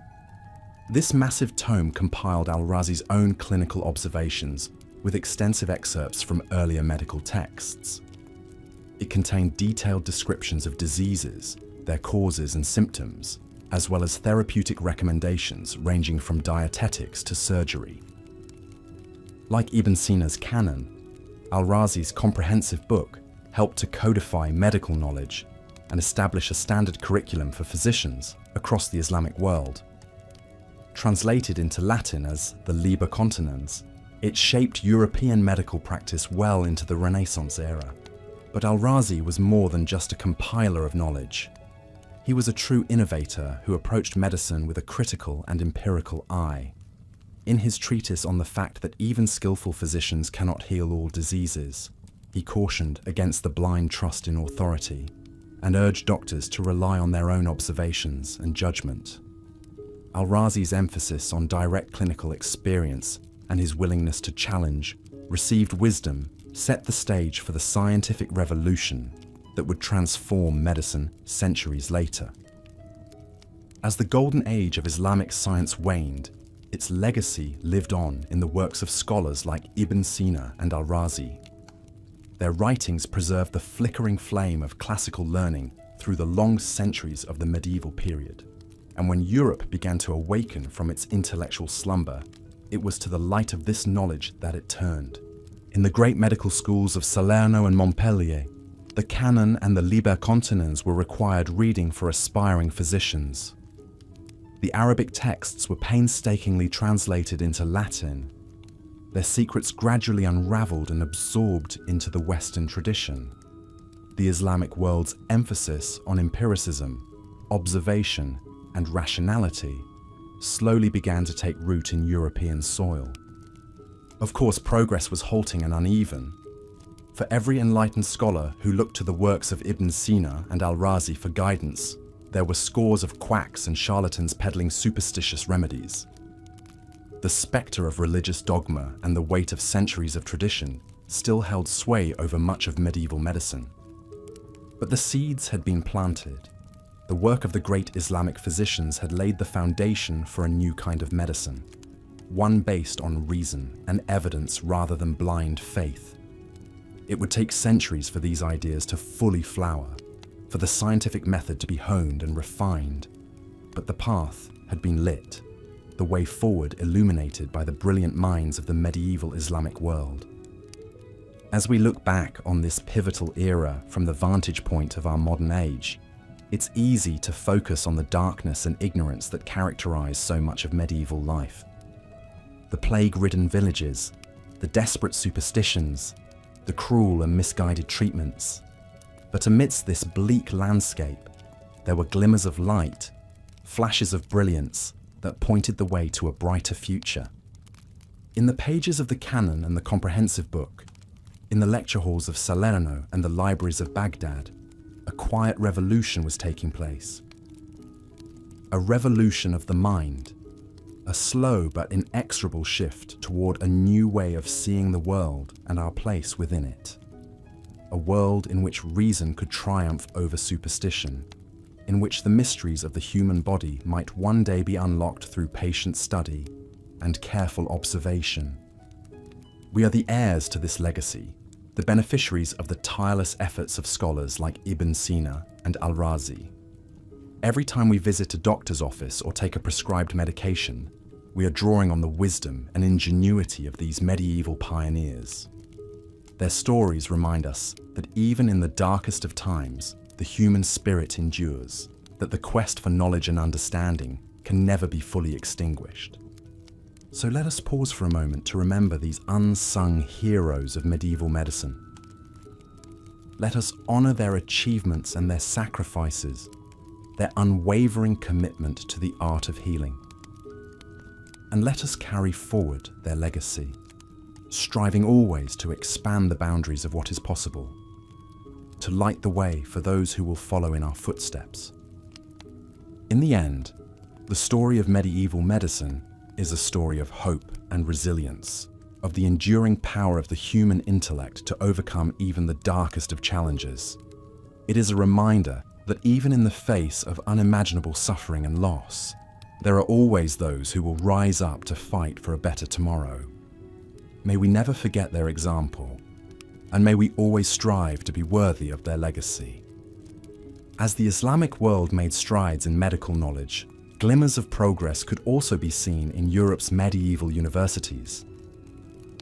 This massive tome compiled Al-Razi's own clinical observations with extensive excerpts from earlier medical texts. It contained detailed descriptions of diseases, their causes and symptoms, as well as therapeutic recommendations ranging from dietetics to surgery. Like Ibn Sina's canon, Al-Razi's comprehensive book helped to codify medical knowledge and establish a standard curriculum for physicians across the Islamic world. Translated into Latin as the Liber Continens, it shaped European medical practice well into the Renaissance era. But Al-Razi was more than just a compiler of knowledge. He was a true innovator who approached medicine with a critical and empirical eye. In his treatise on the fact that even skillful physicians cannot heal all diseases, he cautioned against the blind trust in authority and urged doctors to rely on their own observations and judgment. Al-Razi's emphasis on direct clinical experience and his willingness to challenge received wisdom set the stage for the scientific revolution that would transform medicine centuries later. As the golden age of Islamic science waned, its legacy lived on in the works of scholars like Ibn Sina and Al-Razi. Their writings preserved the flickering flame of classical learning through the long centuries of the medieval period. And when Europe began to awaken from its intellectual slumber, it was to the light of this knowledge that it turned. In the great medical schools of Salerno and Montpellier, the canon and the liber continens were required reading for aspiring physicians. The Arabic texts were painstakingly translated into Latin, their secrets gradually unraveled and absorbed into the Western tradition. The Islamic world's emphasis on empiricism, observation, and rationality slowly began to take root in European soil. Of course, progress was halting and uneven. For every enlightened scholar who looked to the works of Ibn Sina and Al-Razi for guidance, there were scores of quacks and charlatans peddling superstitious remedies. The spectre of religious dogma and the weight of centuries of tradition still held sway over much of medieval medicine. But the seeds had been planted. The work of the great Islamic physicians had laid the foundation for a new kind of medicine, one based on reason and evidence rather than blind faith. It would take centuries for these ideas to fully flower, for the scientific method to be honed and refined, but the path had been lit, the way forward illuminated by the brilliant minds of the medieval Islamic world. As we look back on this pivotal era from the vantage point of our modern age, it's easy to focus on the darkness and ignorance that characterize so much of medieval life. The plague-ridden villages, the desperate superstitions, the cruel and misguided treatments. But amidst this bleak landscape, there were glimmers of light, flashes of brilliance that pointed the way to a brighter future. In the pages of the canon and the comprehensive book, in the lecture halls of Salerno and the libraries of Baghdad, a quiet revolution was taking place. A revolution of the mind, a slow but inexorable shift toward a new way of seeing the world and our place within it. A world in which reason could triumph over superstition, in which the mysteries of the human body might one day be unlocked through patient study and careful observation. We are the heirs to this legacy, the beneficiaries of the tireless efforts of scholars like Ibn Sina and Al-Razi. Every time we visit a doctor's office or take a prescribed medication, we are drawing on the wisdom and ingenuity of these medieval pioneers. Their stories remind us that even in the darkest of times, the human spirit endures, that the quest for knowledge and understanding can never be fully extinguished. So let us pause for a moment to remember these unsung heroes of medieval medicine. Let us honor their achievements and their sacrifices, their unwavering commitment to the art of healing. And let us carry forward their legacy, striving always to expand the boundaries of what is possible, to light the way for those who will follow in our footsteps. In the end, the story of medieval medicine is a story of hope and resilience, of the enduring power of the human intellect to overcome even the darkest of challenges. It is a reminder that even in the face of unimaginable suffering and loss, there are always those who will rise up to fight for a better tomorrow. May we never forget their example, and may we always strive to be worthy of their legacy. As the Islamic world made strides in medical knowledge, glimmers of progress could also be seen in Europe's medieval universities.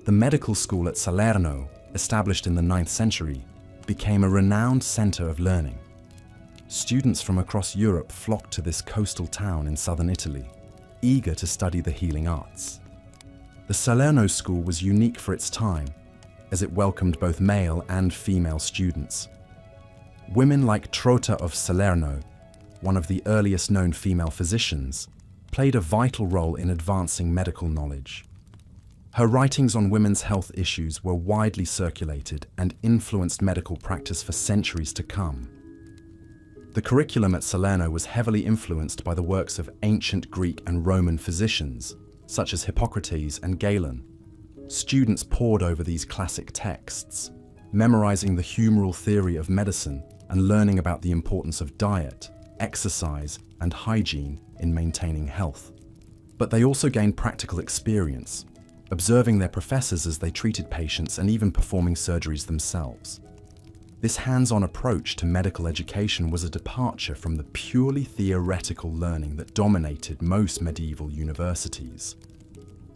The medical school at Salerno, established in the 9th century, became a renowned center of learning. Students from across Europe flocked to this coastal town in southern Italy, eager to study the healing arts. The Salerno school was unique for its time. as it welcomed both male and female students. Women like Trota of Salerno, one of the earliest known female physicians, played a vital role in advancing medical knowledge. Her writings on women's health issues were widely circulated and influenced medical practice for centuries to come. The curriculum at Salerno was heavily influenced by the works of ancient Greek and Roman physicians, such as Hippocrates and Galen. Students pored over these classic texts, memorizing the humoral theory of medicine and learning about the importance of diet, exercise, and hygiene in maintaining health. But they also gained practical experience, observing their professors as they treated patients and even performing surgeries themselves. This hands-on approach to medical education was a departure from the purely theoretical learning that dominated most medieval universities.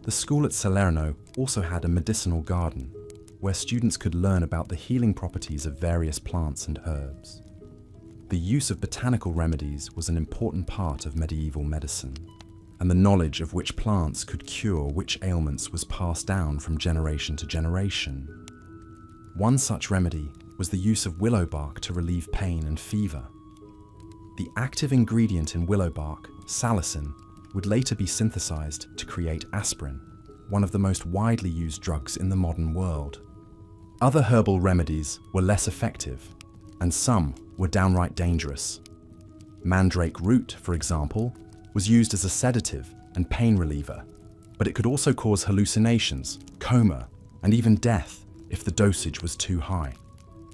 The school at Salerno also had a medicinal garden, where students could learn about the healing properties of various plants and herbs. The use of botanical remedies was an important part of medieval medicine, and the knowledge of which plants could cure which ailments was passed down from generation to generation. One such remedy was the use of willow bark to relieve pain and fever. The active ingredient in willow bark, salicin, would later be synthesized to create aspirin, one of the most widely used drugs in the modern world. Other herbal remedies were less effective, and some were downright dangerous. Mandrake root, for example, was used as a sedative and pain reliever, but it could also cause hallucinations, coma, and even death if the dosage was too high.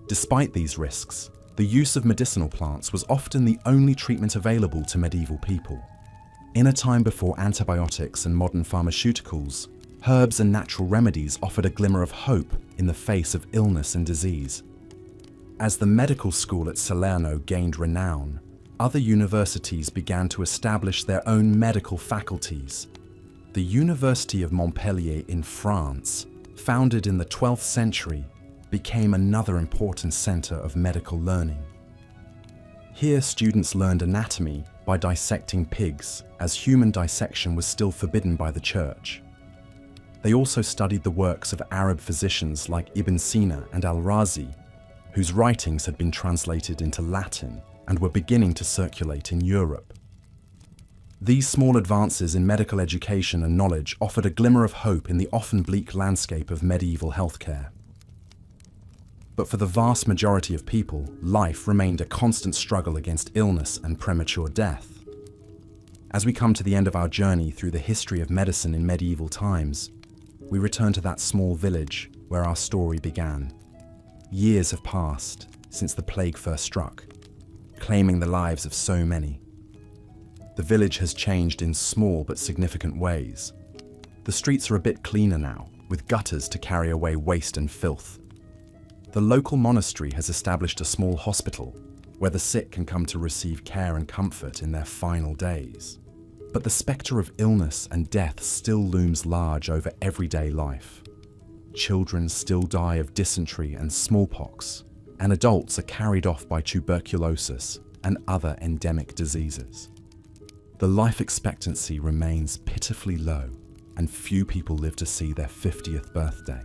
Despite these risks, the use of medicinal plants was often the only treatment available to medieval people. In a time before antibiotics and modern pharmaceuticals, herbs and natural remedies offered a glimmer of hope in the face of illness and disease. As the medical school at Salerno gained renown, other universities began to establish their own medical faculties. The University of Montpellier in France, founded in the 12th century, became another important center of medical learning. Here, students learned anatomy by dissecting pigs, as human dissection was still forbidden by the church. They also studied the works of Arab physicians like Ibn Sina and Al-Razi, whose writings had been translated into Latin and were beginning to circulate in Europe. These small advances in medical education and knowledge offered a glimmer of hope in the often bleak landscape of medieval healthcare. But for the vast majority of people, life remained a constant struggle against illness and premature death. As we come to the end of our journey through the history of medicine in medieval times, we return to that small village where our story began. Years have passed since the plague first struck, claiming the lives of so many. The village has changed in small but significant ways. The streets are a bit cleaner now, with gutters to carry away waste and filth. The local monastery has established a small hospital where the sick can come to receive care and comfort in their final days. But the spectre of illness and death still looms large over everyday life. Children still die of dysentery and smallpox, and adults are carried off by tuberculosis and other endemic diseases. The life expectancy remains pitifully low, and few people live to see their 50th birthday.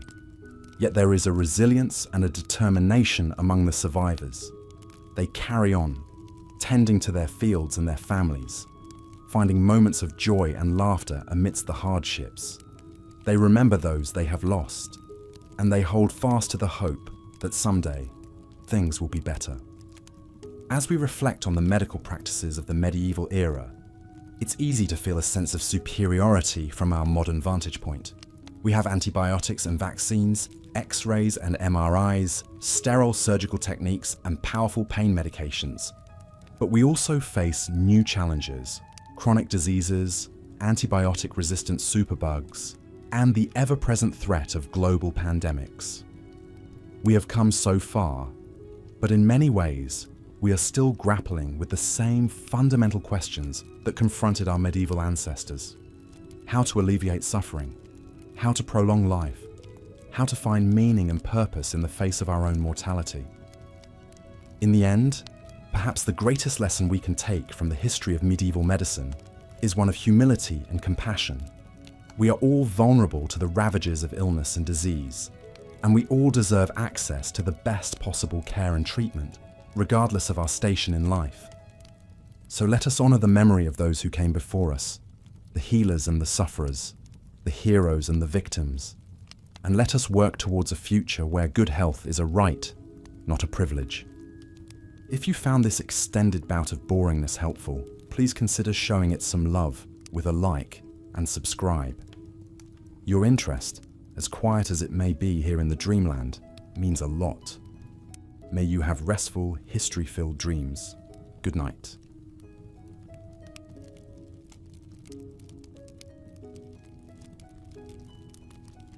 Yet there is a resilience and a determination among the survivors. They carry on, tending to their fields and their families, finding moments of joy and laughter amidst the hardships. They remember those they have lost, and they hold fast to the hope that someday things will be better. As we reflect on the medical practices of the medieval era, it's easy to feel a sense of superiority from our modern vantage point. We have antibiotics and vaccines, X-rays and MRIs, sterile surgical techniques, and powerful pain medications. But we also face new challenges: chronic diseases, antibiotic-resistant superbugs, and the ever-present threat of global pandemics. We have come so far, but in many ways, we are still grappling with the same fundamental questions that confronted our medieval ancestors: how to alleviate suffering, how to prolong life, how to find meaning and purpose in the face of our own mortality. In the end, perhaps the greatest lesson we can take from the history of medieval medicine is one of humility and compassion. We are all vulnerable to the ravages of illness and disease, And we all deserve access to the best possible care and treatment, regardless of our station in life. So let us honor the memory of those who came before us, the healers and the sufferers, the heroes and the victims, and let us work towards a future where good health is a right, not a privilege. If you found this extended bout of boringness helpful, please consider showing it some love with a like and subscribe. Your interest, as quiet as it may be here in the dreamland, means a lot. May you have restful, history-filled dreams. Good night.